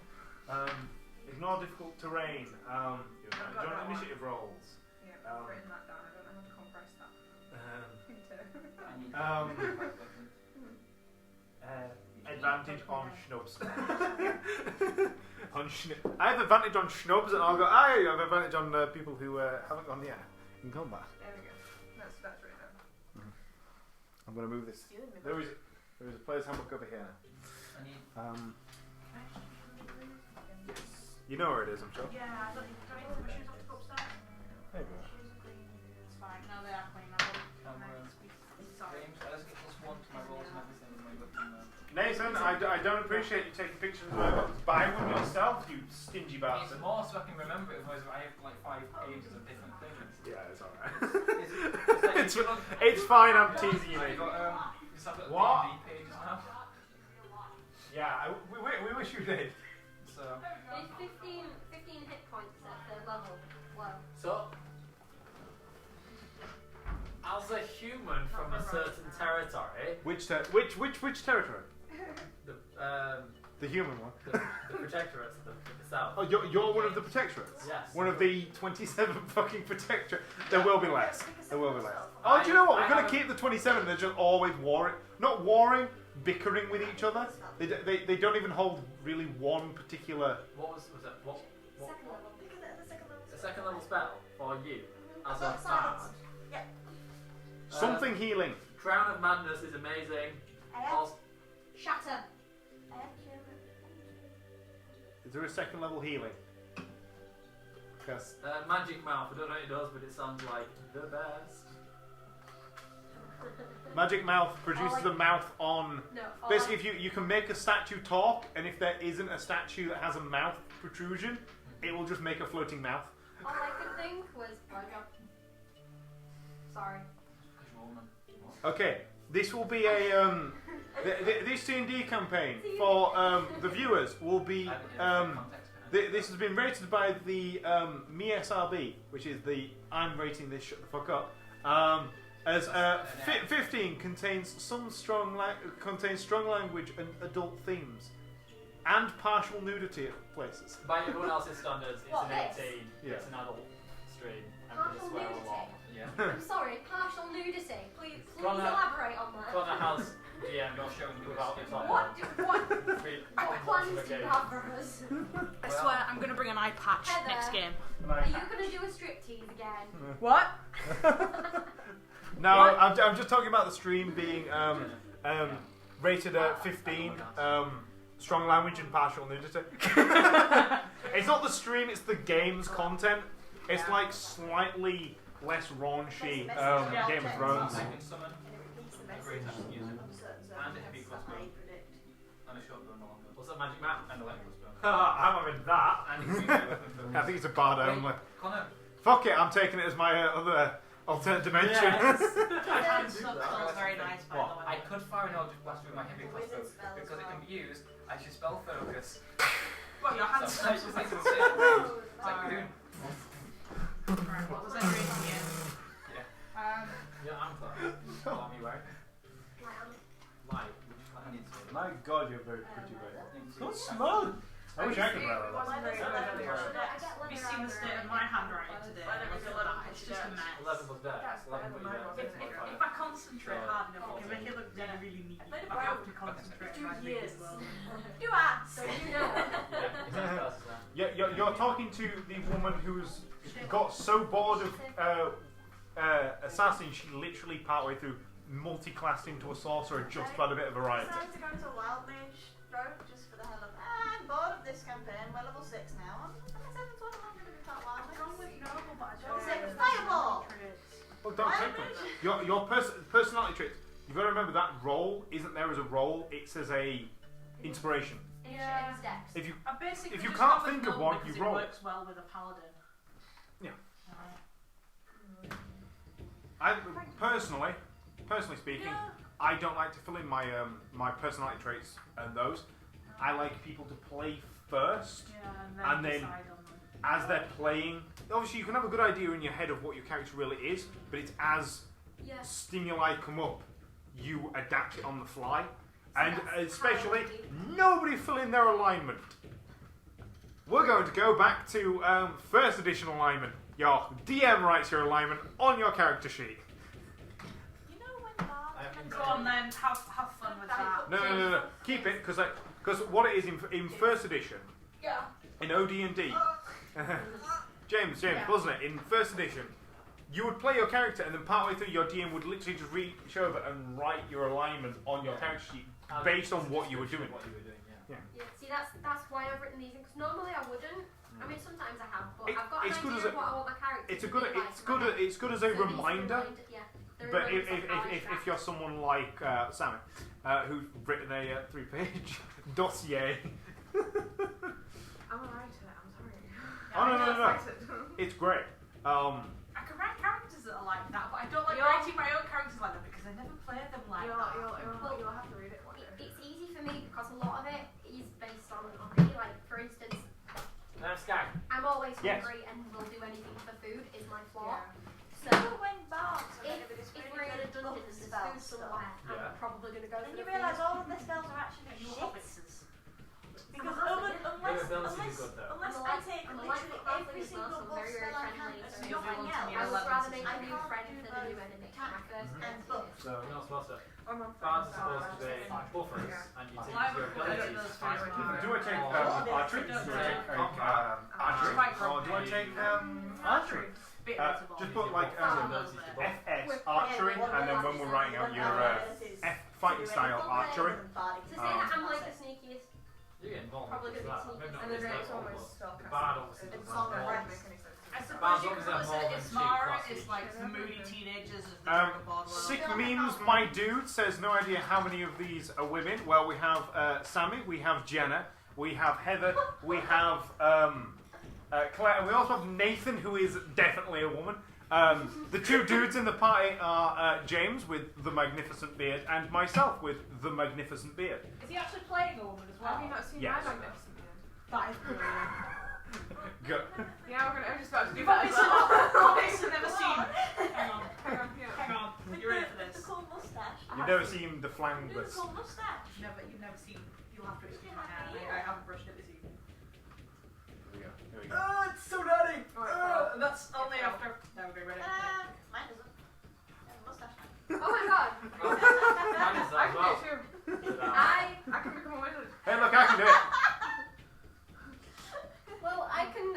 Ignore difficult terrain. I've got Join that one. initiative rolls. Yeah, I've written that down. I don't know how to compress that. I need Advantage on schnubs. I have advantage on schnubs, and I'll go. I have advantage on people who haven't gone yet in combat. There we go. That's written down. I'm going to move this. There is a player's handbook over here. I need You know where it is, I'm sure. Yeah, I don't need to take my shoes off to go upstairs. There you go. It's fine. No, they are clean. Sorry. James, I just get +1 to my rolls and everything in my weapon. Nathan, I don't appreciate you taking pictures of my weapons. Buy one yourself, you stingy It's bastard. more so I can remember it, otherwise I have like 5 pages of different things. Yeah, it's alright. It's like It's fine, I'm teasing you, I've Nathan. got just have little What? D&D pages now. Yeah, we wish you did. So There's 15 hit points at the level. Wow. So, as a human from a certain territory, Which territory? the The human one. The protectorates, the south. Oh, you're one of the protectorates? Yes. One of the 27 fucking protectorates. There will be less. There will be less. Oh, I- do you know what? I We're going to haven't- keep the 27. They're just always warring. Not warring, bickering with each other. They don't even hold really one particular... What was that? What? Second level. Because it is a second level. A second level spell for you as a That's bard. science. Yeah. Something healing. Crown of Madness is amazing. Also, Shatter. Is there a second level healing? Yes. Magic Mouth. I don't know what it does, but it sounds like the best. Magic Mouth produces a mouth on... No. Basically, if you can make a statue talk, and if there isn't a statue that has a mouth protrusion, it will just make a floating mouth. All I could think was blowjob. Sorry. Okay, this will be a this D&D campaign for the viewers will be this has been rated by the MeSRB, which is the I'm rating this shut the fuck up. As 15 contains strong language and adult themes, and partial nudity at places. By everyone else's standards, it's What, an this? 18. Yeah. It's an adult stream, and Partial we swear nudity? a lot. Yeah. I'm sorry, partial nudity. Please Connor- elaborate on that. Connor has DM not showing you about it on What plans do okay. you have for us? I swear, I'm gonna bring an eye patch Heather. next game. Are you going to do a striptease again? What? No, What? I'm just talking about the stream being rated at 15. Strong language and partial nudity. It's not the stream; it's the game's content. It's like slightly less raunchy Game of Thrones. I can summon a great music and a heavy crossbow and a shotgun along. What's that magic map and a light crossbow? I'm having that. And I think it's a bard only. Connor. Fuck it, I'm taking it as my other alternate dimension. Yes. I can do that. Smells very nice, by the What? way. I could fire an Eldritch Blast with my heavy crossbow because it can be used as your spell focus. What, your hands So it's like Right, you're doing. what was I doing for you? Yeah. Yeah, I'm close. What are you wearing? Light. Which light? My God, you're very pretty, right? So small. I wish I could wear that. Have you seen the state of my handwriting today? It's just a mess. 11 was dead. 11 was dead. If I concentrate hard enough, I can make it look really, really neat. But I have to concentrate hard as well. Do that, so you know. You're talking to the woman who's got so bored of assassin, she literally partway through multi-classed into a sorcerer just to add a bit of variety. Decided to go into a wild mage rogue just for the hell of I'm bored of this campaign. We're level 6 now. I'm 7 to 1. I'm going to be part wild mage. Wrong with noble, but I Don't don't say know. fireball. Well, don't take it. Your personality traits. You've got to remember that role isn't there as a role; it's as a inspiration. Yeah. Steps. If you I basically If you just can't went with think of noble one, because you roll. It works well with a paladin. Yeah. I personally speaking, Yeah. I don't like to fill in my my personality traits and those. I like people to play first. Yeah, And then- decide on them. As they're playing, obviously you can have a good idea in your head of what your character really is, but it's as Yeah. stimuli come up, you adapt it on the fly. And that's especially, how I do. nobody fill in their alignment. We're going to go back to first edition alignment. Your DM writes your alignment on your character sheet. You know when bards Go on then, have fun with that. No. Keep it, because what it is in first edition, Yeah. in OD&D, James, Yeah. wasn't it? In first edition, you would play your character, and then partway through, your DM would literally just reach over and write your alignment on your character sheet based on what you were doing. Yeah, see, that's why I've written these in, because normally I wouldn't. I mean, sometimes I have, but I've got an It's good idea as of what I want my character It's to a good. be like. It's good as a So these are reminder. Yeah, they're But reminders of how I if track. you're someone like Sammy, who's written a 3-page dossier, I'm a writer, I'm sorry. Oh, no. Write it. It's great. I can write characters that are like that, but I don't like You're- writing my own characters like that because I never play them like that. You'll have to read it one day. It's easy for me because a lot of it is based on me. Like, for instance, Sky. I'm always Yes. hungry and will do anything for food is my flaw. So So when bards are going to be if this we're in a dungeon and there's food somewhere, Yeah. I'm probably going to go then for you the realise food. all of the spells are actually You shit. hobbitses. I make a new friend and a new enemy. My first and friend. buff. So you're not supposed to. I'm on Bards are supposed to be buffers, and you take your abilities to fight people. Do I take archery? Do I take archery? Or do I take archery? Just put like FS archery, and then when we're writing out your F fighting style archery. To say that I'm like the sneakiest. You get involved Probably with gonna that. be Maybe not And the with Drake's that, always but spell the bard obviously It's doesn't on the have rest. Doesn't make any sense. I suppose Bards you always could have say more that than two Ismara classes. is like the moody teenagers of the Dragon Ball world. Sick memes, my dude says no idea how many of these are women. Well, we have Sammy, we have Jenna, we have Heather, we have Claire, and we also have Nathan, who is definitely a woman. The two dudes in the party are James with the magnificent beard and myself with the magnificent beard. Is he actually playing a woman as well? Have you not seen Yes. my magnificent beard? That is brilliant. Go. Yeah, I'm just about to do You've that as obviously, well. obviously never seen. Hang on, Hang on, yeah. hang on. You ready for The this? cool moustache. You've never seen the The flangless. cool moustache. You've never seen. You'll have to excuse my hair. I haven't brushed it this evening. Here we go. Oh, it's so dirty. Oh, And that's only after. No, we're ready. Mine doesn't. I have a moustache. Oh my god. Mine is I that as can do well. it too. I I can become a wizard. Hey, look, I can do it. well I can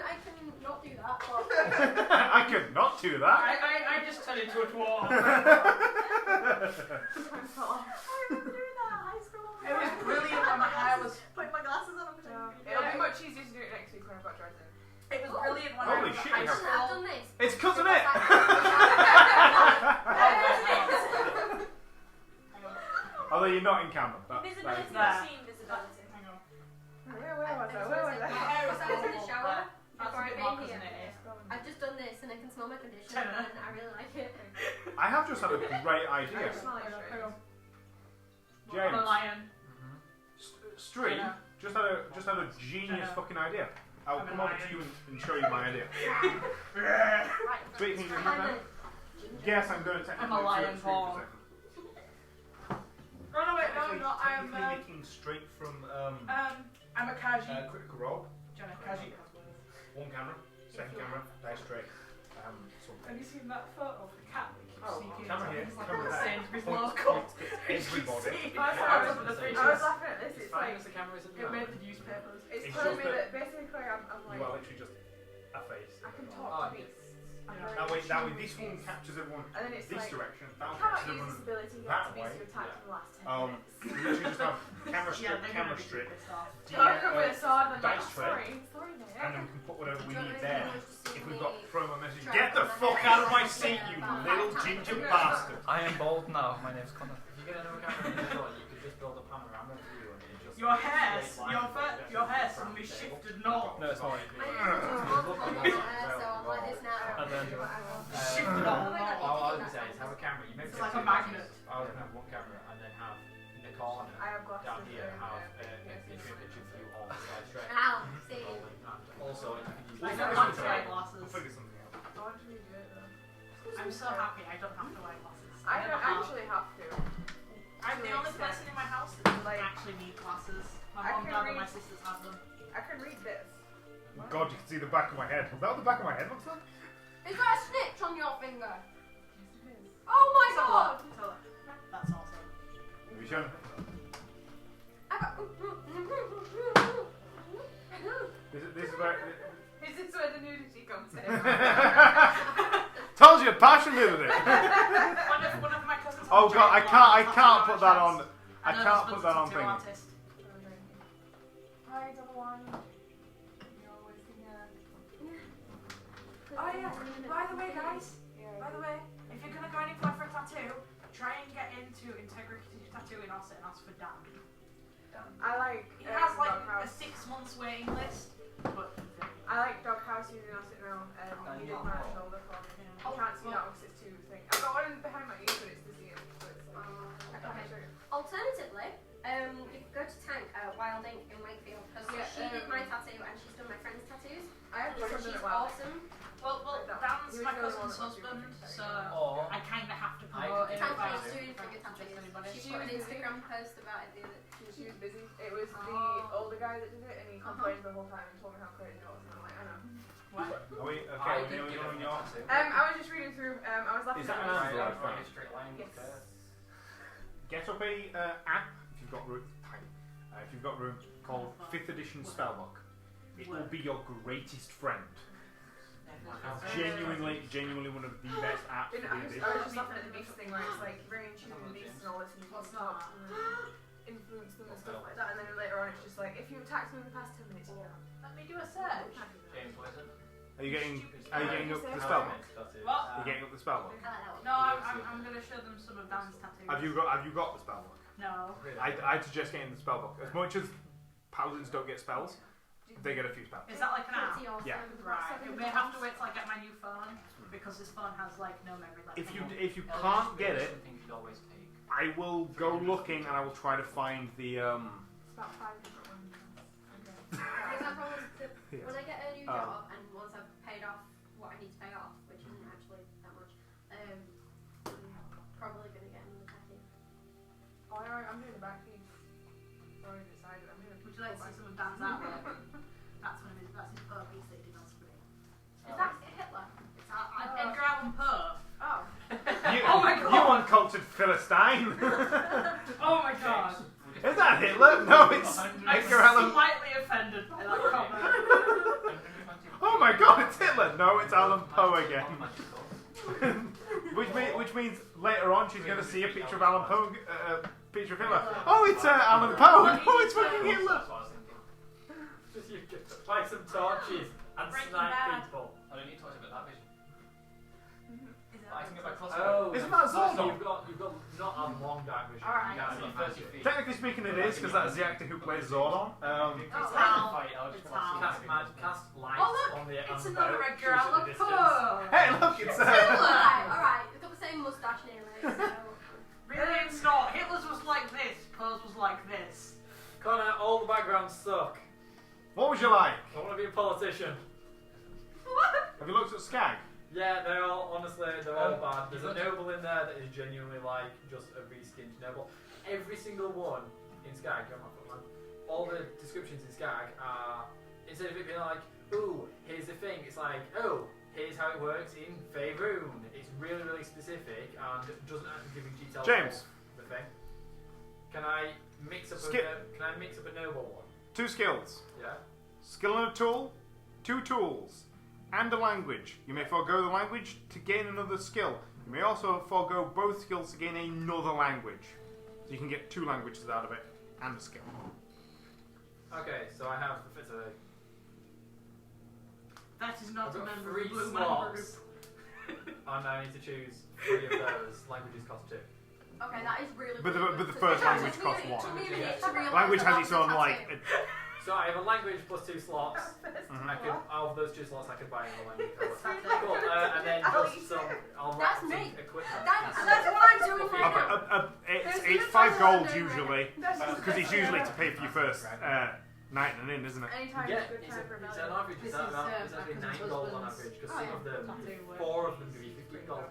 not do that, but I could not do that. I just turned into a dwarf. I remember doing that at high school. It was brilliant when my hair was. Putting my glasses on and pretending to be It'll be much easier to do it next week when I've got dreads in. It was brilliant when Holy I was shit, at we high have- I've school. done this. It's cousin it. Although you're not in camera. Invisibility. There. I've seen invisibility. Hang on. Where was I? Where was My I? hair is I was in the awful. shower That's before a I bit more came cousin here. it is. I've just done this and I can smell my conditioner and I really like it. I have just had a great idea. I smell like shit. Hang on. James. I'm a lion. Street just had a genius fucking idea. I'll I'm a come over to lion. you and show you my idea. Right, Street, can you I'm hear that? a- Yes, I'm going to I'm a lion Street for a born. second. Oh no, wait, no, I'm not. I am. Technically nicking straight from I'm a Kaji. Critical Role. Jenna, Kaji. One camera, second camera, dice straight. Have you seen that photo of the cat that keeps sneaking Camera into here, It's like camera a there. Sainsbury's Points- logo. It's everybody. I was laughing at this. It's like the camera is at the It made moment. the newspapers. it's It's telling just me that- that basically I'm You like are literally just a face. I can Oh, talk to beasts. I'm Yeah. very That way, this intuitive one beast. captures everyone And then it's this like direction. I That one cannot captures use everyone this ability yet that to be way. so attacked in the last 10 You minutes. literally just have camera strip, Yeah, they're camera gonna be strip, pissed off. So I come with a sword and I'm dice like, tray, sorry, mate. and then we can put whatever we Do you need want there. anyone to see If we've me got promo message, try get the and fuck put out of my my head seat, you about little that ginger time. bastard. I am bold now. My name's Connor. If you get another camera in the shot, you could just build a panorama view and it just. Your hair, straight line your hair from suddenly the shifted table. north. No, it's not. My name is multiple so I'm like this now. And then Shifted Oh all my God. north. All I would say is have a camera. You maybe It's have like a two magnet. cameras. I would have one camera and then have in the corner I have glasses. down here and, have yes, a yes, picture of you on the side straight. Ow, see. Also, you could use I We'll don't figure have to wear We'll glasses. figure something out. I want to redo it though. I'm so happy I don't have to wear glasses. I never don't have. actually have to. I'm the to only an extent. person in my house that doesn't Like, actually need glasses. My I mom, can dad, and my read- sisters have them. I can read this. God, you can see the back of my head. Is that what the back of my head looks like? Is that a snitch on your finger? Yes, it is. Oh my So god! look, so look. That's awesome. Have you shown it? This is where. This is where the nudity comes in. Told you, passion the other day. One of my cousins. Oh god, I can't put that on. I And her can't put husband's that a on tattoo thing. artist. Hi, double one. You're always here. Oh yeah, by the way guys, by the way, if you're gonna go anywhere for a tattoo, try and get into integrity tattooing or sit and ask for Dan. I like. He has like a Doghouse. 6 months waiting list, but I like Doghouse using Acid now, and he did my shoulder for me. I can't see that because it's too thing. I've got one behind my ear, but it's the same. So it's like, I can't show you. Alternatively, you could go to Tank at Wild Ink in Wakefield because Yeah, she did my tattoo and she's done my friend's tattoos. I have one She's that well. awesome. well, Dan's He was my the only cousin's one that husband, was so Or I kind of have to I promote could it. do if I Tank is doing if I finger suggest tattoos. anybody. She put an Instagram post about it the other. She was busy. It was the Oh. older guy that did it, and he complained the whole time and told me how crazy it was. And I'm like, I know. What? Are we okay? We know you're on your. I was just reading through. I was laughing Is that at an this. Android? Yes. Get up a app if you've got room. If you've got room, called 5th edition Spellbook. It will be your greatest friend. Genuinely one of the best apps for I D&D. was just laughing at the beast thing where it's like very in tune with the beasts and all this, and you can talk to them and influence them and stuff like that. And then later on, it's just like if you attack them in the past 10 minutes, you can't. Let me do a search. James, what is it? Are you getting up the spellbook? What? Are you getting up the spellbook? No, I'm going to show them some advanced tattoos. Have you got the spellbook? No. I'd suggest getting the spellbook. As much as paladins don't get spells, they get a few spells. Is that like an app? Yeah. Right. It may have to wait till I get my new phone because this phone has like no memory left. If you can't get it, I will go looking and I will try to find the It's about 5 different ones. For example, Yeah. when I get a new job and once I've paid off what I need to pay off, which isn't actually that much, I'm probably going to get another tattoo. Oh, I'm doing the back piece. I already decided. I'm doing. Would you like to see some of Dan's artwork? That's one of his. That's his Poe piece that he did on screen. Is that Hitler? It's Edgar Allan Poe. Oh. Oh my God. You uncultured Philistine! Oh my god! Is that Hitler? No, it's I'm Edgar Allan. slightly offended by that comment. Oh my God, it's Hitler! No, it's Allan Poe again. which means later on she's going to see a picture of Allan Poe, picture of Hitler. Oh, it's Allan Poe! Oh, it's fucking Hitler! Just you buy some torches and Breaking snipe Bad. people. I don't need to talk about that vision. Is I can get my Oh, crossbow. Isn't that so Zordon? you've got not a long dark vision. Alright. You can't see 30 magic. feet. Technically speaking, it is because that's the actor who plays Zordon. It's I'll Hal. fight, I'll just It's watch Hal. it. Cast magic, cast lights Oh look! on the It's on the another boat, Edgar shoots at Allan the distance. Poe. Hey, look, it's Alright, we've got the same moustache nearly, so... Really, it's not. Hitler's was like this. Poe's was like this. Connor, all the backgrounds suck. What would you like? I want to be a politician. Have you looked at Skag? Yeah, they're all, honestly, they're all bad. There's a noble in there that is genuinely like just a reskinned noble. Every single one in Skag, you're my foot man, all the descriptions in Skag are, instead of it being like, ooh, here's the thing, it's like, oh, here's how it works in Faerun. It's really, really specific and doesn't actually give you details James. of the thing. Can I mix up Skip. can I mix up a noble one? 2 skills. Yeah? Skill and a tool, 2 tools, and a language. You may forego the language to gain another skill. You may also forego both skills to gain another language. So you can get 2 languages out of it, and a skill. Okay, so I have the fit of That is not I've a got member 3 of the Blue Man Group. slots, and I need to choose 3 of those. Languages cost 2. Okay, that is really But the- really but the good. first It language took me a costs minute- one. took me a minute to realise Language that has its that was own, a like... tattoo. So I have a language plus 2 slots. I could, out of those 2 slots, I could buy another language. Cool. And then just some. I'll That's write me. some equipment. That's what I'm doing right now. It's 5 gold usually, because it's usually to pay for your first night and in, isn't it? Anytime Yeah, is a good it's time for an rebellion. average. This It's is, actually my 9 cousin's gold on husband's average, because Oh, some yeah. of them, tattoo, 4 of them give you 15 gold.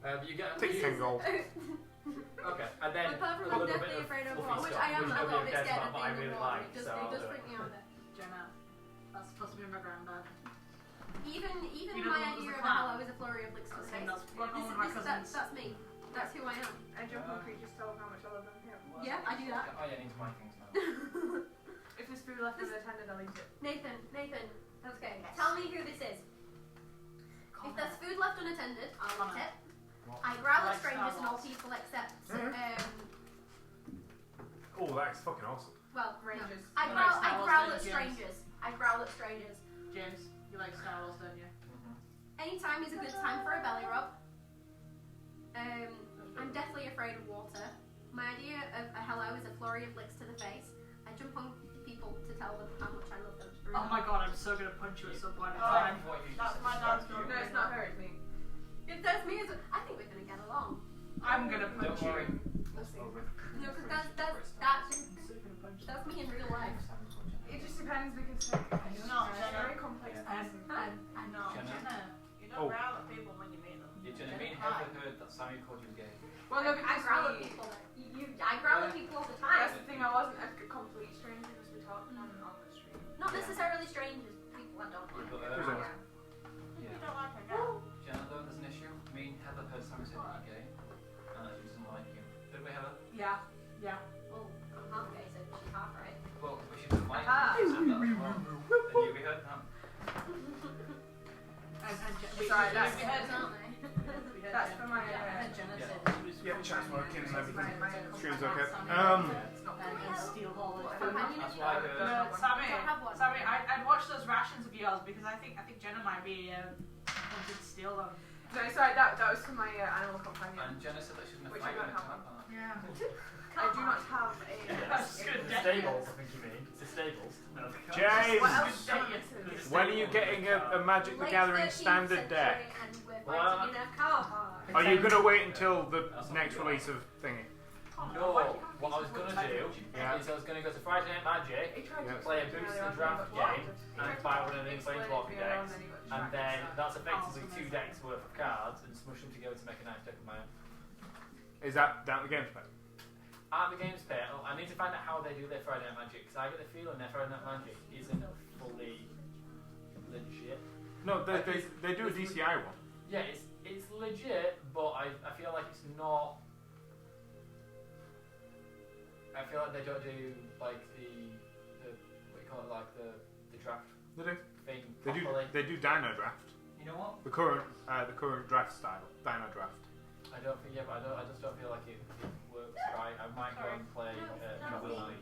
But you get Take 10 gold. okay, and then Apart from a I'm little bit definitely of afraid of fluffy water, which stuff, I am which a nobody little bit cares scared about, of but I being really in water. like, It does so I'll do freak it. me out a bit. Jenna, that's supposed to be my granddad. Even You my don't know idea the of clown? hello is a flurry of licks to the That's face. him, that's one of my cousins. That's me. That's who I am. I jump on creatures, tell them how much I love them. Yeah, I do that. Oh yeah, I need to buy things now. If there's food left unattended, I'll eat it. Nathan, that's okay. Tell me who this is. If there's food left unattended, I'll eat it. I growl at Like strangers Star and all Wars. people except Oh, that's fucking awesome. well, no. Rangers. I You growl, like Star I Wars, growl don't at you, strangers. I growl at strangers. James, you like Star Wars, don't you? Anytime is a good time for a belly rub. I'm deathly afraid of water. My idea of a hello is a flurry of licks to the face. I jump on people to tell them how much I love them. Oh my god, I'm so gonna punch you at some point in Oh, time. That's my dad's No, dog. it's not her, it's me. If that's me, I think we're gonna get along. I'm gonna punch Don't worry. you. We'll see. No, because that's me in real life. It just depends because like, You're not, it's Jenna. very complex. person. No, Jenna. you don't growl at people when you meet them. Yeah, Jenna, me and Heather heard that Sammy called you gay. Well, no, I because growl at we, people. I growl at people all the time. that's the thing, I wasn't a complete stranger because we talked on the street. Not necessarily strangers. People I don't like. But, Who's Yeah. Yeah. Well, I'm half gay, so she's half right. Well, we should have liked Ah. it. Then you heard that. Sorry, that's- we heard Aren't they? That's for my. Jenna Yeah. said she was Yeah, chat's working and everything. My Stream's okay. It's not and steal all the Companion That's if why I you heard. want. No, Sammy, Don't have one. Sammy, I'd watch those rations of yours because I think Jenna might be wanting to steal them. No, sorry, that was for my animal companion. And Jenna said that she's going to Which fight I don't when it have comes up. Yeah. I do not have a. That's good. The stables, I think you mean. The stables. No, the cars. James! What else? Don't When are you getting a Magic the Gathering standard deck? And we're Well, fighting in a car park. Are you going to wait until the next release of thingy? No, what I was going to do Yeah. is I was going to go to Friday Night Magic, play a boost the draft game, and buy one of the Planeswalker decks, and then that's effectively 2 decks worth of cards, and smush them together to make a nice deck of my own. Is that down the game spec? At the games page, I need to find out how they do their Friday Night Magic, because I get the feeling their Friday Night Magic isn't fully legit. No, they do a DCI one. Yeah, it's legit, but I feel like it's not. I feel like they don't do like the what you call it, like the draft They do. thing They do. properly. They do Dino Draft. You know what? The current draft style, Dino Draft. I don't think. Yeah, but I just don't feel like it works right. I might go and play Willy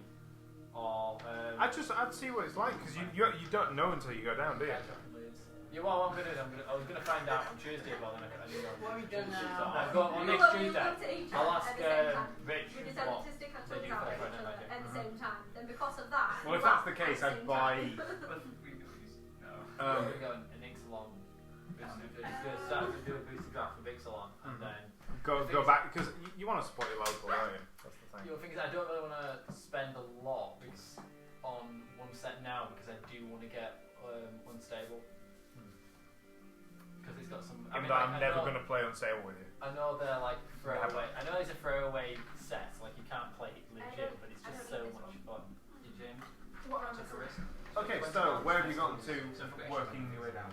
or. I'd see what it's like because you don't know until you go down, do you? Yeah, well, what I'm gonna do, I was gonna find out on Tuesday, but then I didn't know. What have you done So now? I've got on We next looked Tuesday. at each I'll other ask at the same time. Rich We decided what to stick our they tongues do out for at Friday each Night other Magic. at the same time. Then because of that, Well, if we that's the laughed case, at I'd the buy. same time. I'm gonna go an Ixalan. Just start to do a boosted draft of Ixalan, and then. Go back because you want to support your local, don't you? That's the thing. The thing is, I don't really want to spend a lot on one set now because I do want to get unstable. Because it's got some. I'm never going to play Unstable with you. I know they're like throwaway. I know it's a throwaway set. Like you can't play it legit, but it's just so much fun. You, James? Took a risk. Okay, so where have you gotten to working your way down?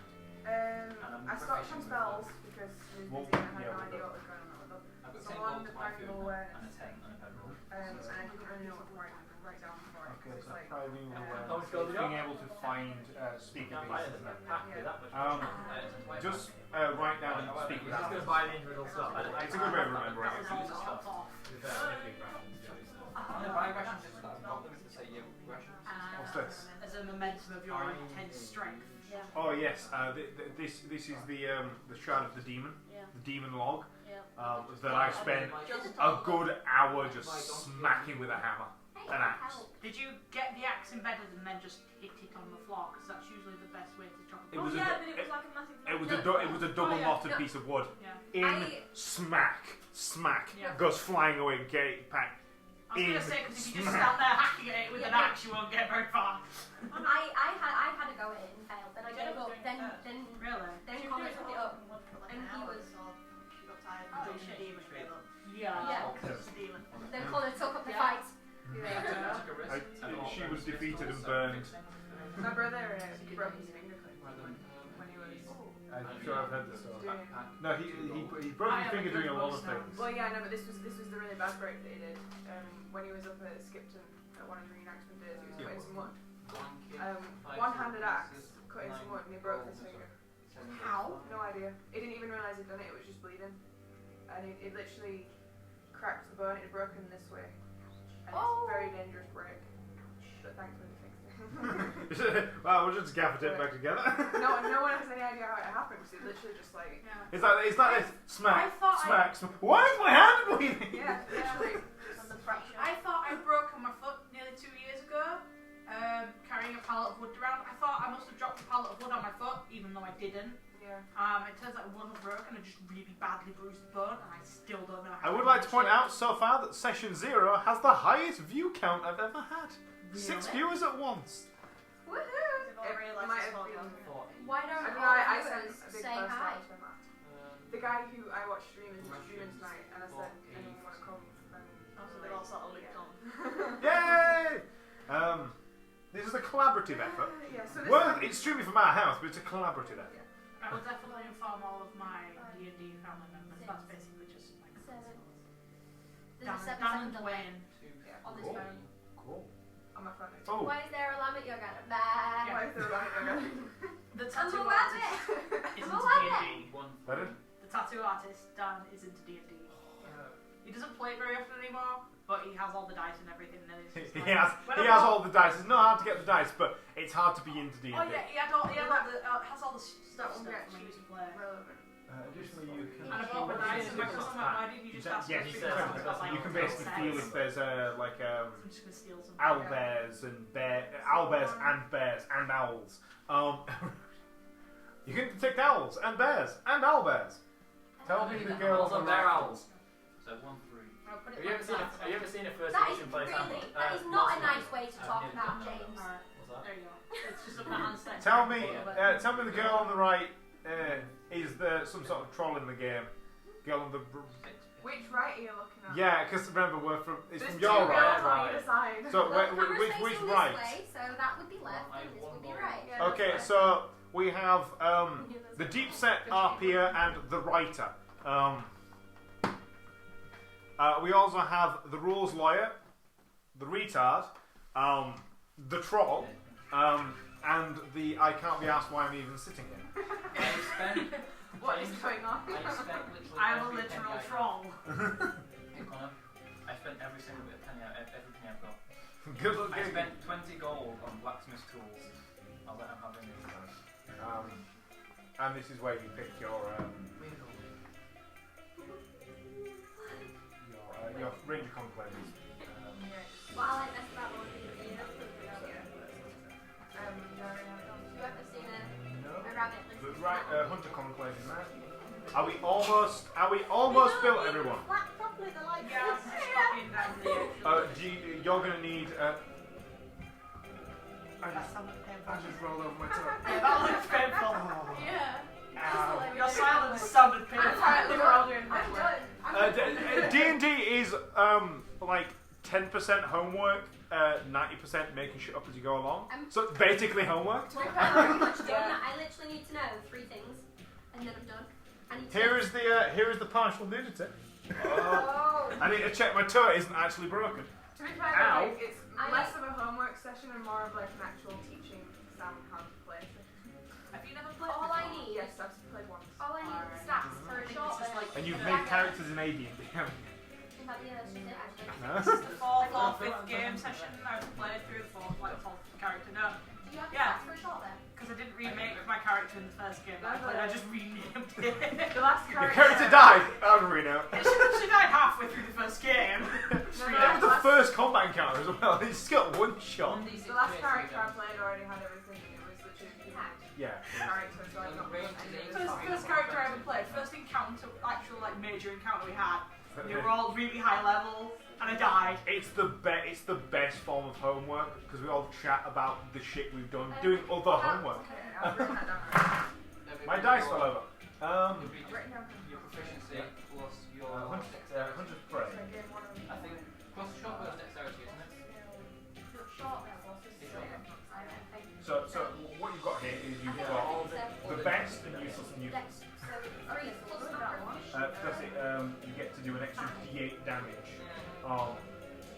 I stopped some spells because we was busy and I had no idea what was going on with them. So on the practical awareness thing, and I didn't really know what to write down for it. Okay, It's so like, being able to find speaker pieces. Just Just write down speaker I'm just pieces. gonna buy the individual stuff. It's a good way of remembering it. What's this? As a momentum of your intense strength. Yeah. Oh yes, this is the Shroud of the Demon, Yeah. the Demon log. Yeah. That I spent a good hour just smacking with a hammer, an axe. Did you get the axe embedded and then just hit it on the floor? Because that's usually the best way to chop it. It was yeah, a, but it was like a massive. it was a double knotted piece of wood. Yeah. In smack, Yeah. goes flying away, get back. I was going to say, because if you just stand there hacking at it with an axe, you won't get very far. I had a go at it and failed. Then I got it up. Then Really? Connor took it up, and he was. She got tired Oh, of doing shit. the demon straight up. Yeah. Yeah. It's a demon. Then Connor took up the fight. She was defeated and burned. my brother broke his finger when he was I'm sure I've heard this story. doing. No, he broke his finger doing a lot of things. Well, yeah, no, but this was the really bad break that he did. When he was up at Skipton at one of the reenactment days, he was cutting some wood. One-handed axe, cutting some wood, and he broke his finger. How? No idea. He didn't even realise he'd done it. It was just bleeding, and it literally cracked the bone. It had broken this way, and it's a very dangerous break. But thankfully, we fixed it. Well, we'll just gaffer it back together. No one has any idea how it happened. Because it literally just like It's like this smack, I thought smack, smack. Why is my hand bleeding? yeah, literally. I thought I broke my foot nearly 2 years ago, carrying a pallet of wood around. I thought I must have dropped a pallet of wood on my foot, even though I didn't. Yeah. It turns out it wasn't broken, I just really badly bruised the bone, and I still don't know how. I would like to point out so far that Session 0 has the highest view count I've ever had. 6 viewers at once. Woohoo! Very It like might this have one. been. Why don't I don't know. all I viewers sent a big say post hi? out to him. The guy who I watched streaming tonight, and I said, anyone want to come? So they all sort of looked on. Yay! This is a collaborative effort. Yeah, so this Well, it's streaming from our house, but it's a collaborative effort. I will definitely inform all of my D&D family members. That's basically just like There's a 7 down silent playing On this Cool. phone. Cool. On my phone. Oh. Why is there a lamb at your garden? Bah. Why is there a rabbit? The I'm tattoo a artist rabbit. is I'm a into rabbit. D&D. Pardon? The tattoo artist, Dan, is into D&D. He doesn't play it very often anymore, but he has all the dice and everything. And it's just He like, has when he I'm has not- all the dice. It's not hard to get the dice, but it's hard to be into D&D. Oh yeah, he has all the stuff won't from be when actually he used to play. relevant. Additionally, you can. And I bought my dice and went, why didn't you just ask Yes, me? you Because I've got, like, you can basically sets. feel if there's like I'm just gonna steal some. owlbears and owlbears and bears and owls. You can detect owls and bears and owlbears. Tell me the girl Also on the bear right. owls. So 1, 3. I'll put Have it you ever like seen that. have you ever seen a first That is edition play really, sample? that is not a nice way to talk nearly about done that. James. Alright, What's that? there you go. It's just a hand set. Tell me the girl on the right is there some sort of troll in the game? Girl on the Which right are you looking at? yeah, because remember it's There's from two your girls right. on either side. So Well, the camera's which facing this right? way, so that would be left, and this would be right. Yeah, Okay, that's so we have the deep set RPer and the writer. We also have the rules lawyer, the retard, the troll, and the I can't be asked why I'm even sitting here. What is going on? I'm a literal troll. Hey Connor, I spent every single bit of penny, every penny I've got. Good luck I getting spent 20 gold on blacksmith tools. I'll let him have it. and this is where you pick your range of conclaves. What I like best about one of these is, have you ever seen a rabbit The listen right to hunter conclave in there. Are we almost built, everyone? Flat properly, they're like Yeah, I'm just copying that in the You're gonna need. That sounded painful. I just rolled over my tongue. Yeah, that looks painful. Yeah. Ow. Your silence sounded painful. Alright, we're all doing I'm homework. done. D&D is like 10% homework, 90% making shit up as you go along. So it's basically homework. Well, I'm very much done. I literally need to know 3 things, and then I'm done. I need to Here is the partial nudity. Oh. I need to check my toe isn't actually broken. To be fair, Ow. like, it's less of a homework session and more of like an actual teaching Sam how to play session. Have you never played All I before? need, Yes, I've played once. all I need is Alright. stats for a think short this is version. like- And you've Yeah. made characters in AD&D. Yeah, that's just it, actually. No? This is the 4th or 5th game session I've played through the 4th character. No, Do you have Yeah. stats for a short then? because I didn't remake my character in the first game that I played, I just renamed it. The last Your character. character died. How do we know? She died halfway through the first game. That was the first combat encounter as well. He's just got one shot. The last character I played already had everything. It was literally Yeah. character, so I got any First character I ever played, first encounter, actual like major encounter we had. They were all really high level, and I died. It's the best form of homework because we all chat about the shit we've done doing other homework. Okay, I've written that down. My dice fell over. I've written down. Your proficiency plus your 100 dexterity. prey. I gave one of them. I think plus short burst dexterity, isn't it? Short then, what's this? It's short. So what you've got here is you've got the best and useless and useless. So 3 plus average. Plus you get to do an extra D8 damage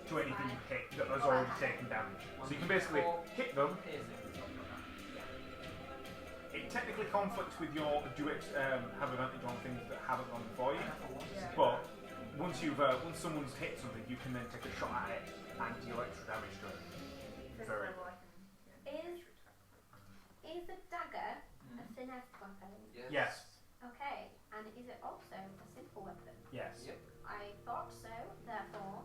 to anything you hit that has already taken damage. So you can basically hit them. It technically conflicts with your have advantage on things that haven't gone before you. But once someone's hit something, you can then take a shot at it and deal extra damage to it. Very. Is a dagger a finesse weapon? Yes. Okay, and is it also a simple weapon? Yes. Yep. I thought so, therefore.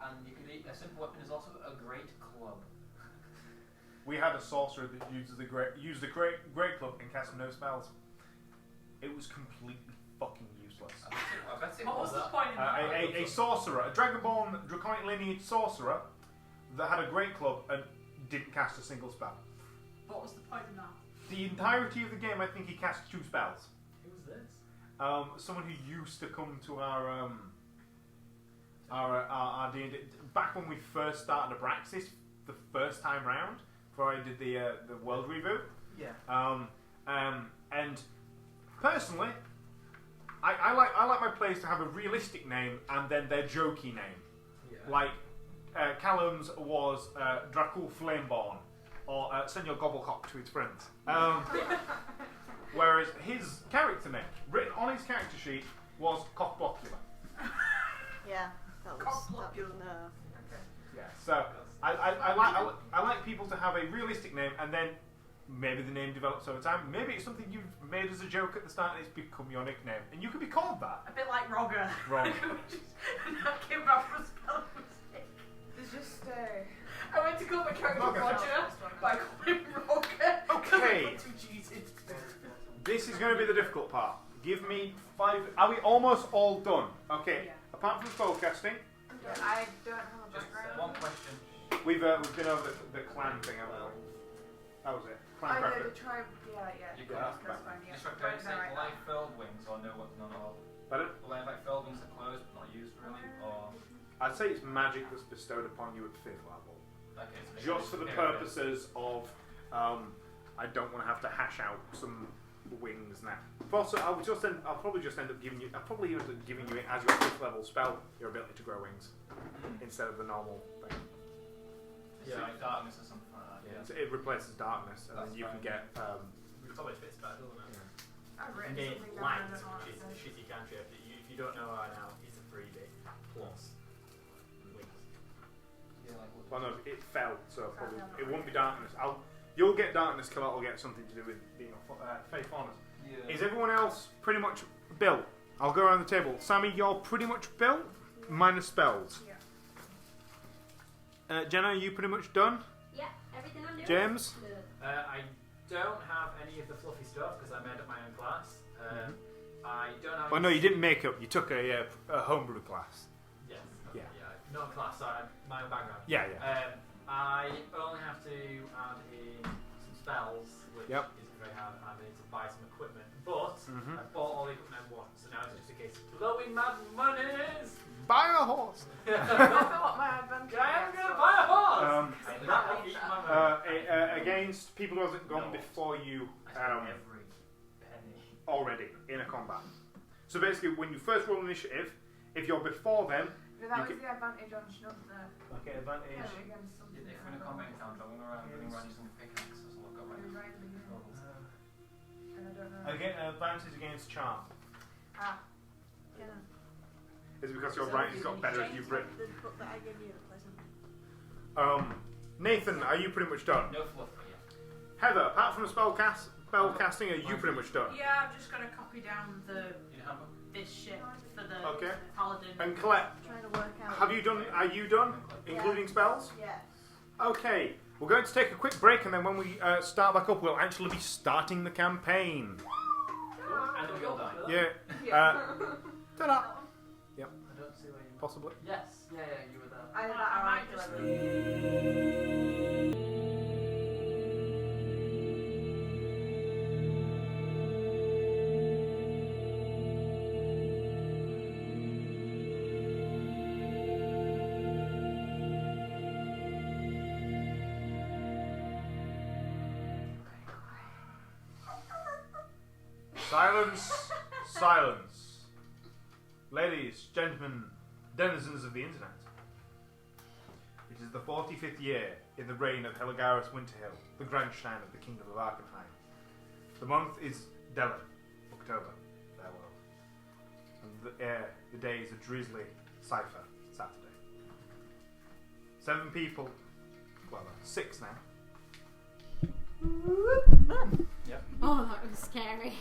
And you can a simple weapon is also a great club. We had a sorcerer that used a great club and cast no spells. It was completely fucking useless. I bet it What was was the that. point in that? A sorcerer, a Dragonborn Draconic lineage sorcerer that had a great club and didn't cast a single spell. What was the point in that? The entirety of the game, I think he cast 2 spells. Who's this? Someone who used to come to our D&D back when we first started Abraxas the first time round, before I did the world reboot. Yeah. And personally, I like my players to have a realistic name and then their jokey name. Like, Callum's was Dracul Flameborn, or Senor Gobblecock to his friends. Whereas his character name, written on his character sheet, was Cockblocular. Yeah, that was no. Yeah, so I like people to have a realistic name, and then maybe the name develops over time. Maybe it's something you've made as a joke at the start, and it's become your nickname, and you could be called that. A bit like Rogger. Wrong. That came back from a spelling mistake. There's just I went to call my character Okay. Roger, but I called him Rogger. Okay. This is going to be the difficult part. Give me 5. Are we almost all done? Okay. Yeah. Apart from spellcasting, I don't have a Just background. one question. we've been over the clan thing, haven't we? That was it. Clan I know preference. the tribe. Yeah. You Yeah, That's fine. Yeah. Just for Where clarity's did I sake, write will I that? have furled wings or no? None at all? Pardon? Will I have like furled wings that close but not used really? Or I'd say it's magic that's bestowed upon you at 5th level. okay, so Just for the purposes of, I don't want to have to hash out some wings now. Also, I'll probably just end up giving you. I'll probably end up giving you it as your 5th level spell, your ability to grow wings, instead of the normal thing. Yeah, like darkness or something like that. Yeah. So it replaces darkness, and then That's you can fine. get. Which probably fits better, doesn't it? I've written Innate something down. light, I don't know what which it is a says. shitty cantrip. If you don't know right now, it's a freebie plus wings. Yeah, like Well, no, it fell, so probably it won't be darkness. You'll get darkness. Colette will get something to do with being faith honors. yeah. Is everyone else pretty much built? I'll go around the table. Sammy, you're pretty much built, minus spells. Yeah. Jenna, are you pretty much done? Yeah, everything I'm doing. James? I don't have any of the fluffy stuff because I made up my own class. I don't have. Oh no, you didn't make up. You took a homebrew class. Yes. Yeah. Not class. Sorry, my own background. Yeah, yeah. I only have to add in some spells, which Yep. isn't very hard, and I need to buy some equipment. But Mhm. I bought all the equipment I want, so now it's just a case of blowing mad monies. Buy a horse. I don't know what my advantage I am is, gonna so- buy a horse. I That will eat my money. Against people who hasn't gone No. before you I spent every penny. already in a combat. So basically, when you first roll initiative, if you're before them, No, that You was can- the advantage on Schnub there. okay, advantage. Yeah, against something. If we're in a combat encounter, I'm running around using a pickaxe, so I've got It was right at the beginning. levels. And I don't know. Again, advantage against charm. Ah. Yeah. Is it because your writing's got better as you've written? The book that I gave you, the pleasant. Nathan, are you pretty much done? No fluff, but yeah. Heather, apart from the spell casting, are you pretty much done? Yeah, I'm just gonna copy down You know, handbook? this shit for the Okay. paladin. And Colette, Trying to work out. have you done? Are you done, Yeah. including spells? Yes. Okay, we're going to take a quick break, and then when we start back up, we'll actually be starting the campaign. And then we all die. Yeah. Ta-da. Yep. I don't see where you. Possibly. Yes, yeah, you were there. Either Well, that or I I might just- deliver. Silence. Silence. Ladies, gentlemen, denizens of the internet. It is the 45th year in the reign of Heligaris Winterhill, the Grandstein of the Kingdom of Arkenheim. The month is Delen, October, their world. And the day is a drizzly cipher, Saturday. 7 people, well, 6 now. Oh, that was scary.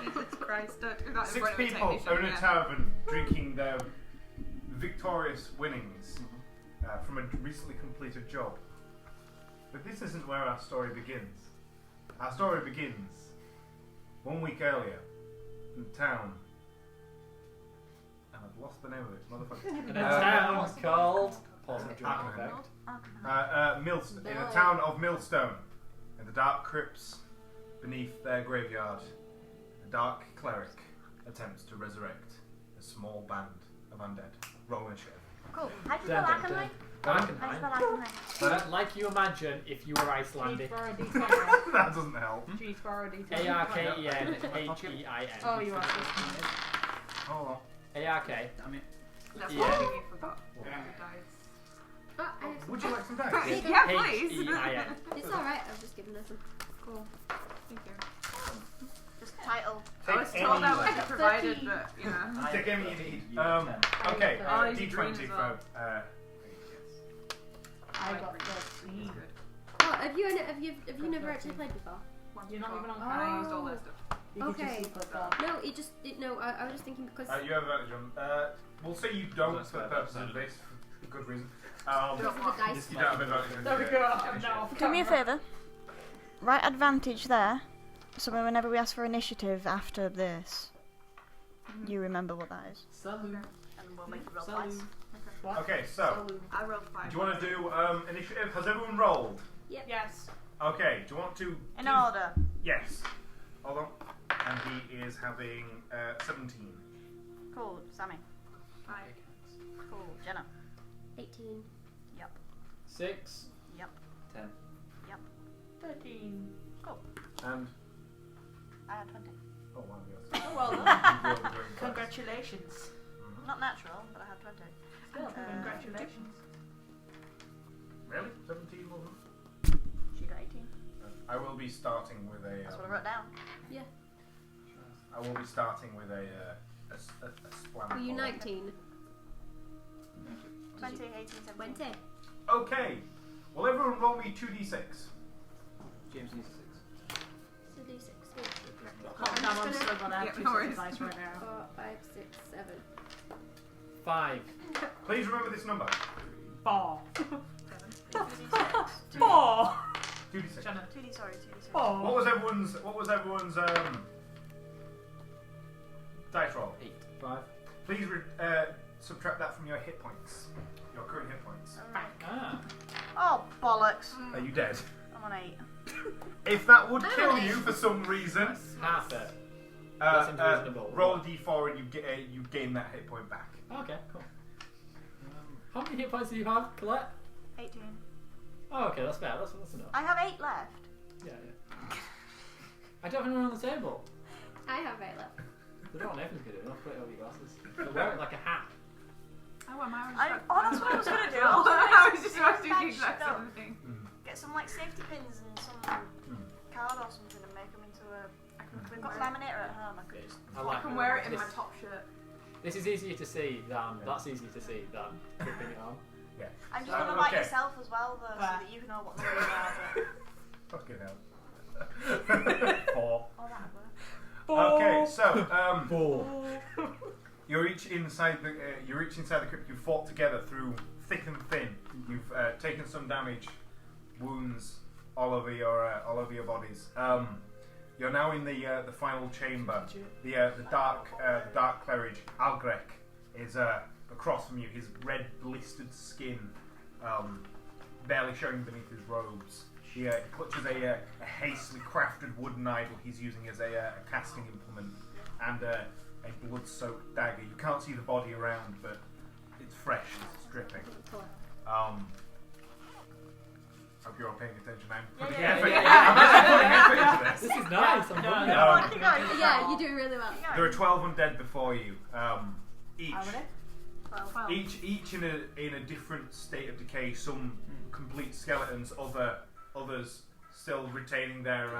Jesus Christ, don't do that in 6 front of a people technician are in a again. tavern drinking their victorious winnings from a recently completed job. But this isn't where our story begins. Our story begins 1 week earlier in the town. And I've lost the name of it, motherfucker. In a town called. Pause and Arkenheim. effect. In the town of Millstone, in the dark crypts beneath their graveyard, a dark cleric attempts to resurrect a small band of undead. Roll initiative. Cool. How do you Dun, spell dun, dun. Arkenheim? How do you Arkenheim. spell Arkenheim? Like you imagine if you were Icelandic. That doesn't help. Arkenhein. Oh, you are. Oh, Ark. Damn it. That's Yeah. one thing you forgot. Yeah. The dice. Oh, I have some. Would you like some dice? Yeah, please. H-E-I-N. It's alright, I was just giving her some. Cool. Thank you. Just title. I was Take told that any- would be provided, but you know. Take any you need. You got 10. Okay, Oh, he's D20 green as for. well. I got It's 13. good. Oh, have you never actually played before? You're not even on And I used all Oh. that stuff. You could Okay. just put that. No, I was just thinking because. You have advantage on. We'll say you don't for the purposes of this, for good reason. Because of the dice. You don't have advantage on There we the- go. I'm now off Do me a camera. favour. Write advantage there, so whenever we ask for initiative after this, you remember what that is. Salute. And we'll make you roll Salute. twice. What? Okay, so I rolled 5. do you want to do initiative? Has everyone rolled? Yes. Okay. Do you want to? In order. Yes. Hold on. And he is having 17. Cool. Sammy. 5. Cool. Jenna. 18. 6. Yep. 10. 13. And I had 20. oh wow, yes. Oh, well done. You rolled very fast. Congratulations. Mhm. Not natural, but I had 20. Still, congratulations. Really? 17 wasn't? She got 18. I will be starting with a. That's what I wrote down. I will be starting with a splam. Were you ball. 19? 20, 18, 17. 20. Okay. Well, everyone roll me 2d6. James needs 6. So D6. I'm still gonna have Yeah, two no sets worries. of dice right now. 4, 5, 6, 7. 5. Please remember this number. 4. 2d6. 4. 2d6. Jenna. 2d, sorry, 2d6. 4. What was everyone's dice roll? 8. 5. Please subtract that from your hit points. Your current hit points. Alright. Ah. Oh, bollocks. Are you dead? I'm on 8. If that would I'm kill on you eight. for some reason, Half it. That seems reasonable. roll a d4 and you gain that hit point back. Okay, cool. How many hit points do you have, Colette? 18. Oh, okay, that's fair. That's enough. I have 8 left. Yeah. I don't have anyone on the table. I have 8 left. They don't want Nathan's good enough. Put it over your glasses. They'll wear it like a hat. Oh, well, mine was That's what I was going to do. I was just about to do the Patch exact it up. same thing. Get some like safety pins and some card or something and make them into a... I can We've got laminator at home. I could just... I I like can wear it in this. my top shirt. This is easier to see than that's easier to see than flipping it on. I'm just going to write okay. yourself as well though, so that you know what number you are. But... Fucking hell. 4. Oh, that'd work. Okay, so 4. you're each inside the crypt. You fought together through thick and thin. You've taken some damage, wounds all over your bodies. You're now in the final chamber. The dark cleric Algrek is across from you. His red blistered skin barely showing beneath his robes. He clutches a hastily crafted wooden idol he's using as a casting implement, and a blood-soaked dagger. You can't see the body around, but it's fresh, it's dripping. Hope you're all paying attention. I'm putting effort. I'm actually putting effort into this. This is nice. I'm loving it. Come on, keep going. Yeah, you're doing really well. There are 12 undead before you. Each How many? 12. each in a different state of decay. Some complete skeletons, others still retaining their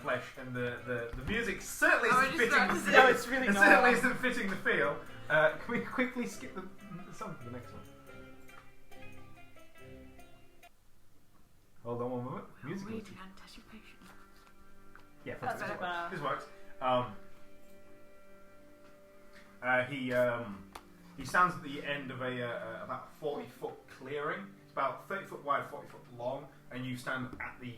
flesh, and the music certainly isn't fitting. No, it's really It not. certainly isn't fitting the feel. Can we quickly skip the song for the next one? Hold on one moment. Music. Waiting anticipation. Yeah, That's this better. works. This works. He stands at the end of about 40-foot clearing. It's about 30 foot wide, 40 foot long, and you stand at the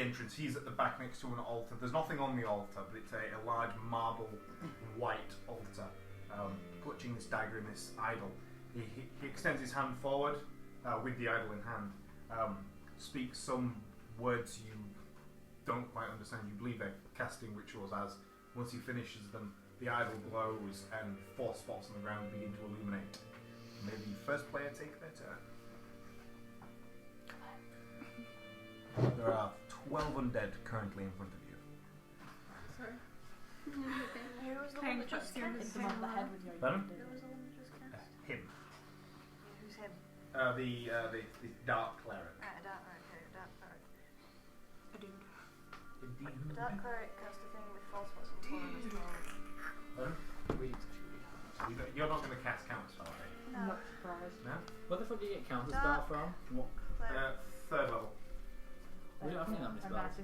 entrance. He's at the back next to an altar. There's nothing on the altar, but it's a large marble white altar, clutching this dagger and this idol. He extends his hand forward with the idol in hand. Speaks some words you don't quite understand. You believe they're casting rituals as. Once he finishes them, the idol glows and 4 spots on the ground begin to illuminate. May the first player take their turn. There are 12 undead currently in front of you. Sorry. Who was the one Paying that just attention. killed Hit them on the head with your Pardon? Who was the one that just him. Who's him? The dark cleric. Right, dark cleric. A dude. Dark cleric casts a thing with false spots on the floor of his roll. You're not going to cast counter spell, are you? No. Not surprised. No? Where the fuck do you get counter spell from? What? Cleric. Third level. We don't have any spells.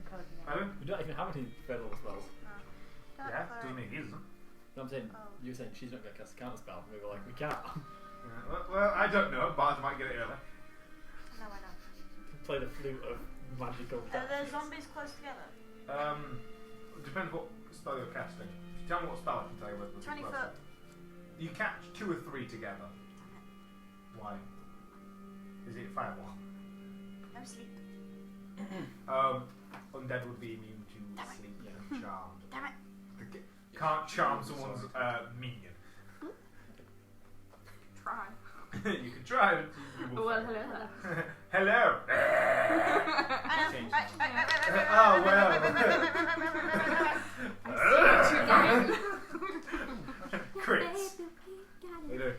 Pardon? We don't even have any third level spells. Dark Yeah, cleric. doesn't mean he isn't. No, I'm saying, Oh. you were saying she's not going to cast a counter spell. We were like, we can't. Well, I don't know. Bards might get it early. No, I know. Play the flute of magical Are the zombies close together? Depends what spell you're casting. If you tell me what spell, I can tell you whether it's 20 close. foot. You catch 2 or 3 together. Why? Is it fireball? No sleep. Undead would be immune to Damn it. sleep and charmed. Damn it. Can't charm someone's minion. Try. You can try it. You will Well, fail. hello there. Hello. Change Oh well. Crits. What do you do?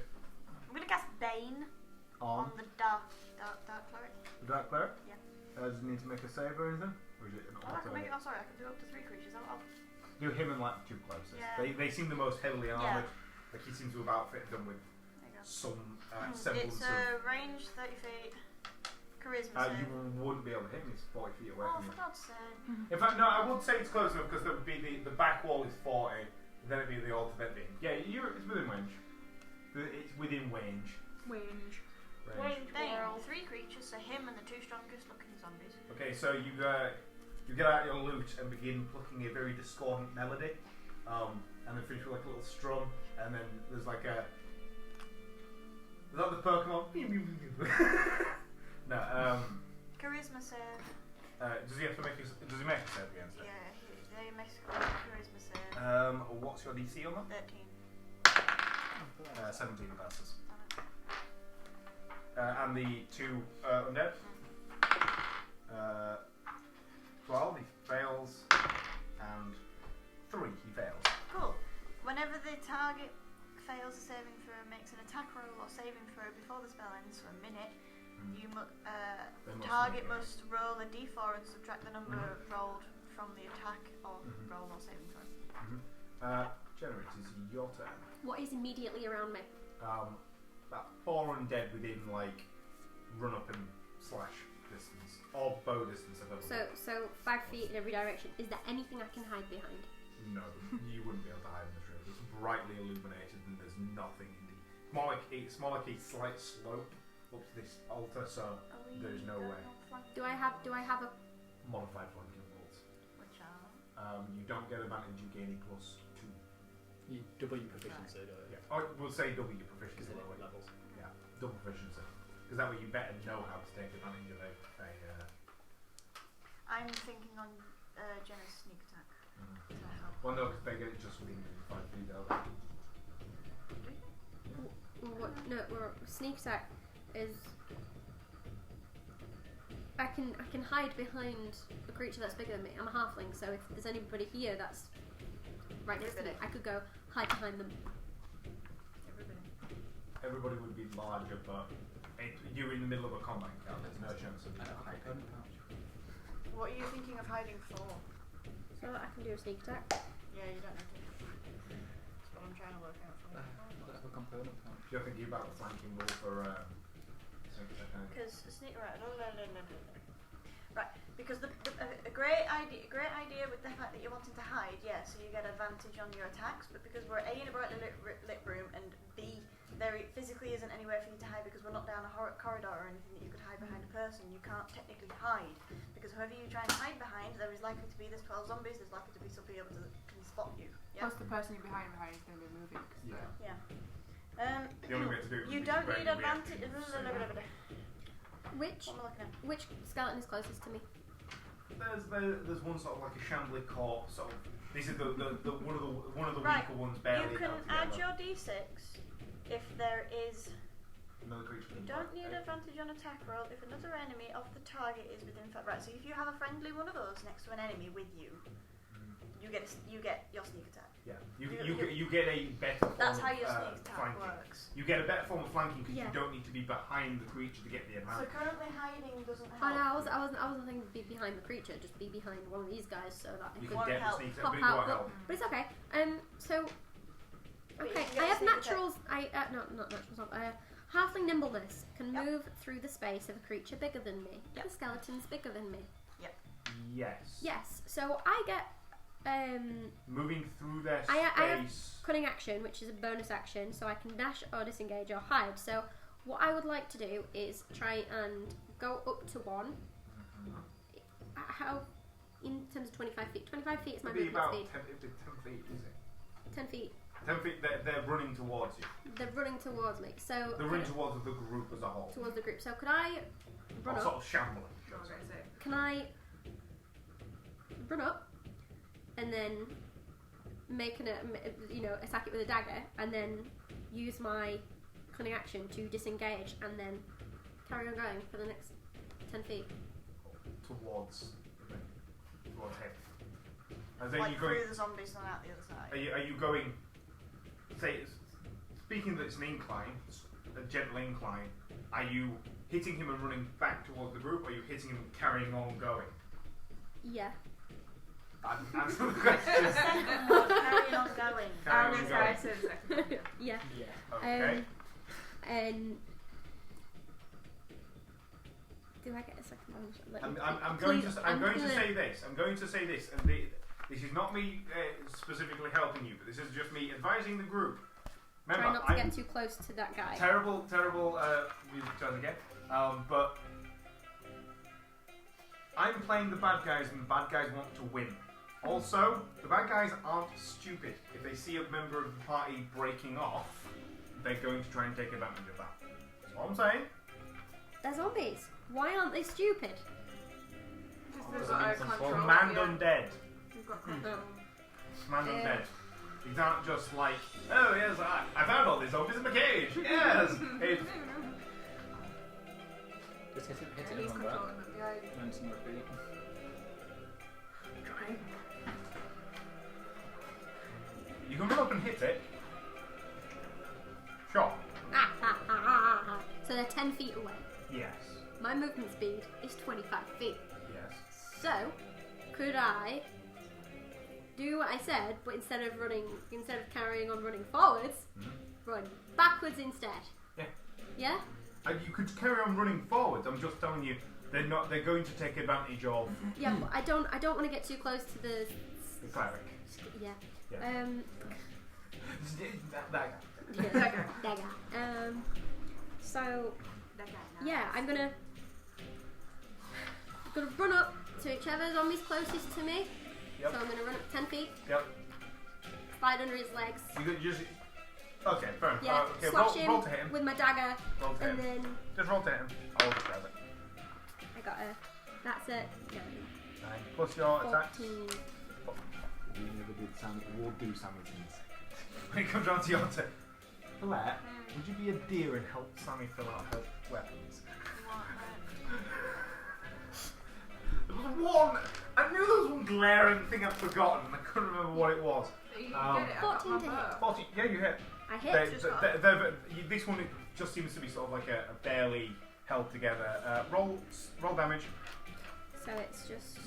I'm gonna cast Bane on the dark cleric. The dark cleric? Yeah. Does he need to make a save or anything? Or is it an Oh, I can make auto? it. Oh, sorry, I can do up to 3 creatures. I'll Do him and like the 2 closest. Yeah. They seem the most heavily Yeah. armoured. Like he seems to have outfitted them with there you go. some semblance It's of. range 30 feet. Charisma You save. wouldn't be able to hit him. He's 40 feet away Oh, from for you. God's sake. In fact, no, I would say it's close enough because there would be the back wall is 40, then it'd be the alternate thing. Yeah, it's within range. It's within range. Range. Bane, 3 creatures, so him and the 2 strongest looking zombies. Okay, so you get out your lute and begin plucking a very discordant melody, and then finish with like a little strum, and then there's like a. Is that the Pokemon? No. Charisma save. Does he have to make? Does he make a save against it? Yeah, they make a charisma save. What's your DC on that? 13. 17 passes. And the 2 undead. 12, he fails, and 3, he fails. Cool. Whenever the target fails a saving throw, makes an attack roll or saving throw before the spell ends for a minute, you target must roll a d4 and subtract the number rolled from the attack or roll or saving throw. Jenna, it is your turn. What is immediately around me? About 4 undead within like run up and slash distance or bow distance available. So 5 feet in every direction. Is there anything I can hide behind? No, you wouldn't be able to hide in this room. It's brightly illuminated and there's nothing in the. It's more like a slight slope up to this altar, so there's no way. Do I have a Modified flanking bolts. Which are? You don't get advantage. You gain a +2. You double your proficiency, don't you? Yeah. Or we'll say double your proficiency. Because by the way. levels. Yeah, double proficiency. Because that way you better know how to take advantage of a I'm thinking on Jenna's sneak attack. Well, no, because they get it just within 5 feet, don't they? what? No, sneak attack is. I can hide behind a creature that's bigger than me. I'm a halfling, so if there's anybody here that's right next to me, I could go hide behind them. Everybody would be larger, but you're in the middle of a combat encounter. There's no chance of you hiding. What are you thinking of hiding for? So I can do a sneak attack. Yeah, you don't know. That's what I'm trying to work out for. You're thinking about the flanking roll for Because sneak right, because a great idea with the fact that you're wanting to hide, yeah, so you get advantage on your attacks, but because we're A in a brightly lit room and B there physically isn't anywhere for you to hide because we're not down a corridor or anything that you could hide behind a person, you can't technically hide because whoever you try and hide behind, there is likely to be there's 12 zombies, there's likely to be somebody able to can spot you. Yeah. Plus the person you're behind is going to be moving. Yeah. The only way to do it you would be don't to need break advantage. Which What am I looking at? which skeleton is closest to me? There's one sort of like a shambly corpse. Sort of. This is the one of the Right. weaker ones barely You can held add together. your d6 if there is. Another creature. You don't need advantage on attack roll if another enemy of the target is within. Right. So if you have a friendly one of those next to an enemy with you, you get your sneak attack. Yeah, you get a better form That's how of your sneak attack flanking. works. You get a better form of flanking because Yeah. you don't need to be behind the creature to get the So advantage. currently hiding doesn't help. I know, I wasn't thinking be behind the creature, just be behind one of these guys so that I You could can get the help. sneak attack, pop but it out. won't But, help. but it's okay. So But you okay, can get I have sneak attack. naturals. Not naturals. Halfling nimbleness can Yep. move through the space of a creature bigger than me. Yep. The skeleton's bigger than me. Yes. Yes. So I get Moving through their I have space. cunning action, which is a bonus action, so I can dash or disengage or hide. So what I would like to do is try and go up to one. How, in terms of 25 feet? 25 feet is my It'd be movement about speed. 10 feet, is it? 10 feet. 10 feet, they're running towards you. They're running towards me. So They're running towards the group as a whole. towards the group. So could I run Or up? sort of shambling. I was going to say. Can I run up and then make attack it with a dagger, and then use my cunning action to disengage, and then carry on going for the next 10 feet? Towards him. And then Like you're going. through the zombies and out the other side. Are you going? Say, speaking that it's an incline, a gentle incline. Are you hitting him and running back towards the group, or are you hitting him and carrying on going? Yeah. Answer the question. Carrying on going. I Carrying was on going to say I going. said the second one. Yeah. Okay. And do I get a second one? Let me I'm think. going Please, to. I'm going to gonna- say this. I'm going to say this, and this is not me specifically helping you, but this is just me advising the group. Remember, Try not to I'm get too close to that guy. terrible. Music turn again. But I'm playing the bad guys, and the bad guys want to win. Also, the bad guys aren't stupid. If they see a member of the party breaking off, they're going to try and take advantage of that. That's all I'm saying. They're zombies. Why aren't they stupid? Just they've got a control. Command yeah. undead. We've got control. Command undead. These aren't just like, oh yes, I found all these zombies in the cage. Yes. It's, Just hit And it he's and run back. controlling them. Yeah, Rinse and repeat. trying. you can run up and hit it. Sure. So they're 10 feet away. Yes. My movement speed is 25 feet. Yes. So, could I do what I said, but instead of carrying on running forwards, run backwards instead? Yeah. Yeah? And you could carry on running forwards. I'm just telling you, they're going to take advantage of Yeah, but I don't want to get too close to the. the cleric. Yeah. Yeah. That guy. Yeah, that guy. So That guy. yeah, I'm gonna run up to whichever zombie's closest to me. Yep. So I'm gonna run up 10 feet, Yep. slide under his legs. You could just. Okay, fair enough. Yeah, Okay, slash roll him to hit him. with my dagger, Roll to hit and him. then Just roll to hit him. I'll just grab it. I got a. That's it. 9 plus your attacks. 14. We never did we'll do Sammy's. When it comes down to your turn. Colette, would you be a deer and help Sammy fill out her weapons? There was one. I knew there was one glaring thing I'd forgotten, and I couldn't remember what it was. You get it. I got 14 my to bow. 14. Yeah, you hit. I hit. This one just seems to be sort of like a barely held together. Roll damage. So it's just.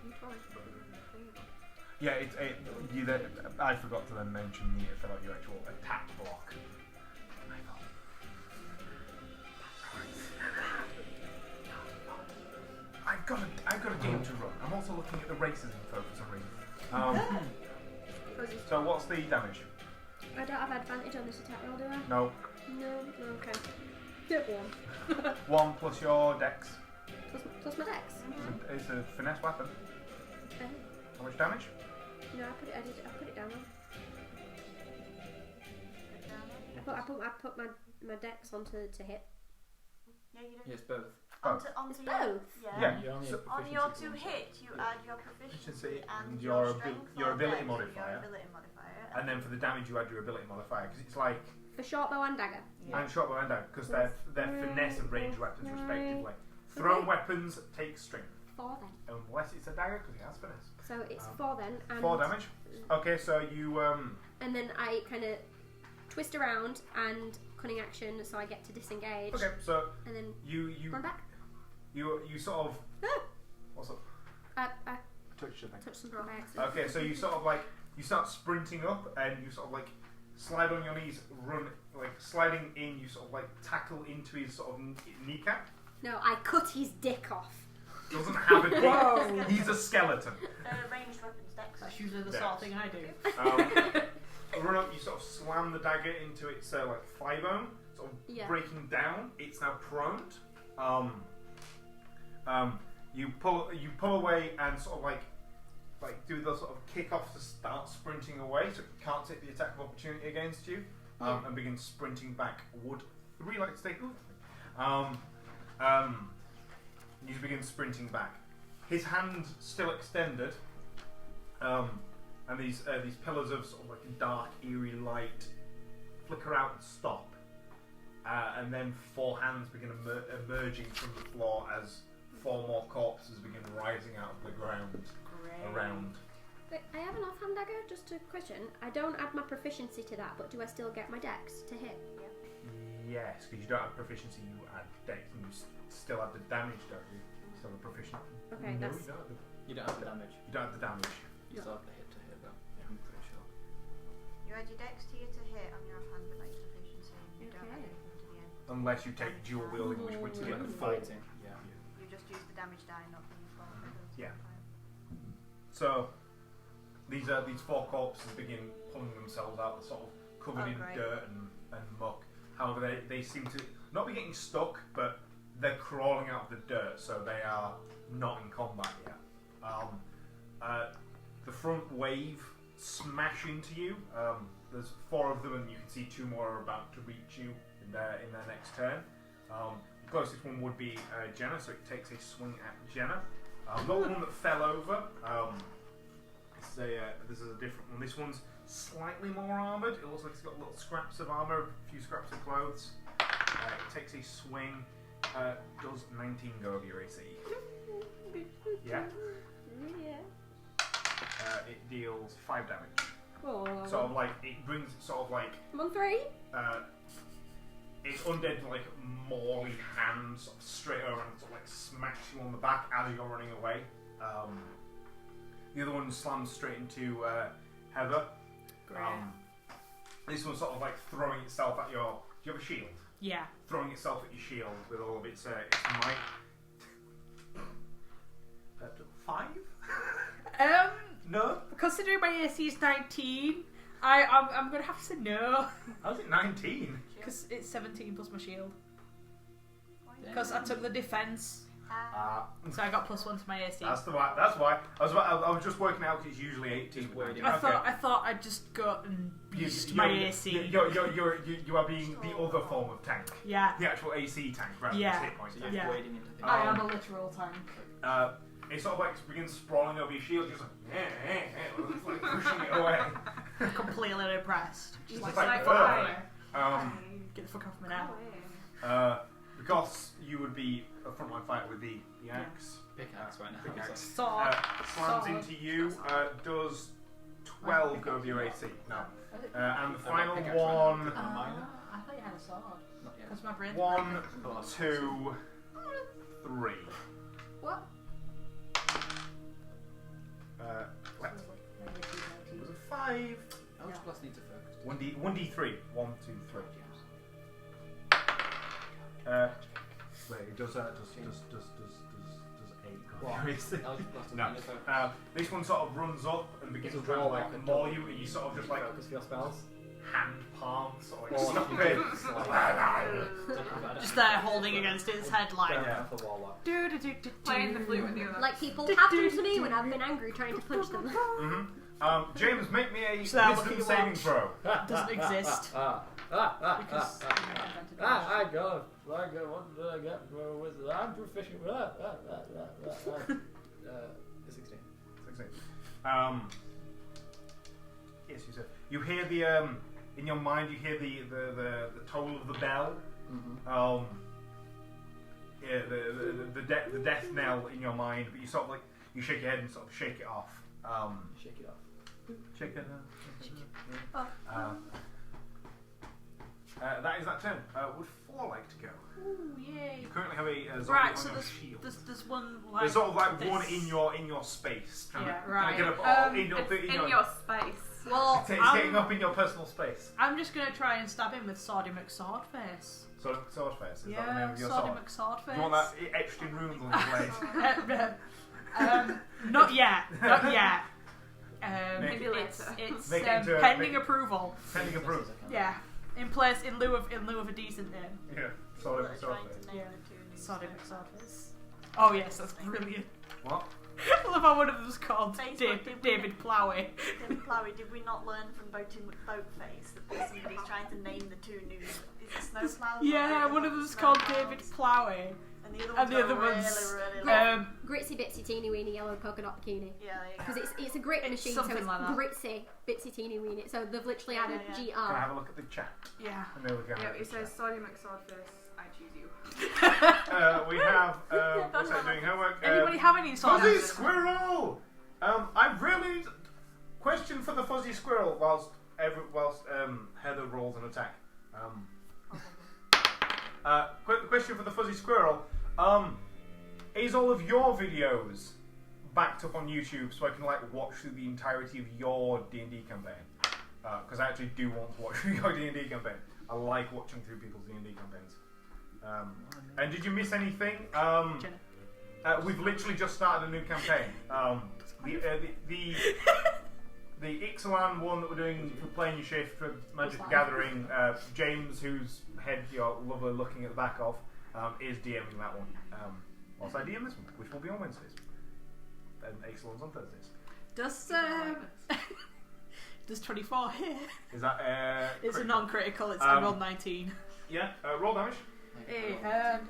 You probably should put it in the thing. Yeah, I forgot to then mention the fill out your actual attack block. I've got a game to run. I'm also looking at the races info for some reason. So what's the damage? I don't have advantage on this attack roll, do I? No. No. Okay. Get one. 1 plus your dex. Plus my dex. It's a finesse weapon. Okay. How much damage? No, I put it down. I put my dex onto to hit. Yeah, you do. Yes, both. Onto It's your, both. Yeah. You only So- have On your proficiency to points. hit, you add your proficiency and your your abil- strength your or ability dex, modifier. Your ability modifier. And then for the damage you add your ability modifier, because it's like For short bow and dagger. Yeah. and short bow and dagger, because they're finesse and range weapons respectively. Thrown weapons take strength, 4 then. unless it's a dagger because it has finesse. So So it's 4 then. And 4 damage. Okay, so you And then I kind of twist around and cunning action, so I get to disengage. Okay, so and then you run back. You sort of. Ah! What's up? I Touched something. touched something by accident. Okay, so you sort of like you start sprinting up and you sort of like slide on your knees, run like sliding in. You sort of like tackle into his sort of kneecap. No, I cut his dick off. Doesn't have a dick. He's a skeleton. Ranged weapons, dex. That's usually the sort of thing I do. Run up. You sort of slam the dagger into its like thigh bone, sort of breaking down. It's now proned. You pull away and sort of like do the sort of kick off to start sprinting away, so it can't take the attack of opportunity against you, and begin sprinting back. Would 3 like to take? You begin sprinting back. His hand still extended, and these pillars of sort of like dark, eerie light flicker out and stop, and then 4 hands begin emerging from the floor as 4 more corpses begin rising out of the ground around. Wait, I have an offhand dagger, just a question. I don't add my proficiency to that, but do I still get my dex to hit? Yes, because you don't have proficiency, you add dex, and you still have the damage, don't you? Still have proficiency. Okay, no, that's... You don't have the damage. You don't have the damage. You still have the hit to hit though. Yeah, I'm pretty sure. You add your dex to your to hit on your offhand, but not your proficiency. You don't add anything to the end. Unless you take dual wielding, which would get the full. Fighting. Yeah. You just use the damage die, not the full. Yeah. So these 4 corpses begin pulling themselves out, sort of covered in dirt and muck. However, they seem to not be getting stuck, but they're crawling out of the dirt, so they are not in combat yet. The front wave smash into you. There's 4 of them, and you can see 2 more are about to reach you in their next turn. The closest one would be Jenna, so it takes a swing at Jenna. Not the one that fell over. This is a different one. This one's slightly more armoured. It looks like it's got little scraps of armour, a few scraps of clothes. It takes a swing. Does 19 go over your AC? Yeah? It deals 5 damage. Oh. Sort of like, it brings sort of like... I'm on 3. It's undead like mauly hands sort of straight over and sort of like smash you on the back as you're running away. The other one slams straight into Heather. Great. This one's sort of like throwing itself at your... Do you have a shield? Yeah. Throwing itself at your shield with all of its might. 5? No? Considering my AC is 19, I'm gonna have to say no. How's it 19? Because it's 17 plus my shield. Because I took the defense, so I got +1 to my AC. That's why. That's why. I was just working out because it's usually 18. I thought I'd just go and boost my AC. You are being the other form of tank. Yeah. The actual AC tank rather than hit point tank. Yeah. Wading into things. I am a literal tank. It sort of like begins sprawling over your shield, just like pushing it away. Completely impressed. Just It's like get the fuck off me now. Because you would be a frontline fighter with the axe. Pickaxe right now. Pickaxe. Sword. Slams into you, does 12 go over your AC. No. And the final one... I thought you had a sword. Not yet. That's my brain. 1, 2, 3. What? What? It was a 5. How much plus needs a focus? 1d3. 1, 2, 3. Wait, it does 8 No. This one sort of runs up and begins to try to like maul you, and you sort of just like focus for your spells. Hand palms sort of like stop it. Just there holding against its head like For warlock. Playing the flute with the other. Like people happen to me when I've been angry trying to punch them. James, make me a So wisdom saving throw. doesn't exist. Because I got what did I get for a wizard? I'm proficient with that. 16. 16. Yes, you said. You hear the in your mind. You hear the toll of the bell. Yeah, the death knell in your mind. But you sort of like you shake your head and sort of shake it off. Shake it off. Check it out. That is that turn. Would 4 like to go? Ooh, yay. You currently have a zombie Right, on so your shield. there's one like. There's sort of like this. one in your space. Trying Yeah, to, right. Get up in your space. Well, it's getting up in your personal space. I'm just gonna try and stab him with Swordy McSwordface. Swordface. Is that the name Yeah, of your Swordy sword? McSwordface. Do you want that etched in runes on your blade? Not yet. Not yet. Maybe it's later. it's Make it into a- pending make- approval. Pending approval. Yeah, in place in lieu of a decent name. Yeah. Sword Trying Swordface. to name the two new Swordy spells. McSwordface. Oh yes, that's brilliant. What? I love how one of them's called Facebook, did we- David Plowie. David Plowie, did we not learn from Boatface that somebody's trying to name the two new? Is it Snowplow? Yeah, one of them's called David Plowie. And the And the other other one's one's, really, really Yeah. long. Gritsy Bitsy Teeny Weeny Yellow Polka Dot Bikini. Yeah, there you go. Because it's a grit It's machine, so something it's like that. Gritsy Bitsy Teeny Weeny. So they've literally Yeah, added yeah. Can I GR. have a look at the chat? Yeah. And there we go. Yeah, it says sorry McSwordface, I choose you. We have what's that doing homework? Anybody have any sort Fuzzy of Squirrel. I really question for the Fuzzy Squirrel whilst Heather rolls an attack. Question for the Fuzzy Squirrel. Is all of your videos backed up on YouTube so I can like watch through the entirety of your D&D campaign? Because I actually do want to watch through your D&D campaign. I like watching through people's D&D campaigns. And did you miss anything? We've literally just started a new campaign. The Ixalan one that we're doing for playing your shift for Magic the Gathering, James, whose head you're lovely looking at the back of, is DMing that one. Whilst I DM this one, which will be on Wednesdays. And Ixalan's on Thursdays. Does 24 hit? Is that It's a critical? non-critical. It's I rolled 19. Yeah, roll damage. Hey,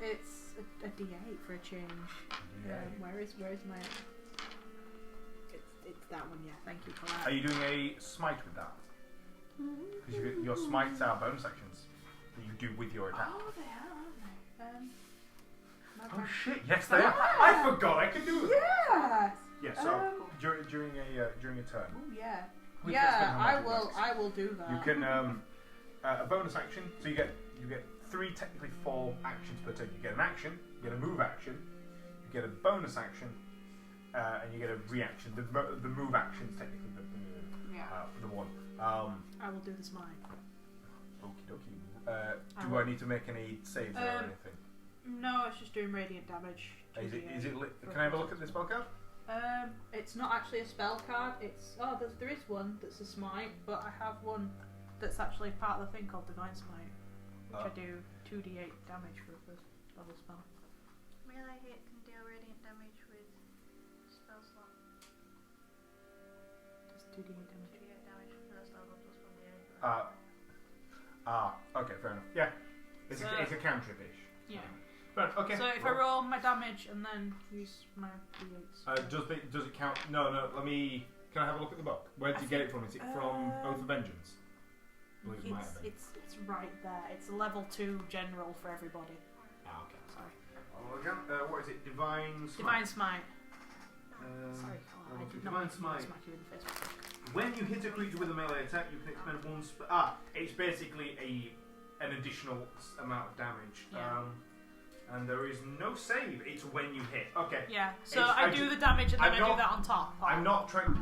it's a D8 for a change. Where's my? It's that one. Yeah, thank you for that. Are you doing a smite with that? Because your smites are bonus actions that you do with your attack. Oh, they are, aren't they? Oh shit! Yes, they are. I forgot I could do it. Yeah. Yeah. So during a turn. Oh yeah. We can Yeah, spend how I much it will. works. I will do that. You can a bonus action. So you get 3, technically 4 actions per turn. You get an action, you get a move action, you get a bonus action, and you get a reaction. The move action is technically the one. I will do this mine. Okie dokie. Do I need to make any saves or anything? No, it's just doing radiant damage. Is it can I have a look at this spell card? It's not actually a spell card. It's there is one that's a smite, but I have one that's actually part of the thing called Divine Smite, which I do 2d8 damage for a first level spell. Melee hit can deal radiant damage with spell slot. It's 2d8 damage. 2d8 damage first level plus 1d8. Okay, fair enough. Yeah, it's a cantrip-ish. Yeah. Right, okay. So if I roll my damage and then use my d8s. Does it count? No. Can I have a look at the book? Where did you get it from? Is it from Oath of Vengeance? I believe it might have been. It's right there. It's a level 2 general for everybody. Okay. Sorry. Oh, again, what is it? Divine Smite. Divine Smite. Divine Sorry, I did not Divine Smite. smack you in the face. When you hit a creature with a melee attack, you can expend 1 it's basically an additional amount of damage. Yeah. And there is no save. It's when you hit. Okay. Yeah. So I I do the damage and then I do that on top. I'm not trying.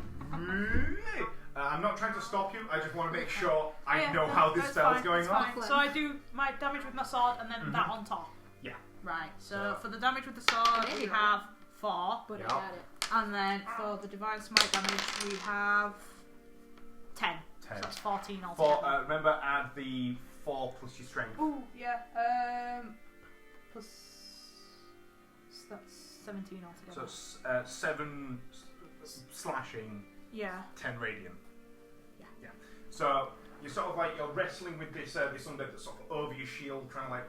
I'm not trying to stop you. I just want to make sure I know how this that's spell's fine, going that's on. fine. So I do my damage with my sword and then that on top. Yeah. Right. So for the damage with the sword, we have 4. But Yeah. I got it. And then for the divine smite damage, we have 10. 10. So that's 14 altogether. Remember, add the 4 plus your strength. Ooh, yeah. Plus that's 17 altogether. So 7 slashing, yeah. 10 radiant. Yeah. So you're sort of like you're wrestling with this this undead that's sort of over your shield, trying to like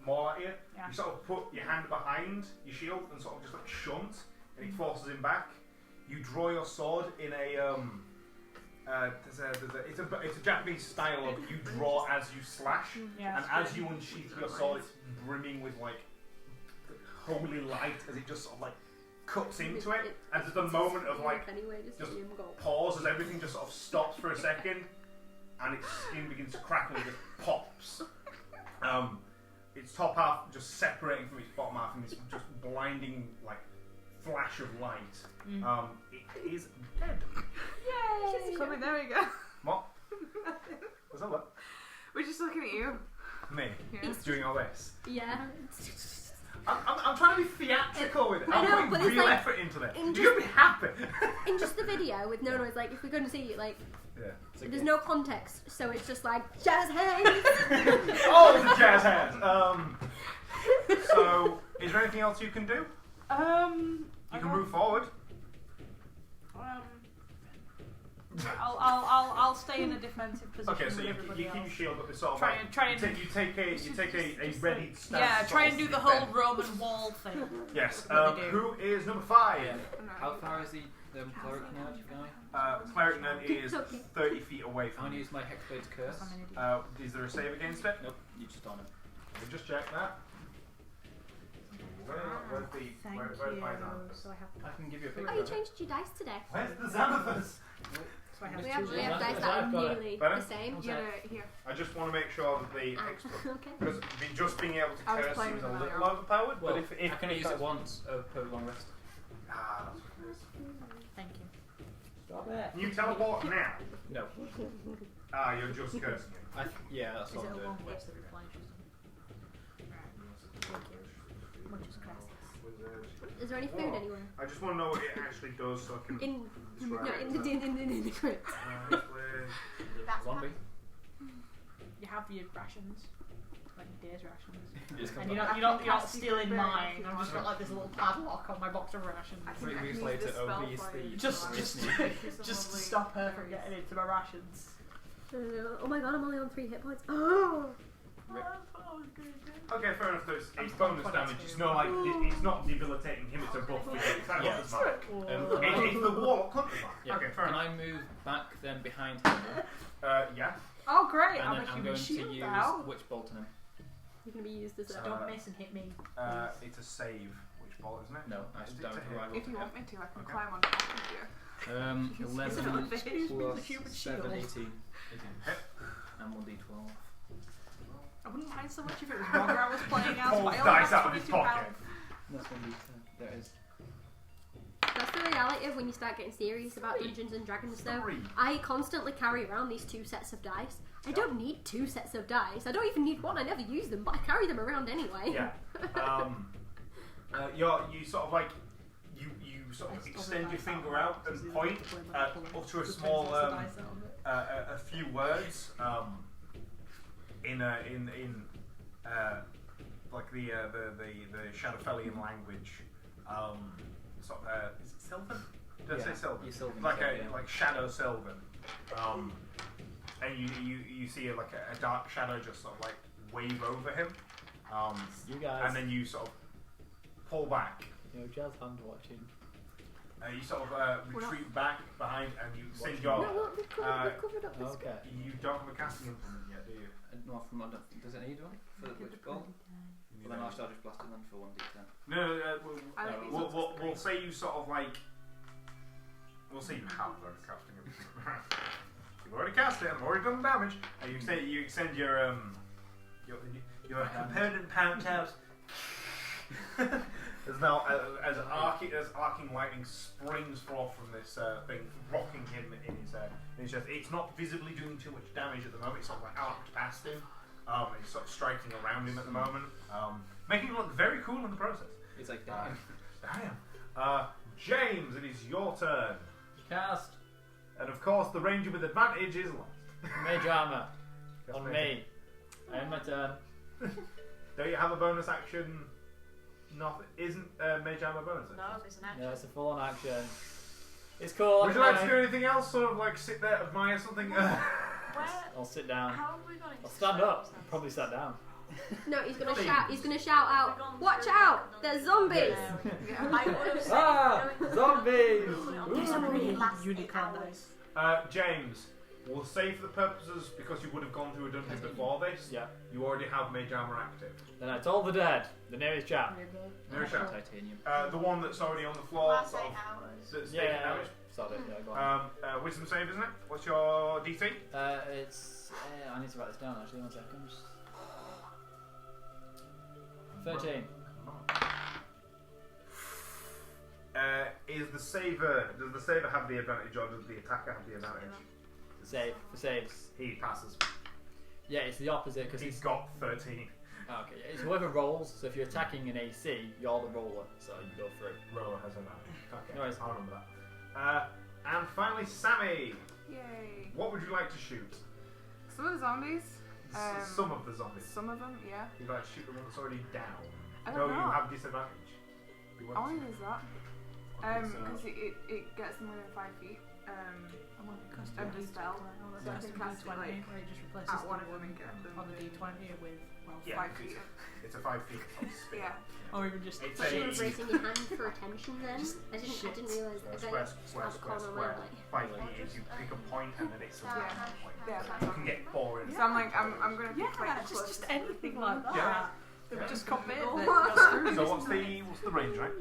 maul at you. Yeah. You sort of put your hand behind your shield and sort of just like shunt, and it forces him back. You draw your sword in a it's a Japanese style of you draw as you slash, Yeah, and as you unsheath your sword, it's brimming with like holy light as it just sort of like cuts into it, and there's a moment of like just pause as everything just sort of stops for a second, and its skin begins to crackle and just pops. Its top half just separating from its bottom half in this just blinding like flash of light. It is dead. Yay! Coming, there we go. What? What's that look? We're just looking at you. Me? Yeah. Doing all this? Yeah. I'm trying to be theatrical with it. I know, I'm but putting it's real like- effort into it. in You're going to be happy. In just the video with no noise, like if we're going to see it, like Yeah. there's no context, so it's just like jazz hands. Oh, the jazz hands. So, is there anything else you can do? You can move forward. I'll stay in a defensive position. Okay, so with you everybody keep your else. shield up. It's sort of Try like, and- try and- you take a ready stance. Yeah, try and do the whole defense. Roman wall thing. Yes. What they do. Who is number 5? How far is the cleric nerd guy? Cleric Nerd is 30 feet away I from want to you. use my Hexblade's curse. Is there a save against it? Nope, you just on him. Let me just check that. Where's my Xanathus? So I have. I can give you a Oh, picture. you of it. changed your dice today. Where's the Xanathus? So I have We two. have dice that are nearly Better? the same. Yeah, here. I just want to make sure that the Okay. because just being able to I was curse playing seems a with little my overpowered. Well, but if I can use it once per long rest. Ah, that's what it is. Thank you. Stop it. Can you teleport now? No. Ah, you're just cursing him. Yeah, that's Is what it I'm a doing. long rest that replenishes them? Much is crass. Is there any food Whoa. anywhere? I just want to know what it actually does so I can. In describe no, it. in the crypt. That's Zombie. You have your rations, like day's rations, You just come and back. you're not cast stealing Secret mine. Berry I've just got like this little padlock on my box of rations. 3 weeks can use later, this spell obese for you. thieves. Just to stop her from getting into my rations. Oh my god, I'm only on 3 hit points. Oh! Okay, fair enough. It's bonus damage. It's not like it's not debilitating him. It's a buff for you. That's Yeah. fine. It's the wall counterpart. Yeah. Okay, fair Can enough. I move back then behind him? Yeah. Oh great! And I'm then a I'm human going to shield use now. Witch Bolt on him. You're gonna be used as a. Don't miss and hit me. It's a save. Which ball, isn't it? No, I Is should it down to to hit? rival. If you want me to, I can Okay. climb on top of you. 11 not the human plus shield. 7, 18. Hit. And 1d12. I wouldn't mind so much if it was Roger I was playing as, Pulls but I only dice have out of his 22 pocket. pounds. That's 1d10. There it is. That's the reality of when you start getting serious about Dungeons and Dragons, though. 3. I constantly carry around these 2 sets of dice. I don't need 2 sets of dice. I don't even need one. I never use them, but I carry them around anyway. Yeah. You sort of like you sort of extend your finger out and point, utter a small a few words in like the Shadowfellian language. Sort of is it Sylvan? Did I say Sylvan? You Sylvan. Like yeah. like Shadow Sylvan. And you see like a dark shadow just sort of like wave over him. You guys. And then you sort of pull back. Jazz hand watching. You sort of retreat back behind and you send No, your. look, we've covered up this. Okay. You don't have a casting implement yet, do you? No, from does it need one for the Witch Bolt? Well, then I'll start just blasting then for 1d10. No, I think it's we'll say you sort of like. We'll say you have a casting implement. You've already cast it. I've already done damage. And you say you extend your component pound out. As now, as arcing lightning springs forth from this thing, rocking him in his chest. It's not visibly doing too much damage at the moment. It's sort of like arced past him. It's sort of striking around him at the moment, making him look very cool in the process. It's like, damn. Damn. James, it is your turn. Cast And of course, the ranger with advantage is last. Mage Armor on me. I end my turn. Don't you have a bonus action? Nothing. Isn't Mage Armor bonus action? No, it's an action. Yeah, it's a full on action. It's cool. Would you like to do anything else? Sort of like sit there, admire something? Where? I'll sit down. How have we gone into I'll stand up. spells? Probably sat down. No, he's gonna Nothing. shout. He's gonna shout out, "Watch out! There's zombies!" I would have said Ah! going to Zombies! put it on Ooh. the last bit, Unicorn I would- dice. James, We'll say for the purposes, because you would have gone through a dungeon before this, Yeah. you already have mage armor active. Then I told the dead. The nearest chap. Nearest chap. Titanium. The one that's already on the floor. Last sort 8 of, hours. that's taking damage. Sorry, yeah, go on. Wisdom save, isn't it? What's your DC? It's. I need to write this down actually. 1 second. 13. Does the saver have the advantage, or does the attacker have the advantage? Save. For saves. He passes. Yeah, it's the opposite because He's got 13. Okay, yeah, it's whoever rolls. So if you're attacking an AC, you're the roller, so you go through. Roller has advantage. Okay, No worries. I'll remember that. And finally, Sammy. Yay. What would you like to shoot? Some of the zombies. Some of the zombies. Some of them, yeah. You'd like to shoot the one that's already down. I No, don't know. you have disadvantage. You I want want to- to use that. Because it gets them within 5 feet. Of the spell. So I can cast it like at one of them and get them on the D20 with, well, Yeah, 5 feet. it's a 5 feet of spin. Yeah. or even just It's So you a were raising your hand for attention then? I didn't shit. realise that. I square, got square, out the corner of my square. eye. 5 feet is you pick a point and then it's a Yeah. point. Yeah. You can get 4 in. So I'm like, I'm gonna pick like yeah, the just closest anything like that. Yeah. They would just commit Oh. that you're screwed. So what's the range, right?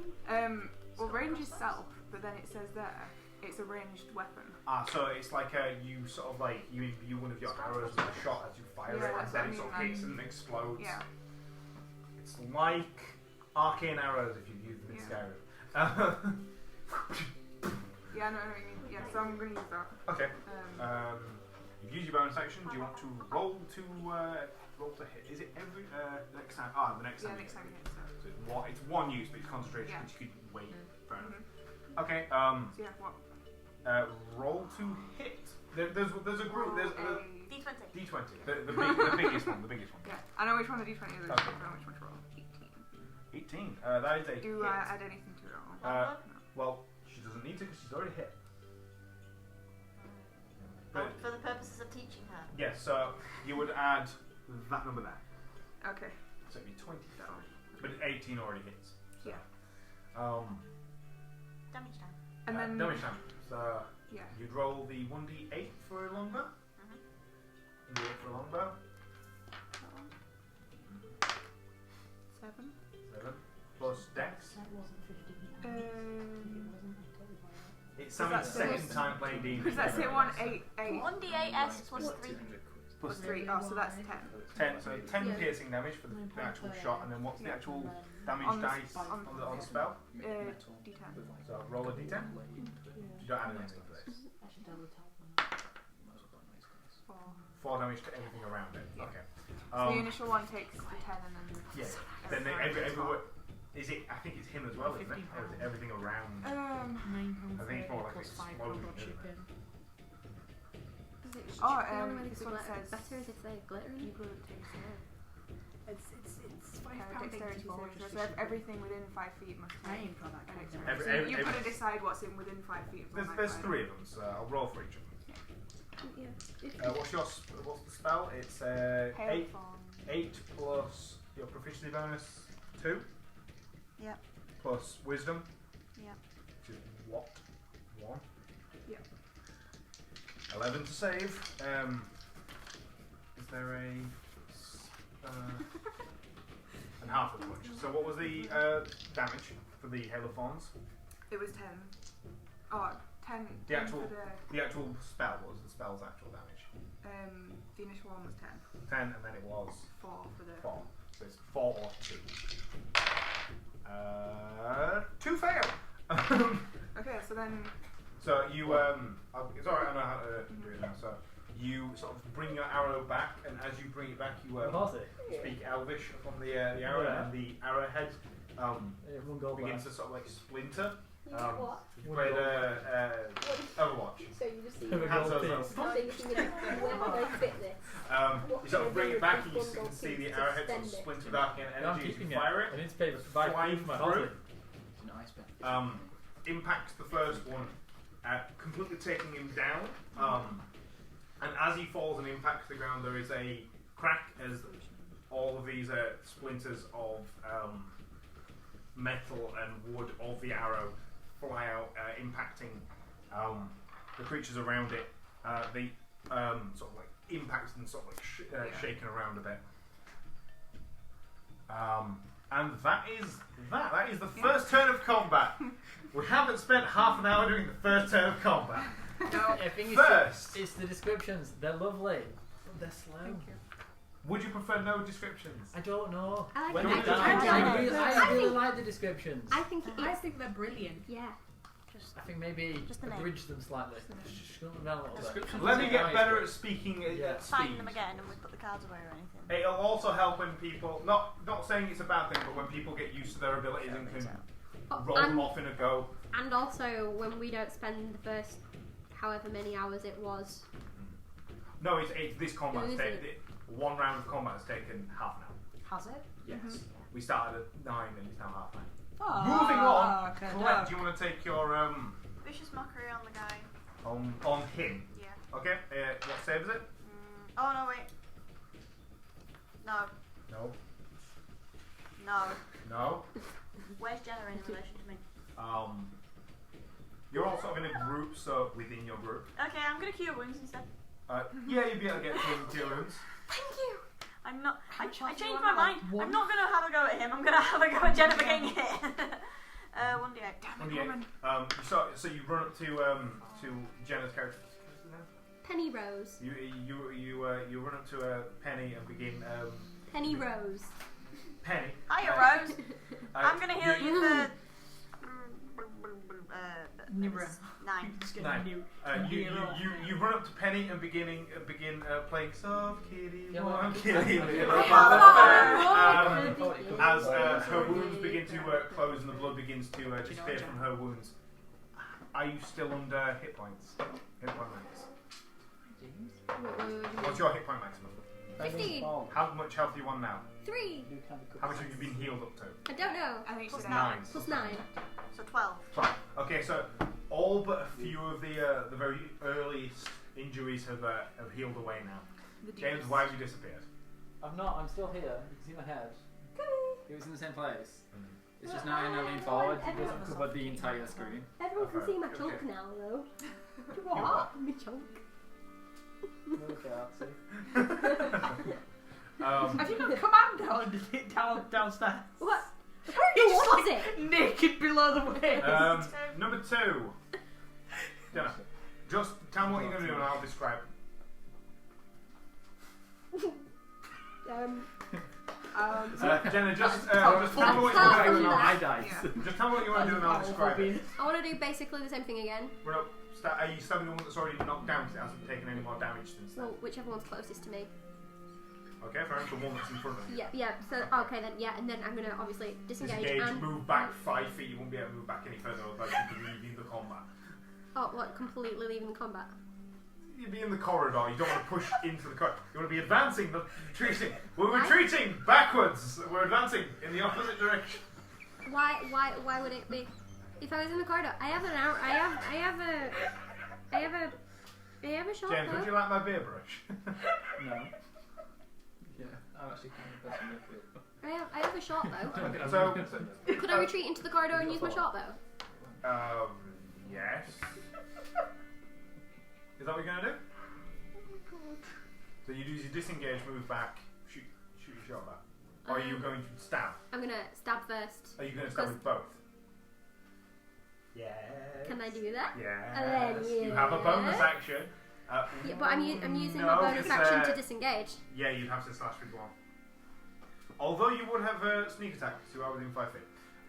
Well, range is self, but then it says there it's a ranged weapon. So it's like you sort of like you imbue one of your arrows with a shot as you fire Yeah, it, that's and then what I it sort of mean, hits and explodes. Yeah. It's like arcane arrows if you've used them in Yeah. Skyrim. Yeah, I know what I mean. Yeah, so I'm gonna use that. Okay. Um, You've used your bonus action. Do you want to roll to hit? Is it every next time? The next yeah, time. next time you hit. So. So it's one use, but it's concentration, Yeah. which you could wait. Fair enough. Mhm. Okay. So yeah, what? Roll to hit. There's a group. There's a D20. D20. The biggest one. The biggest one. Yeah, I know which one the D20 is. I Okay. don't know which one to roll. 18. 18. That is a Do hit. I add anything to it? Or? Well, she doesn't need to because she's already hit. For the purposes of teaching her. Yes. So you would add that number there. Okay. So it'd be 25. But 18 already hits. So. Yeah. Damage time. And then damage time. So yeah. you'd roll the 1d8 for a longbow. Mhm. 1d8 for a longbow. 7. 7 plus dex. It's that Sammy's say- second time playing D&D. Does that say 1, 8, 8 1d8s plus 3. plus 3? Oh, so that's 10. 10, so 10 Yeah. piercing damage for the actual shot, and then what's the Yeah. actual damage On the dice on- on the spell? D10. So roll a d10. You don't add anything for this. 4. 4 damage to everything around it. Yeah. Okay. So the initial one takes the 10 and then. Yeah. Then everywhere. Is it? I think it's him as well, isn't it? Or is it everything around? I think it's more like explosion, isn't it? This one says better is if they're glittering. people that take It's dexterity savings. So everything within 5 feet must I take ain't got that an kind of dexterity. Every- You've got every- to decide what's in within 5 feet. Of my There's fire. 3 of them, so I'll roll for each of them. Yeah. What's the spell? It's Hail 8 form. 8 plus your proficiency bonus 2. Yep. Plus wisdom. Yep. Which is what? 1. Yep. 11 to save. Is there a and half a punch? So what was the damage for the hail of thorns? It was 10. Oh, 10. The 10 actual- for The actual spell. What was the spell's actual damage? the initial one was 10. 10, and then it was 4 for the. 4. So it's 4 or 2. 2 fail. Okay, so then. So you it's alright. I know how to do it now. So you sort of bring your arrow back, and as you bring it back, you speak Elvish upon the arrow, Yeah. and the arrowhead One gold begins left. to sort of like splinter. What? You played Overwatch. So you just see. Have a Hands gold over. piece. I'm thinking, where can I fit this? You sort of bring it back, and you can see the arrowhead sort of splinter back in I'm energy as keeping you it. fire I it. need to pay for Flying for my through. hobby. Impacts the first one, completely taking him down. And as he falls and impacts the ground, there is a crack as all of these splinters of metal and wood of the arrow fly out, impacting the creatures around it. The sort of like impacted and sort of like shaken around a bit. And that is that. That is the first turn of combat. We haven't spent half an hour doing the first turn of combat. I think it's the descriptions. They're lovely, but they're slow. Would you prefer no descriptions? I don't know. I When like you it. die, I really like the descriptions. I think I think they're brilliant. yeah. I think maybe Just the name. abridge them slightly. Just shrunk them down a little bit. Descriptions Let me get nice, better but- at speaking Yeah. at Sign speed. them again and we put the cards away or anything. It'll also help when people, not saying it's a bad thing, but when people get used to their abilities and can roll them off in a go. And also when we don't spend the first however many hours it was. No, it's this combat. Oh, is One round of combat has taken half an hour. Has it? Yes. We started at 9 and it's now half 9. Oh, Moving on. Colette, do you want to take your Vicious mockery on the guy. on him? Yeah. Okay. What save is it? Oh no, wait. No. No. No. No. Where's Jenna in relation to me? You're all sort of in a group, so within your group. Okay, I'm gonna cure wounds instead. Yeah, you'd be able to get to wounds. Thank you. I'm not. I much health do changed you my want? mind. One? I'm not gonna have a go at him. I'm gonna have a go at Jenna for getting hit. 1d8. Damn it, woman. So you run up to Jenna's character. Penny Rose. You run up to Penny and begin. Penny Rose. Penny. Hiya, Rose. I'm gonna heal you for. Nibra. 9. You run up to Penny and begin playing soft kitty, Yeah, warm well, kitty. Oh, As her wounds begin to close and the blood begins to disappear from her wounds. Are you still under hit points? Hit point max. What's your hit point maximum? 15. How much health do you want now? 3. How much have you been healed up to? I don't know. I think Plus so. 9. Plus 9. So 12. Fine. Okay, so all but a few of the very earliest injuries have healed away now. James, why have you disappeared? I'm not. I'm still here. You can see my head. It was in the same place. It's just now I lean forward. It doesn't cover the entire screen. Everyone can Okay. see my chunk Okay. now, though. what? My chunk. Have you got commando downstairs? What? He's What just was like it? naked below the waist. Number 2. Jenna, just tell me what you're going to do and I'll describe. Jenna, just tell me what you're going to do and My I'll dice. just tell me what you want to do and I'll describe it. I want to do basically the same thing again. We're up. Are you stabbing the one that's already knocked down because it hasn't taken any more damage since then? Well, whichever one's closest to me. Okay, fair enough. The one that's in front of you. Yeah. So okay then. Yeah, and then I'm gonna obviously disengage and. Move back 5 feet. You won't be able to move back any further, otherwise you'll be leaving the combat. Oh, what? Completely leaving the combat. You'd be in the corridor. You don't want to push into the corridor. You want to be advancing, not retreating. We're retreating backwards. We're advancing in the opposite direction. Why would it be? If I was in the corridor, I have an hour. I have a shot James, though. would you like my beer brush? No. Yeah, I'm actually kind of pressing my foot. I have a shot though. so Could I retreat into the corridor and use my shot though? Yes. Is that what you're gonna do? So you use your disengage, move back, shoot your shot back. Or are you going to stab? I'm gonna stab first. Are you going to stab with both? Yes. Can I do that? Yes. You have a bonus action. Yeah, but I'm using no, my bonus it's, action to disengage. Yeah, you'd have to slash with one. Although you would have a sneak attack, so I was within 5 feet.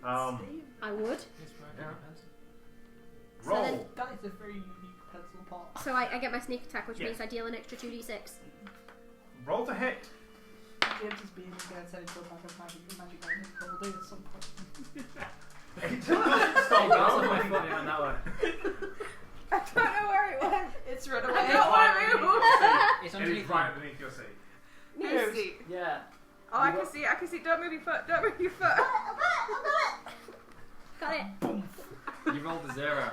I would. Roll. then- That is a very unique pencil part. So I get my sneak attack, which Yeah. means I deal an extra 2d6. Roll to hit. James is being scared turn into a bag of magic items probably at some point. It doesn't stop. That's my foot behind that one. I don't know where it went. It's run away. I don't want to move. It's It underneath is right underneath your seat. Whose seat? Yeah. Oh, I can see. I can see. Don't move your foot. Don't move your foot. Got it. You rolled a 0.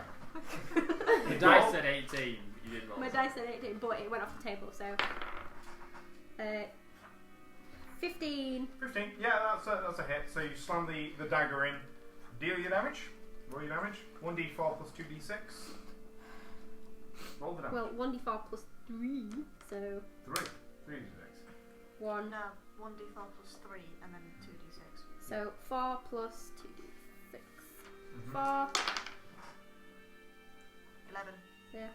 The dice said 18. You did roll. My dice said 18, but it went off the table, so. 15. 15. Yeah, that's a hit. So you slam the dagger in. Deal your damage. Roll your damage. 1d4 plus 2d6. Roll the damage. Well, 1d4 plus 3. So 3. 3d6. 1. No, 1d4 plus 3 and then 2d6. So 4 plus 2d6. 4. 11. Yeah.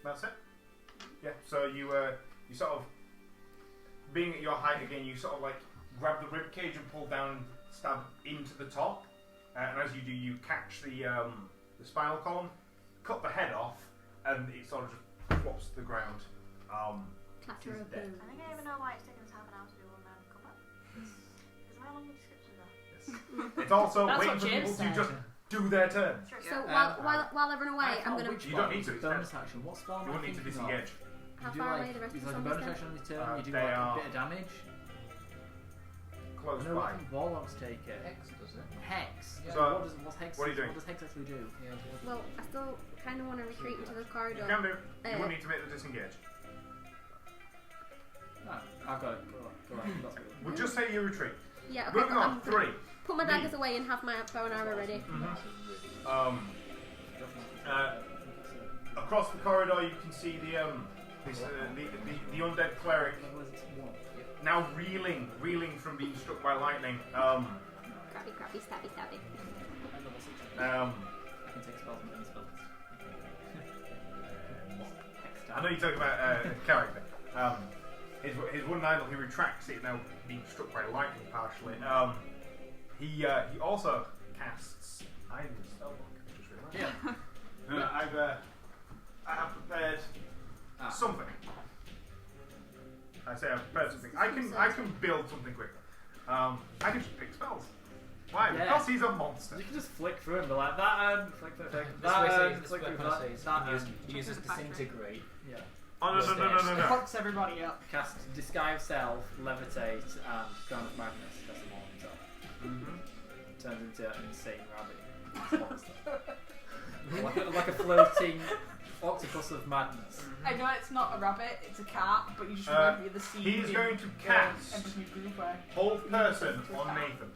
That's it. Yeah. So you sort of, being at your height again, you sort of like grab the rib cage and pull down, and stab into the top, and as you do, you catch the spinal column, cut the head off, and it sort of just flops to the ground. Clatter He's open. dead. I think I even know why it's taken us half an hour to do one combat. Because of how long the descriptions are. Yes. It's also That's waiting what for Jim people said. to just do their turn. Sure, So yeah. while everyone away, I'm gonna. You don't need to. It's bonus dead. action. What spell? You am I won't need to thinking of? disengage. How You do far away like, the rest of it's the like a zombies bonus then? action on your turn. You do they like are a bit of damage. Close No, by. I think warlocks take it. Hex does it? Hex. Yeah. So what's hex? what are you doing? What does hex actually do? Well, I still kind of want to retreat into the corridor. You can do. You won't need to make the disengage. No, I've got it. Go on. That's good. We'll just say you retreat. Yeah, okay. Moving on. 3. Put my daggers away and have my bow and arrow ready. Across the corridor, you can see the undead cleric now reeling from being struck by lightning. Grabby, grabby, stabby, stabby. I can take spells from any spells. I know you talk about character. His one idol, he retracts it now being struck by lightning partially. He also casts. I need a spell book. I just realised. Yeah. I have prepared something. I say I've prepared something. I can build something quicker. I can just pick spells. Why? Yeah. Because he's a monster. You can just flick through and be like that, flick through, This that, way flick through that, says that, he uses disintegrate. yeah. Oh no. It fucks everybody up. Cast Disguise Self, Levitate, and Crown of Magnus. That's the one himself. Turns into an insane rabbit. like a floating octopus of madness. I know it's not a rabbit, it's a cat, but you just remember the scene. He's in, going to cast Emperor's New Groove where Hold person on Nathan.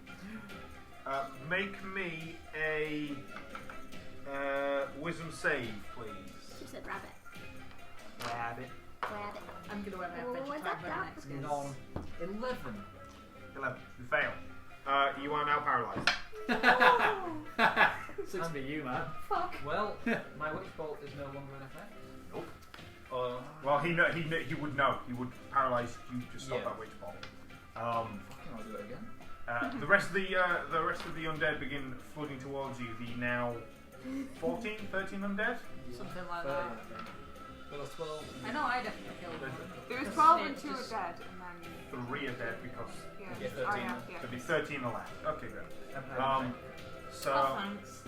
Make me a wisdom save, please. She said rabbit. Rabbit. Rabbit. I'm gonna wear my Oh, adventure what's tag that? right next to it. 11. 11. You fail. You are now paralyzed. Suits me, you man. Fuck. Well, my witch bolt is no longer in effect. Nope. Well, he would know. He would paralyze you to stop Yeah. that witch bolt. I'll do it again. The rest of the undead begin flooding towards you. The now 13 undead. Something like 30, that. I think. There was 12. I know I definitely killed one. There was Just 12 it and 2 are just- dead, and then 3 are dead because yeah, Yeah, oh 13. yeah. there'll be 13 left. Okay, good. Oh, So thanks.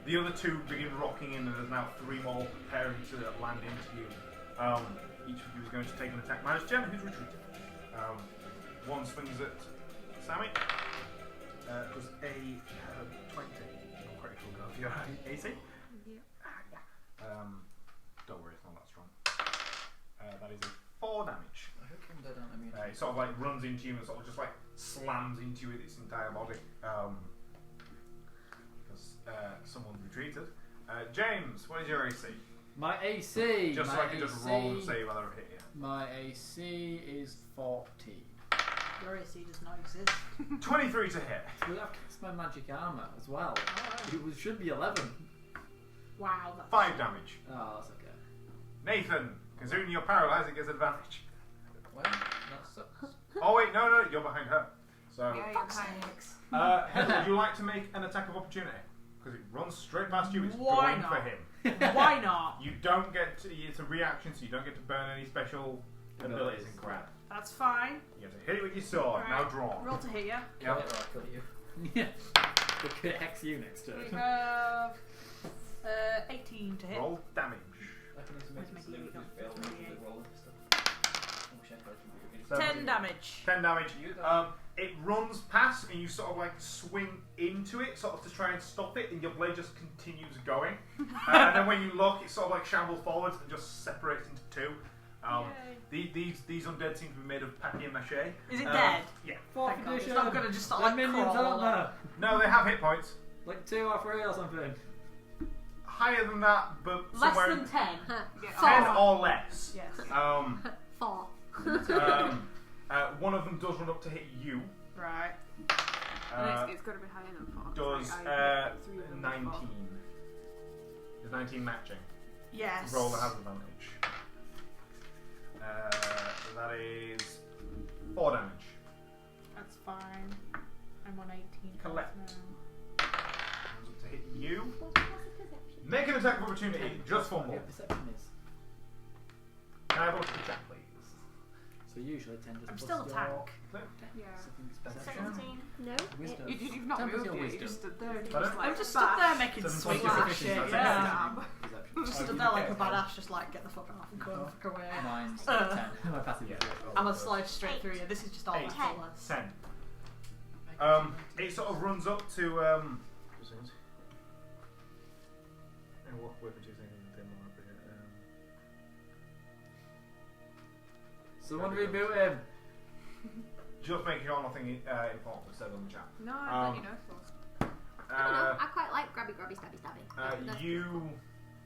the other 2 begin rocking in, and there's now 3 more preparing to land into you. Each of you is going to take an attack. Minus Jen, who's retreated. One swings at Sammy. Does a 20. I'm quite sure go for your AC. Don't worry, it's not that strong. That is a 4 damage. I hope I'm dead on immune. It sort of like runs into you and sort of just like slams into you with its entire body. Because someone retreated. James, what is your AC? My AC. Just so I can just roll and say whether I've hit you. My AC is 14. Your AC does not exist. 23 to hit. Well, I've cast my magic armor as well. It should be 11. Wow, that's 5 damage. Oh, that's okay. Nathan, considering you're paralyzed, it gets advantage. Well, that sucks. Oh wait, no, you're behind her. So, Yeah, you're behind me. Heather, would you like to make an attack of opportunity? Because it runs straight past you. It's Why going not? for him. Why not? You don't get to, it's a reaction, so you don't get to burn any special abilities and crap. That's fine. You have to hit it with your sword. Now draw. Roll to hit you. Kill it or I'll kill you. Yeah. Look at Hex you next turn. We have 18 to hit. Roll damage. I can also make Let's it make it so easy. fail with rolling stuff. I wish I could. 10 damage. 10 damage. You go. It runs past and you sort of like swing into it, sort of to try and stop it, and your blade just continues going. And then when you look, it sort of like shambles forwards and just separates into 2. These undead seem to be made of papier-mâché. Is it dead? Yeah. Fourth Thank God, it's edition. not going to just start They're like minions, crawl aren't up. there? No, they have hit points. Like 2 or 3 or something. higher than that, but Less somewhere than 10. 10 or less. Yes. 4. One of them does run up to hit you. Right. It's got to be higher than 4. Does Like, I 3 of them 19. before. Is 19 matching? Yes. Roller has advantage. That is 4 damage. That's fine. I'm on 18. Collect. Now. Comes up to hit you. What's the perception? Make an attack of opportunity. Just fumble. Your perception is. Can I have a look at the check, please? So usually 10 just I'm plus still a your- tank. Yeah. Something's perception. 17. No. Wisdom. You've not 10 plus moved your yet, you wisdom. just stood there. Pardon? Just like, I'm just stood there making 7 sweet plus your ass shit, proficiency, yeah. Perception. Just stood there like a badass, just like, get the fuck off and go the fuck away. 9, 10. My passive is I'm gonna slide straight through you. This is just all 8. my fullness. 10. It sort of runs up to. And what weapon do you think they might be? Someone reboot him. Just making sure nothing important was said on the chat. no, I let you know. I don't know. I quite like grabby, grabby, stabby, stabby. You.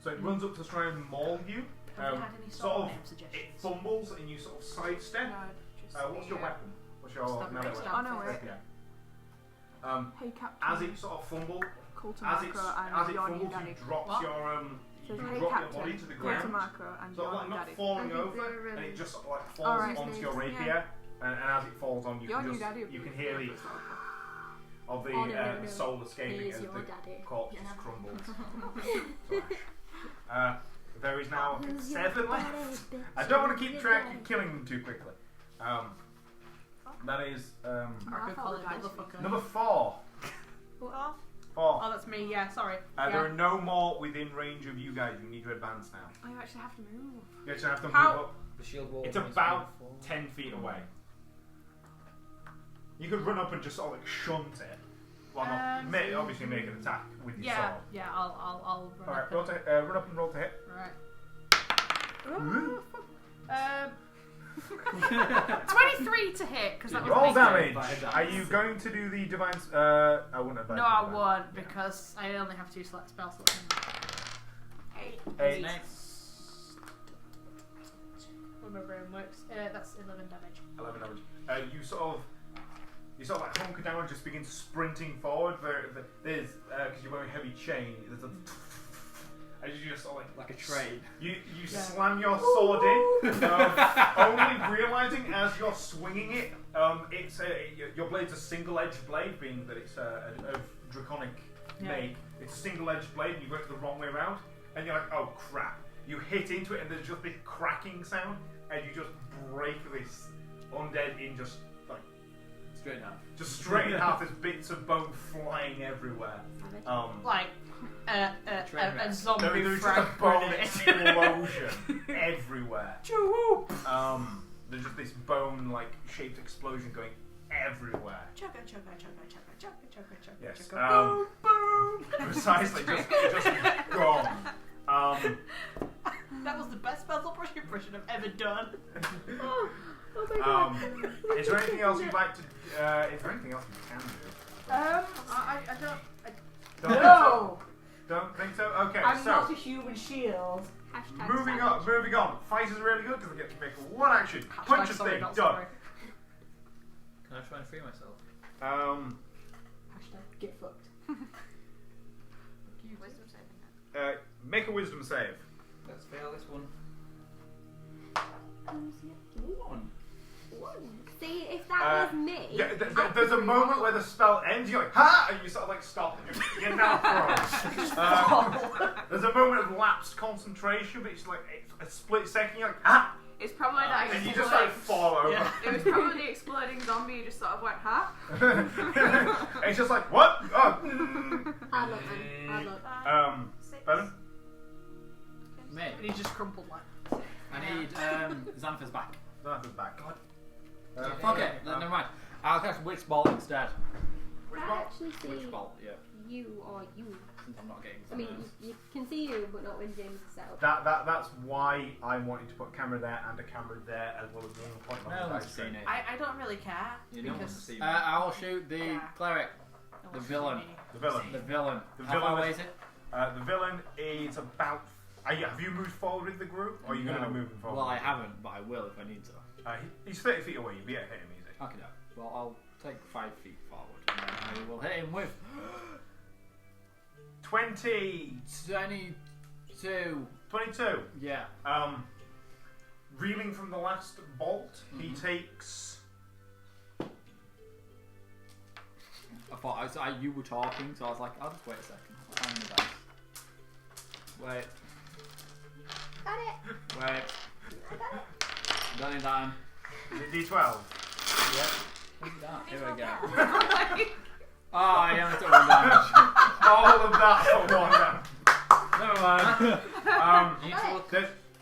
So it runs up to try and maul you. Have you had any Sort sort of. name It suggestions? fumbles and you sort of sidestep. No, just What's your weapon? What's your Stab melee it. weapon? Oh no, wait. Rapier. Hey, Captain. As it sort of fumbles, Call to as Marco it and your new fumbles, daddy. you drops What? your Says, you hey, drop Captain. your body to the Call to ground. Marco and Sort of your like new not daddy. falling I think over, they're, and it just sort of like falls Alright. onto your Yeah. rapier, and as it falls on, you Your can new just daddy. you can hear the of the Oh, no. soul escaping He's as your the daddy. corpse Yeah. just crumbles. to ash. There is now Who's your 7 daddy, left. bitch? I don't want to keep Who's track your of killing them too quickly. That is I could call it motherfucker. number 4. Off. 4. Oh, that's me. Yeah, sorry. There are no more within range of you guys. You need to advance now. Oh, you actually have to move. You actually have to move How- up. The shield wall. It's is about 4. 10 feet away. You could run up and just sort of like shunt it. Well, not obviously make an attack with your Yeah, sword. yeah. I'll run Alright, up. run up and roll to hit. Right. 23 to hit because that was Roll big. damage. By Are you going to do the divine? I wouldn't advise. No, I divine. won't Yeah. because I only have 2 spell slots. 8. Next. When my brain works. That's 11 damage. 11 damage. You sort of like hunker down and just begin sprinting forward. There's because you're wearing heavy chain. There's a as you just sort of Like a train. You slam your sword in, only realizing as you're swinging it, it's your blade's a single-edged blade, being that it's a draconic make. It's a single-edged blade, and you go it the wrong way around, and you're like, oh crap! You hit into it, and there's just this cracking sound, and you just break this undead in just like Straight down. just straight in half. There's bits of bone flying everywhere. Like a zombie There's just frag a bone grenade. explosion everywhere. There's just this bone-like shaped explosion going everywhere. Chugga, chugga, chugga, chugga, chugga, chugga, chugga, Yes. chugga. Boom! Precisely, just gone. That was the best Basil Brush impression I've ever done. Oh my god. Is there anything else you'd like to? Is there anything else you can do? I don't. No! Don't think so. Okay, I'm so not a human shield. Hashtag moving savage. on. Fight is really good because I get to make one action. Punch a Sorry, thing. not Done. sorry. Can I try and free myself? Hashtag get fucked. Wisdom saving. Make a wisdom save. Let's fail this one. 1. See, if that was me. Yeah, there's a moment where the spell ends. You're like, ha! And you sort of like stop. And you're now frozen. There's a moment of lapsed concentration, but it's like a split second. You're like, ah! It's probably that And you just like fall over. Yeah. It was probably the exploding zombie. You just sort of went, huh? And it's just like, what? Oh. Hard luck, man. Hard luck. Bevan? Me. And he just crumpled like. I need Xanthus back. Xanthus back. God. Fuck it. Never mind. I'll cast Witch Bolt instead. Which I one? actually see Witch Bolt, yeah. you or you. Since I'm not getting. I mean, you can see you, but not when James is set up. That's why I'm wanting to put a camera there and a camera there as well as being a point on No the one's dice seen tray. it. I don't really care. You don't want to because see me. I will shoot the Yeah. cleric. no The one's villain. seen me. The villain. The villain. The How villain far away is- is it? The villain is about. Have you moved forward with the group, or are you going to be moving forward? Well, I haven't, but I will if I need to. He's 30 feet away. You'll be able to hit him easy. Okay, no. Well, I'll take 5 feet forward, and then I will hit him with 22. 22. Yeah. Reeling from the last bolt, he takes. I thought you were talking, so I was like, I'll just wait a second. I'll find the dice. Wait. Got it. Wait. Don't need that. Is it D12? Yep. Look at that. Here we go. Oh, I only took 1 damage. All of that for 1 damage. Never mind. You need to look.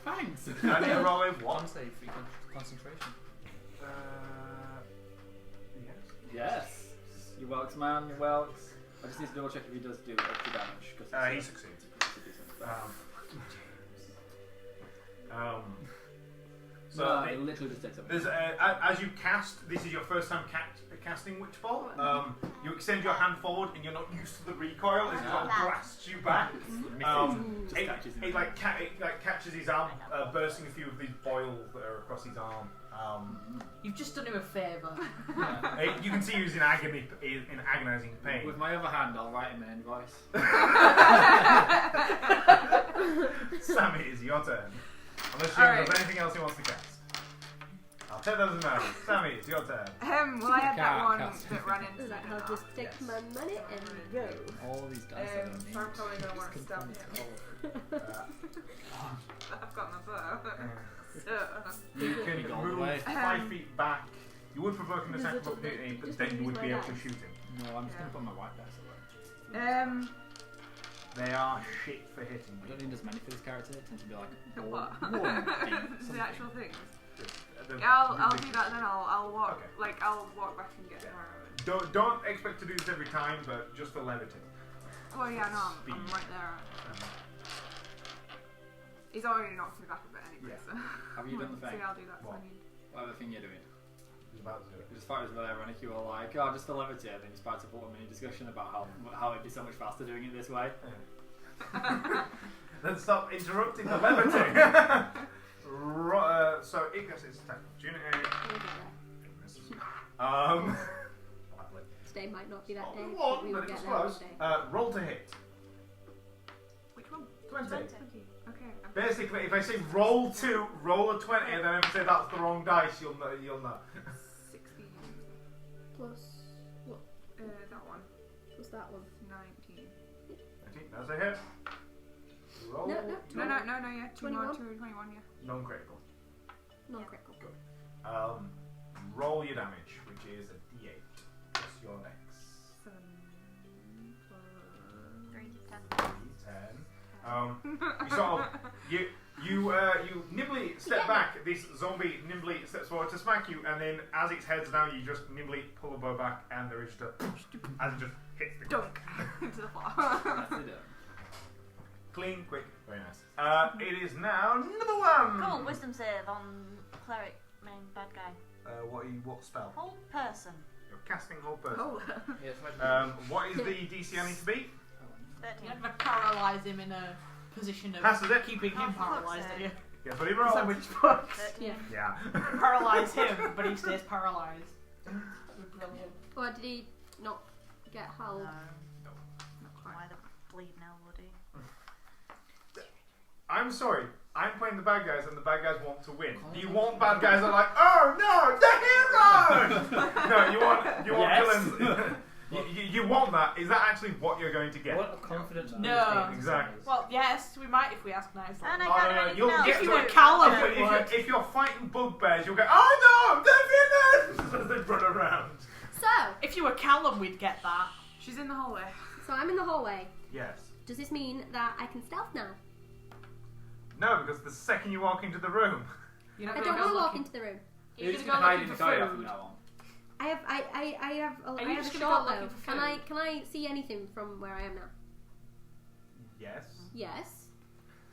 Thanks. I need to roll a what? One save for your concentration. Yes. You welks, man. You welks. I just need to double check if he does do extra damage. He succeeds. So it literally just takes up. There's as you cast, this is your first time casting Witch Bolt. You extend your hand forward, and you're not used to the recoil as it sort of blasts you back. It catches his arm, bursting a few of these boils that are across his arm. You've just done him a favour. You can see he's in agony, in agonising pain. With my other hand, I'll write him an invoice. Sammy, it's your turn. Unless there's anything else he wants to cast. I'll take that as a no. Sammy, it's your turn. Well, I had that one that ran into Like, I'll just take Yes. my money and go. All these guys I don't need. so I'm probably going to want to stab him. I've got my bow. So, You can Go all the move way. 5 feet back. You would provoke an attack of opportunity, but then you would be able to shoot him. No, I'm just going to put my white dice away. They are shit for hitting. I don't need as many for this character. It tends to be like what? one, The actual things. The- I'll do that then. I'll walk. Okay. I'll walk back and get her. Don't expect to do this every time, but just for levity. Well, yeah, no, I'm right there. He's already knocked me back a bit anyway. Yeah. So. Have you done the thing? So I'll do that. What? Whatever thing you're doing. He's about to do it. I just thought it was really ironic. You were like, oh, just for levity, and then you sparked up a little mini discussion about how it'd be so much faster doing it this way. Then stop interrupting the levity. So Ignis is attack opportunity. Today might not be that day, One, but we will but it was get there one close. day. Roll to hit. Which one? 20. Okay. Basically, if I say roll 2, roll a 20, and then if I say that's the wrong dice, you'll know. 16. Plus what? That one. What's that one? 19. That's a hit. Roll. No, Yeah. 21. 21. Yeah. Non-critical. Non-critical. Good. Roll your damage, which is a D8 plus your dex. 7 10. plus. You sort of you nimbly step back. This zombie nimbly steps forward to smack you, and then as its head's down, you just nimbly pull the bow back, and there is just as it just hits the ground. Dunk into the floor. That's it. Clean, quick, very nice. It is now number 1. Cool, wisdom save on cleric, main bad guy. What spell? Hold person. You're casting hold person. Oh. Yes, What is the DC I need to beat? 13. You're not going to paralyse him in a position of Passes it. keeping him Oh, for fuck's paralysed, are you? Guess what he rolled? Sandwich box. 13. Yeah. Yeah. Paralyse him, but he stays paralysed. Brilliant. Or did he not get held? No. Not quite. Why the bleed now, would he? I'm sorry. I'm playing the bad guys, and the bad guys want to win. You want bad guys that are like, oh no, the hero! No, you want villains. You want that. Is that actually what you're going to get? What a confidence. No. Exactly. Well, yes, we might if we ask nicely. And I Oh, got no, anything you'll else. get If you to were it. Callum, If it would. you're fighting bugbears, you'll go, oh no, the villains! As they run around. So, If you were Callum, we'd get that. She's in the hallway. I'm in the hallway. Yes. Does this mean that I can stealth now? No, because the second you walk into the room, You're not I gonna don't go want to walk looking. into the room. You're Who's going going to to hide go looking in the for corridor from food. now on? I have a you short just gonna go bow. looking for Can food? I see anything from where I am now? yes. Yes.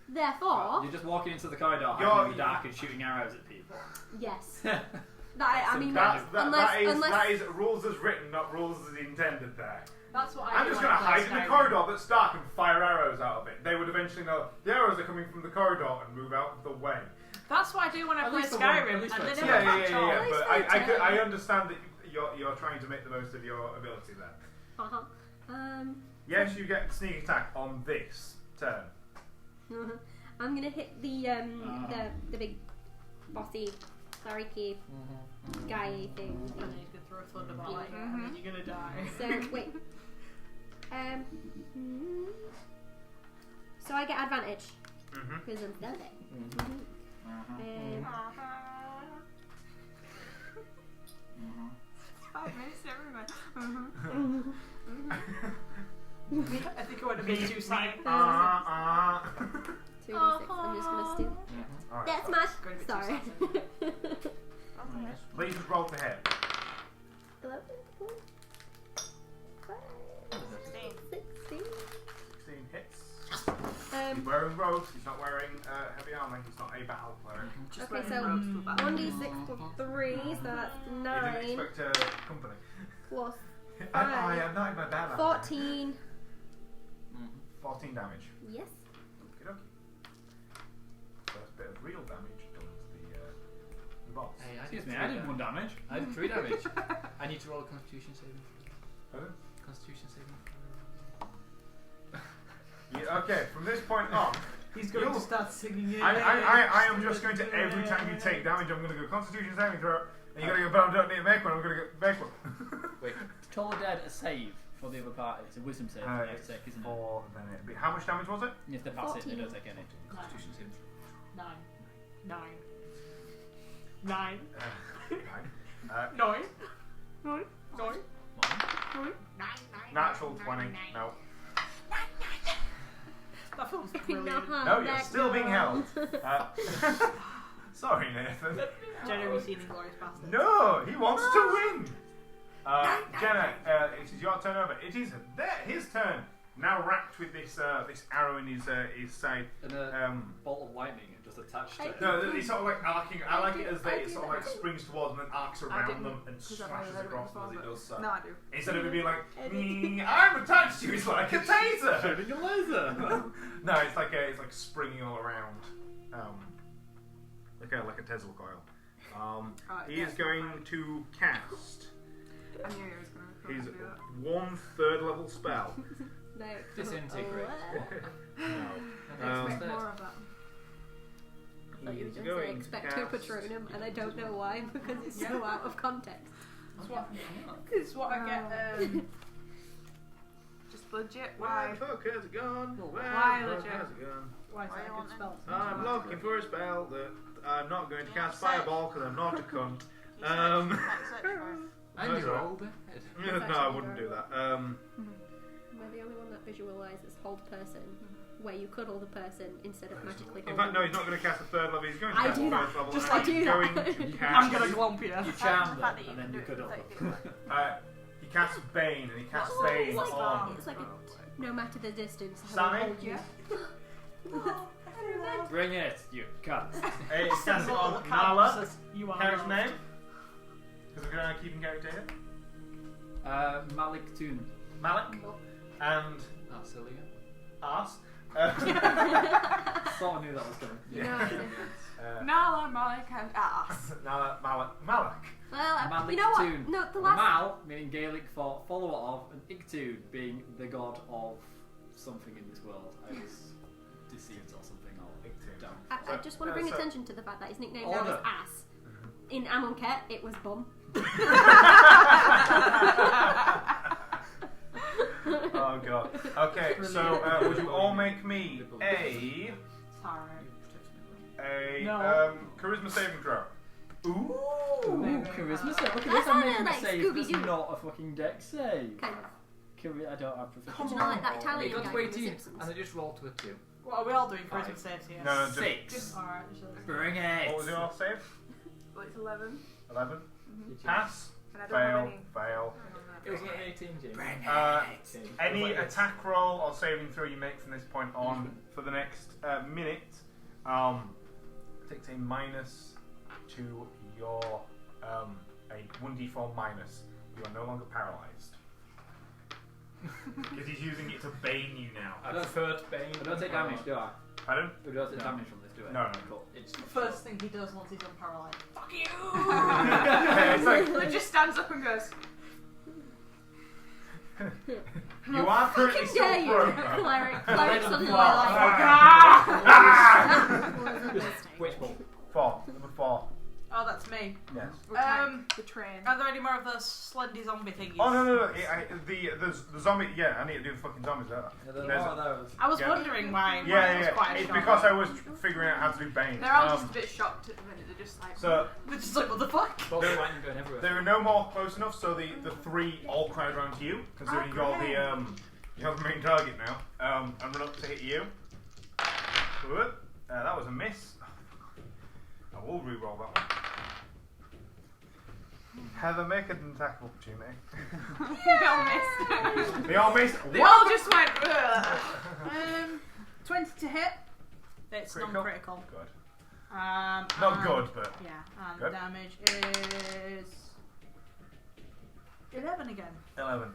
Therefore, You're just walking into the corridor, You're- hiding in the dark and shooting arrows at people. yes. I mean, That is unless rules as written, not rules as intended there. That's what I'm just going to hide in the corridor that's dark and fire arrows out of it. They would eventually know the arrows are coming from the corridor and move out of the way. That's what I do when I play Skyrim, and they never catch on. Yeah, but I understand that you're trying to make the most of your ability there. Yes, you get sneak attack on this turn. I'm gonna hit the big bossy Sariki guy thing. And then he's gonna throw a thunderbolt at you, and then you're gonna die. So wait. So I get advantage because I'm stealthy. I missed everyone. I think it would have been too silent. 2d6. I'm just gonna steal. Alright, That's so much. Sorry. please just roll to hit. 11, 12, 16. 16 hits. He's wearing robes, he's not wearing heavy armor, he's not a battle cleric. Okay, so 1d6 plus 3, so that's He 9 didn't expect company. plus I am not in my battle. 14. 14 damage. Yes. Okay. First bit of real damage done to the boss. Hey, Excuse me, I did 1 damage. I did 3 damage. I need to roll a Constitution saving. Pardon? Constitution saving. Yeah, okay, from this point on, He's going to start singing it. I am just going to, every time you take damage, I'm going to go Constitution saving throw, and you're going to go, but I don't need to make one, I'm going to make one. Wait, total dead a save for the other party. It's a wisdom save for the next take, isn't it? 4, then it'd be, how much damage was it? If they pass it, they 14. don't take any. Constitution saving. 9. 9. 9. 9. 9. 9. 1. Natural 20, no. That feels brilliant. No, you're still being held. Sorry, Nathan. Jeremy seen Inglourious Basterds. No, he wants to win. Jenna, it is your turn over. It is his turn. Now wrapped with this arrow in his side. And a bolt of lightning just attached to it. No, it's sort of like arcing. I like it as it sort of like springs towards them and arcs around them and slashes across them as it does so. No, I do. Instead of it being like, I'm attached to you, it's like a taser. Shooting a laser. No, it's like springing all around, like a Tesla coil. He is going to cast I knew he was going his to do that. 1/3 level spell. No. Disintegrate. No. Expect more of that. Like you He's just going expect to to cast- Patronum, and I don't know why because it's so out of context. This is what I get. Just legit. Where Why? the fuck has it gone? Where Why the fuck legit? has it gone? Why is Why that you a want good spell? I'm looking for a spell that I'm not going to cast Search. Fireball because I'm not a cunt. You search for it. And you're old. No, I wouldn't do that. Am I the only one that visualises hold person, where you could hold a person instead of magically In holding fact, no, them? he's not going to cast a 3rd level. He's going to I cast do a that. 1st level. Just and like he's do going that. to I'm cast. gonna glomp you. You charm The fact them, that you and can then do you it could doesn't up. make it He casts Bane, and he casts What? Bane It's like, on. it's like no matter the distance, I Sammy? will hold you. Bring it, you cunt. He's casting All on the Nala. characters you are Character's loved. name? Because we're going to keep him character here. Malik Toon. Malik. And Oh, silly. Arse. Sort of knew that was coming. Nala, Malik, and ass. Nala, Malak. Well, Malik you know what? Toon. No, the last. Mal meaning Gaelic for follower of, and Igtoon being the god of something in this world. I was deceived or something, or dumb. I just want to bring so- attention to the fact that his nickname now is Order. Ass. In Amonkhet, it was Bum. Oh god. Okay, so would you all make me a No. charisma saving throw? Ooh, charisma save. Look at That this, I'm sounded making a like save. That's Scooby-Doo. not a fucking dex save. Kind of. I don't have proficiency. Come on, like that You Italian got guy to from The 18, Simpsons. and they just roll to a 2. What are we all doing? Five. Charisma saves here. No, just 6. Alright, so Bring it. what was your save? Well, it's 11. 11. Pass. And I don't have Fail. any. Fail. It was an 18, James. Any It was like this. attack roll or saving throw you make from this point on for the next minute takes a minus to your a 1d4 minus. You are no longer paralyzed. Because he's using it to bane you now. I prefer to bane. I don't take damage, do I? Pardon? I don't take damage from this, do I? No. Cool. It's First thing he does once he's unparalyzed. Fuck you! It's like, He just stands up and goes. you are currently still dare you, prone. cleric suddenly Which ball? 4. Number 4. Oh, that's me. Yes. The train. Are there any more of those slendy zombie thingies? Oh no! The zombie. Yeah, I need to do the fucking zombies there. Yeah, there's There's more of those. I was Yeah. wondering why. Yeah, was yeah. quite a It's shock. because I was figuring out how to do Bane. They're all just a bit shocked at the minute. They're just like. So They're just like, what the fuck? Both There- lightning going everywhere. there are no more close enough. So the 3 all crowd around to you, considering you're the main target now. And run up to hit you. Good. That was a miss. I will re-roll that one. Heather, make an attack of opportunity. They all missed. They all missed. They all just went. Ugh. 20 to hit. It's Critical? non-critical. Good. Not Not good, but Yeah, and Good. damage is 11 again. 11.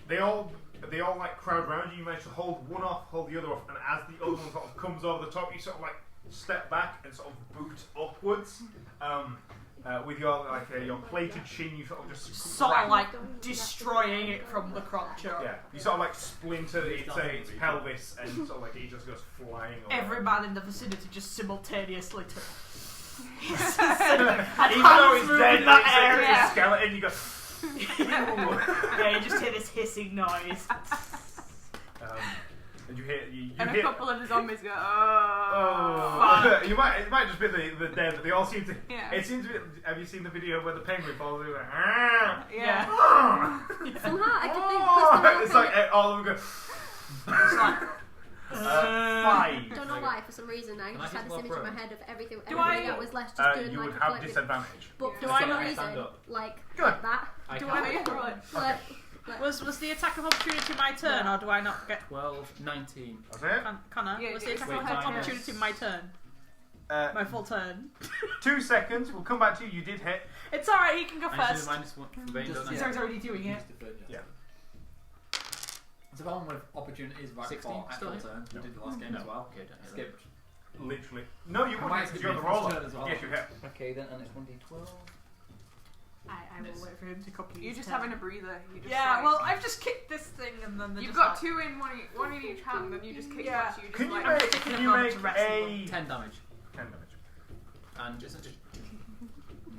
They all like crowd round you. You manage to hold one off, hold the other off, and as the other one sort of comes over the top, you sort of like step back and sort of boot upwards. With your your plated chin, you sort of just Sort crack- of like destroying it from the crotch up. yeah. You sort of like splinter its pelvis, and sort of like it just goes flying away. Every man in the vicinity just simultaneously to Even though it's dead, that it's area. a skeleton. You go. Yeah, you just hear this hissing noise. And you hear you And a hear. couple of the zombies go. Oh, it might just be the dead, but they all seem to. Yeah. It seems to be. Have you seen the video where the penguin falls over? Like, "Ah, Yeah. ah." Somehow I could think Oh, it's because like all of them go. It's like, 5. don't know why, for some reason I Can I just had hit this image in more my head of everything Do everybody I- that was left just doing You like would a have collective- disadvantage. But for Do I some not reason, stand up? like Good. that. I Do can't. I Roll it. like, was the attack of opportunity my turn, or do I not get 12, 19. That's it. Connor? Yeah, was yeah, the attack wait, of minus- opportunity my turn? My full turn. 2 seconds. We'll come back to you. You did hit. It's alright, he can go I need to do first. -1 for Bane, don't He's I? already doing it. Yeah. It's a problem with opportunities right 16 before still actual hit? turn. We did the last game as well. Okay, don't hit Skipped. Literally. No, you I wouldn't might because skip you're the my first roller. turn as well. Yes, you hit. Okay, then, and it's 1d12. I will wait for him to complete You're his just turn. having a breather. You just Yeah, like, well, I've just kicked this thing and then You've just got like, 2 in one in each hand, and you just kick Yeah. that. You just Can you like. make? taking Can a you moment make to wrestle a 10 damage. 10 damage? And just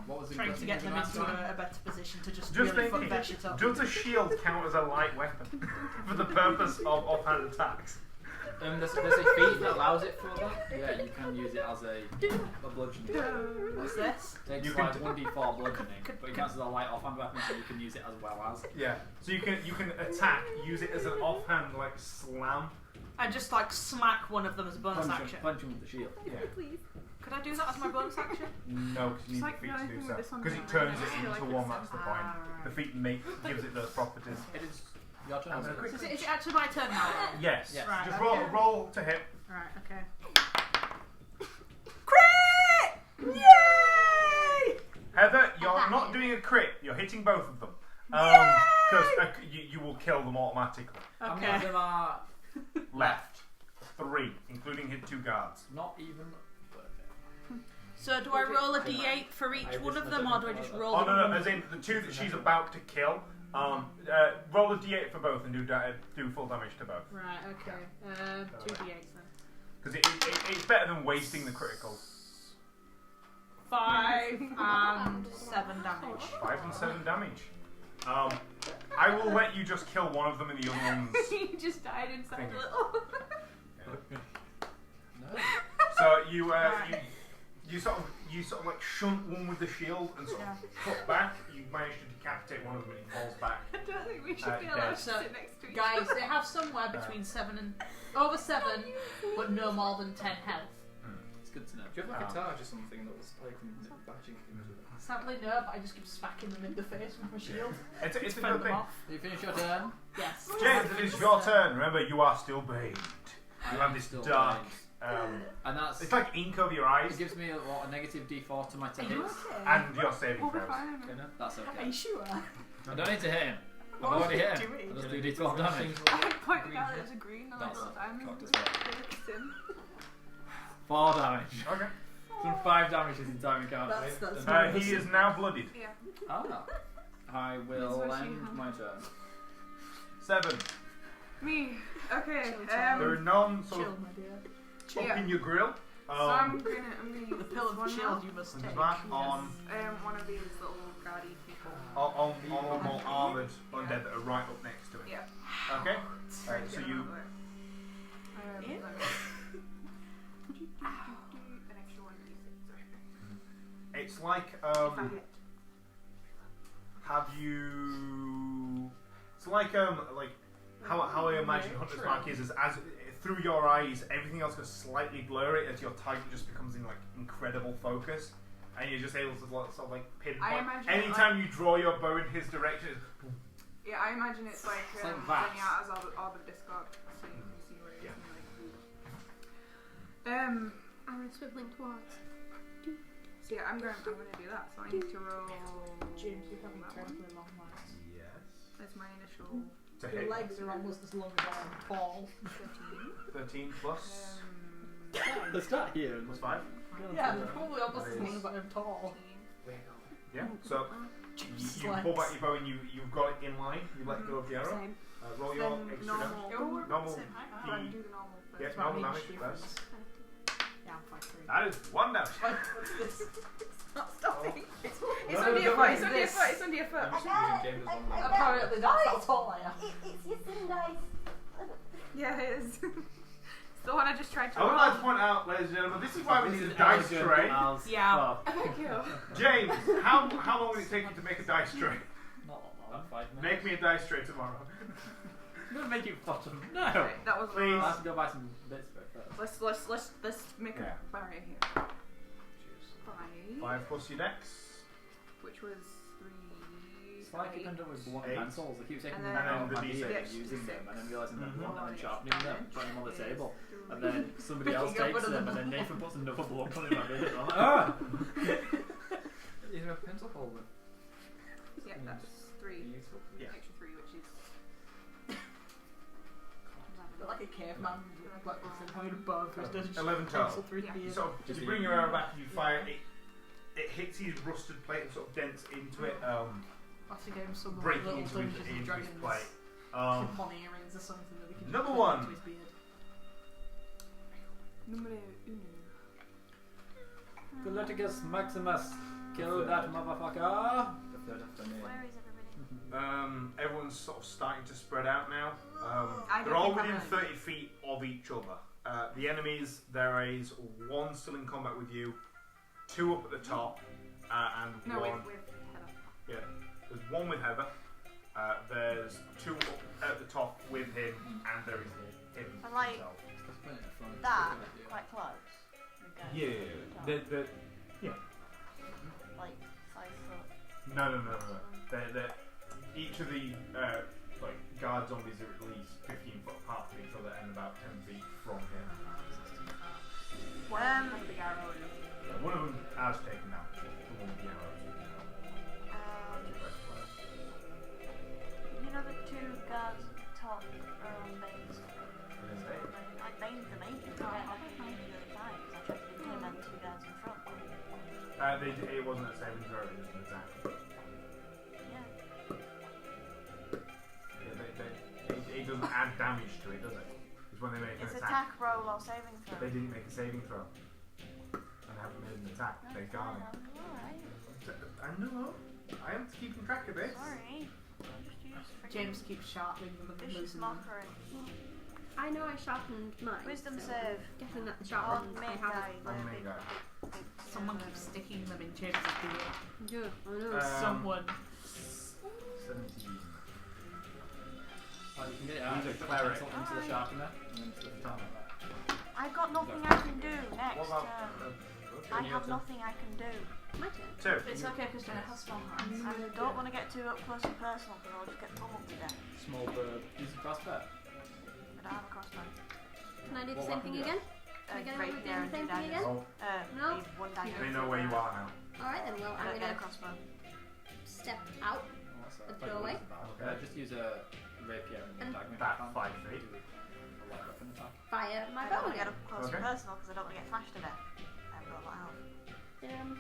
What was the trying to get them last into one? a better position to just Just really fuck thinking. their shit up. Does a shield count as a light weapon for the purpose of offhand attacks? there's a feat that allows it for that. Yeah, you can use it as a bludgeoning. What's this? Takes You like can 1d4 bludgeoning, but it counts as a light offhand weapon, so you can use it as well as. Yeah. So you can attack, use it as an offhand like slam. And just like smack one of them as a bonus action. Punch him with the shield. Yeah. please. Could I do that as my bonus action? No, because you need like the feat the to only do thing so. with this one Because it doing, turns I it feel into like one. it's That's the point. The feat gives it those properties. It is your turn. And a quick- Is it actually my turn now? Yes. Yes. Right, Just okay. roll to hit. Right, okay. Crit! Yay! Heather, you're not doing a crit. You're hitting both of them. Because you will kill them automatically. How many of Okay. them are Left. 3, including hit 2 guards. not even worth it? So do I roll a d8 for each one of them, or do I just roll Oh them? no, as in the 2 that she's about to kill. Roll a d8 for both and do full damage to both. Right, okay. 2d8s then. Because it's better than wasting the critical. 5 and 7 damage. 5 and 7 damage. I will let you just kill one of them and the other one's. He just died inside Thingy. a little. No. So you sort of like shunt one with the shield and sort of cut back. You manage to decapitate one of them and he falls back. I don't think we should be allowed dead. to So, sit next to each Guys, other. they have somewhere between 7 and over 7, but no more than 10 health. It's good to know. Do you have like a targe or something that was like batching things with it? Sadly, no, but I just keep smacking them in the face with my shield. It's a Fend good them thing. off. Did you finish your turn? Yes. James, it is your turn. Remember, you are still bathed. You have this Still dark. And that's. It's like ink over your eyes, It gives me a negative d4 to my Are to you hit. okay? and you're saving We'll be throws. fine. Okay, no, that's Are okay. you sure? I don't need to hit him. I'm already here. doing? I'll just do D12 damage. I pointed out that it was a green and I That's thought cocked as well. fixed him. 4 damage. Okay. Some 5 damage is in time count. That's He is now bloodied. Yeah. Ah. I will That's what she end had. my turn. 7. Me. Okay. There are none sort Chill, of my dear. up in your grill. So I'm gonna The use pill this one of chill now. you must And take. that on One of these little guardy people. on the more armoured undead that are right up next to it. Yeah. Okay. Try to So get you. them out of the way. Let me- An extra 1d6. It's like If I hit. have you? It's like how I imagine Hunter's Mark is as through your eyes everything else goes slightly blurry as your target just becomes in like incredible focus, and you're just able to sort of like I pinpoint. imagine Anytime you draw your bow in his direction, it's Yeah, I imagine it's like like bringing Vax. out as Orb of Discord, so you can see where it is. Yeah. And like, I'm swiveling towards. so yeah, I'm gonna do that. So I need to roll. James, you have that one. incredibly long legs. yes. That's my initial. To Your hit. legs are almost as long as I am tall. 13 plus The stat here. plus 5. Yeah, they're probably almost as long as I am tall. Yeah. So you pull back your bow and you've got it in line. You let go of the arrow. Same. Roll your Then extra damage. normal. Normal. Same height, Try right? and do the normal first. Yeah, That's normal my damage inch first. difference. Yeah, I'm 5'3". That is 1 damage. What's this? Not stopping. It's No, under no, your no, foot. no, It's under your foot. It's under your foot. I'm just using James' one. Apparently that's how tall I am. It's your sin dice. Yeah, it is. The one I just tried to I would roll. like to point out, ladies and gentlemen, this is why we need a dice tray. Yeah. Thank you. James, how long will it take you to make a dice tray? Not long, 5 minutes. Make me a dice tray tomorrow. I'm gonna make it bottom. No. Right, that was Please. I'll have to go buy some bits for it first. Let's make Yeah. a barrier here. 5, 5 plus your dex. which was 3. It's like you end up with blunt 8. pencils. I keep taking And them then out of the my D6. ear, using them, and then realising they're blunt, and then sharpening them, putting them on the Is table. 3. And then somebody else Picking up takes one of them, them. and then Nathan puts another blunt one in my beard. I'm like, ah! Is there a pencil holder? Yeah, that's 3. Useful. Yeah. Extra 3, which is. But like a caveman, like having a bow for his dungeon. 11 total. Yeah. You sort of just bring your arrow back and you fire it. It hits his rusted plate and sort of dents into it, After game some like breaking little into Dungeons his and Dragons plate. clip-on earrings or something that we can Number just 1. into his beard. Numero uno. Politicus Maximus, kill that motherfucker! The third after me. Where is everybody? Everyone's sort of starting to spread out now. I They're don't all think I'm within 30 feet of each other. The enemies, there is 1 still in combat with you, 2 up at the top, and No, 1. with Heather. Yeah, there's 1 with Heather. There's 2 up at the top with him, and there is him And like himself. that, quite close. The guy. The Like 5 foot. no. They're, each of the like guard zombies are at least 15 foot apart from each other and about 10 feet from him. One has a big arrow in it. One of them has taken out the one with the arrow. You know the 2 guards at the top are on Bane's. Like Bane's the main thing. I think he's really fine because I tried to do him and 2 guards in front. It wasn't a saving throw, it was an attack. Yeah. It doesn't add damage to it, does it? It's when they make It's an attack roll or saving throw. They didn't make a saving throw. And they haven't made an attack. No, They're it's fine, guarding. Alright. I know. I am keeping track of this. Sorry. I'll just use freaking James keeps sharpening them and vicious losing them. mockery. I know I sharpened mine. Wisdom so save. I'm guessing that the On sharpened I main have guy. it. the On main big- guy. big, Someone keeps sticking them in James's beard. Yeah, I know. Someone. 17. Oh, you can get it out, He's a put the cleric. pencil into the sharpener, and then slip it on like that. I've got nothing I can do next What about? turn. Okay. I have nothing I can do. My turn. 2. It's okay because Jenna has strong hands. I don't want to get too up close and personal because I'll just get pummeled to death. Small bird. Use a crossbow. I don't have a crossbow. Can I do the What same weapon thing do you again? Uh, Can I get right away with there doing and the same 2 thing daggers. again? No? Need 1 dagger. We know where you are now. Alright then, well, I I'm don't get a gonna crossbow. step out Oh, that's the quite doorway. good. Okay. Just use a rapier and dagger. That's 5 feet. A light weapon attack. Fire my I don't bow want to get again. up close and personal because I don't want to get smashed to death. I haven't got a lot of health. And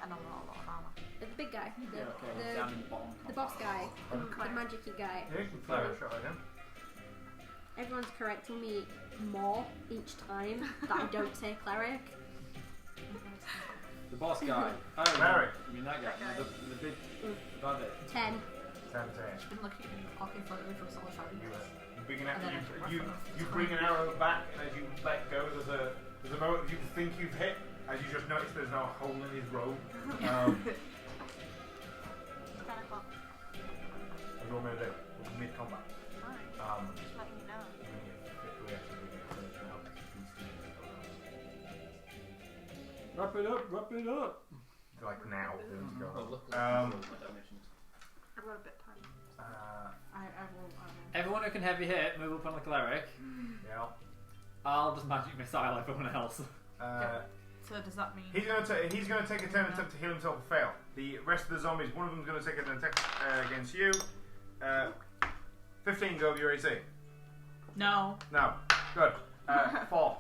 I'm not a lot of armour. The big guy. Down in the bottom. The boss guy. The magic-y guy. Yeah, you can fire a shot at him. Everyone's correcting me more each time that I don't say cleric. The boss guy. Oh, Cleric. you mean that guy? The big above it. 10. 10. I've been looking in the pocket for a solid 5 minutes. You bring an arrow back, and as you let go, there's a moment you think you've hit, as you just notice there's no hole in his robe. It's kind of fun. As you want me to do mid-combat. Alright. Just letting you know. Wrap it up, wrap it up. Like now. Well, look, Um, I've got a bit of time. I will. Everyone who can heavy hit, move up on the cleric. Yeah. I'll just magic missile everyone else. So does that mean He's gonna take a turn attempt to heal himself and fail. The rest of the zombies, one of them's gonna take an attack against you. 15 go of your AC. no? No. Good. 4.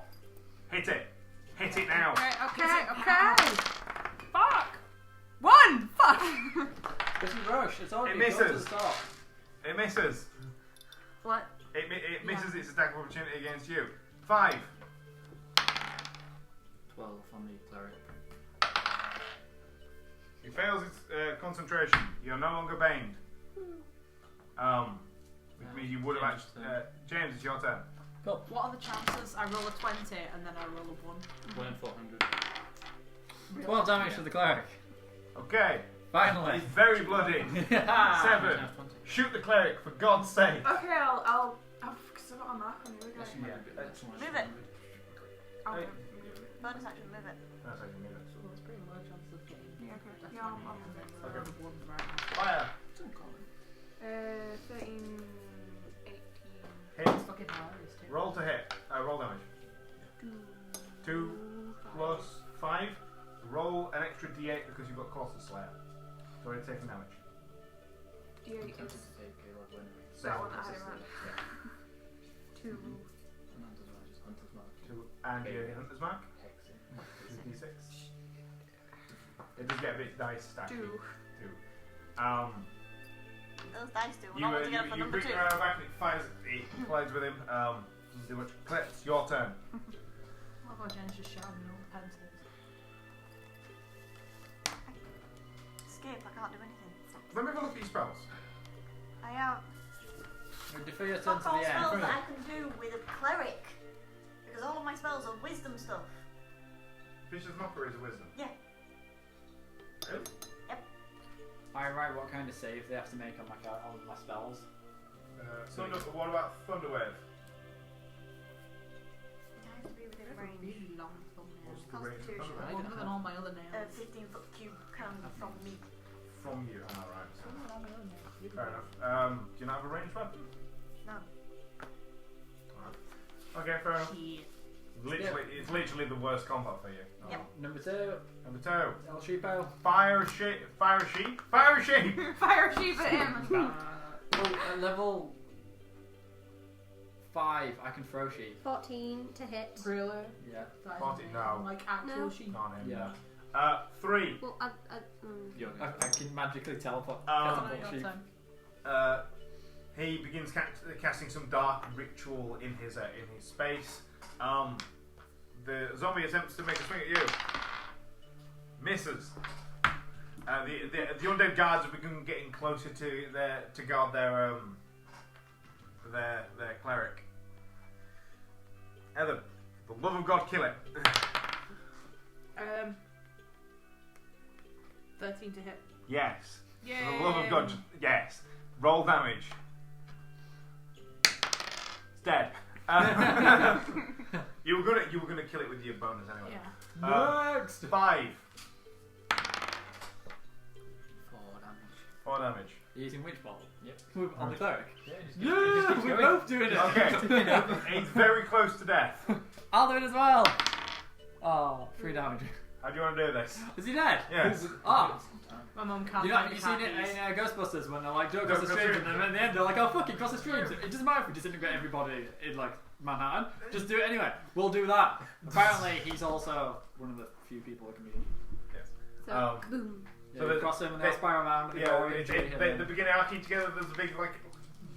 Hit it. Hit it now. Okay. Fuck. 1. Fuck. Doesn't rush, it's already It gone to the misses. stop. It misses. What? It misses its attack of opportunity against you. 5. 12 on the cleric. It fails its concentration. You're no longer baned. Which means you would have actually. James, it's your turn. Cool. What are the chances I roll a 20 and then I roll a 1? 1 in 400. 12 damage to the cleric. Okay. Finally. He's very bloody. 7. Shoot the cleric, for God's sake. Okay, I'll because I've got a mark on you. Move it. I'll Hey. Bonus action, move it. That's how you move it. Well, it's pretty low chance of getting. Yeah, okay. Yeah, I'll move it. Okay. One right now. Fire. 13, 18. Hit. It's fucking hilarious too. Roll to hit. Roll damage. 2 plus 5. Roll an extra d8 because you've got Colossus Slayer. So already taking damage. Yeah, Take it's a level anyway. that one that I had in mind. Yeah. 2. Hunter's Mark, just Hunter's Mark. 2. And your Hunter's Mark. Hexing. D6. It does get a bit dice stacky. 2. 2. Those dice do. We're You, not together for you number bring 2. your arrow back and it collides with him. Doesn't do much. Clip, it's your turn. Oh god, Jen's just shouting all the pencils. Skip, I can't do anything. Let me have a look at your spells. I have Defer your turn fuck to all the spells end. that I can do with a cleric. Because all of my spells are wisdom stuff. Vicious Mockery is a wisdom. Yeah. Really? I write what kind of save they have to make on my spells. What about Thunderwave? It has to be within That's a range. really long thumbnail. What's the range of Constitution. Thunderwave? Longer than all my other A nails. 15-foot cube cone from me. From you. Alright. So. Longer than all my other nails. Really Fair long. enough. Do you not have a ranged weapon? No. Alright. Okay, fair enough. Shit. It's literally the worst combat for you. Yep. Number 2, Number 2. El Sheepo. Fire a sheep. Fire a sheep. Fire a sheep. Fire a sheep at him! At level 5, I can throw sheep. 14 to hit. Really? Yeah. That is 40, amazing. no. Like actual No. sheep. Can't hit. Yeah. 3. Well, You're I can magically teleport. Um, Your sheep. turn. He begins casting some dark ritual in his space. The zombie attempts to make a swing at you. Misses. The undead guards have begun getting closer to guard their cleric. Heather, for the love of God, kill it. 13 to hit. Yes. Yay! For the love of God, yes. Roll damage. It's dead. You were gonna kill it with your bonus anyway. Yeah. Next! 5. 4 damage. 4 damage. You're using Witch Bolt? Yep. On the cleric? Yeah, Yeah, we're both doing it! Okay. He's very close to death. I'll do it as well! Oh, 3 damage. How do you want to do this? Is he dead? Yes. Ah. My mum can't You know, find have the you seen car it keys. in Ghostbusters when they're like, don't cross the streams, and then in the end they're like, oh fuck it, cross the streams. It doesn't matter if we disintegrate everybody in like Manhattan, just do it anyway. We'll do that. Apparently, he's also one of the few people that can be. Yes. So, boom. Yeah, So you the- cross him and they'll spiral around. And the beginning are keep together. There's a big like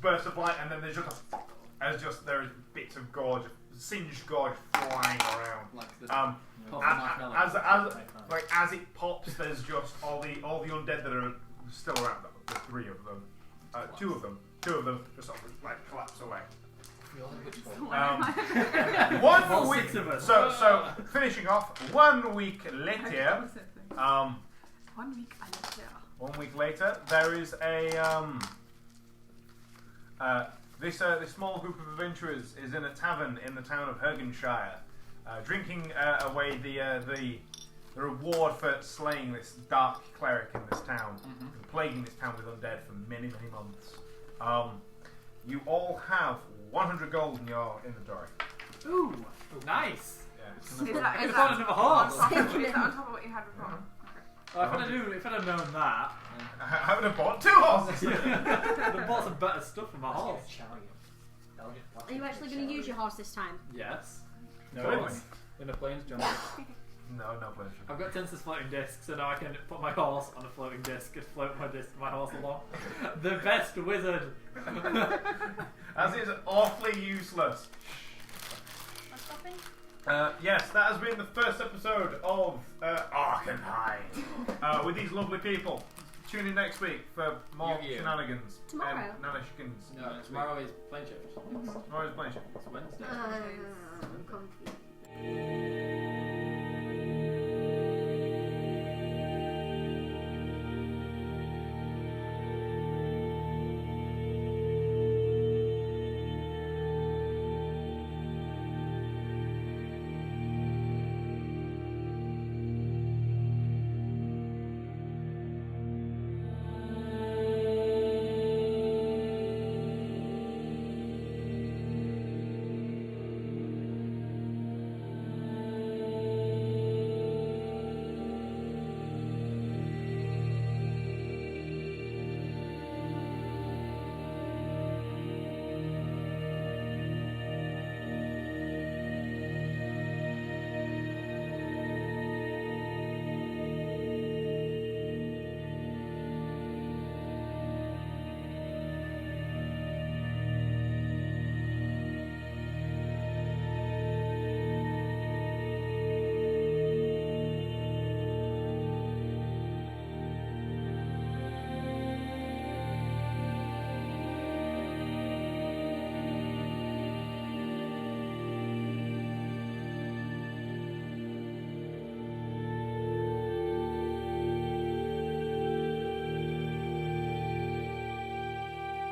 burst of light, and then there's just there is bits of gorge, singed gorge flying around. Like the as it pops, there's just all the undead that are still around. There's 3 of them, 2 of them just sort of like collapse away. All week. 6 of us. So finishing off 1 week later. 1 week later. 1 week later, there is a this small group of adventurers is in a tavern in the town of Hergenshire, drinking away the reward for slaying this dark cleric in this town, plaguing this town with undead for many months. You all have 100 gold in your inventory. Ooh, nice. Yeah. Is that Another horse. on top of what you had before? If I'd have known that, I would have bought 2 horses. I'd have bought some better stuff for my horse. Are you actually going to use your horse this time? Yes. No, in a planes jump. no pleasure. I've got Tensor's floating disc, so now I can put my horse on a floating disc and float my horse along. The best wizard. As is awfully useless. What's stopping? Yes, that has been the first episode of Arkenhein with these lovely people. Tune in next week for more Yu-Gi-Oh. shenanigans. Tomorrow? And nanishkins. No, tomorrow is plane shift. Tomorrow's playing shift. It's Wednesday. I'm confused.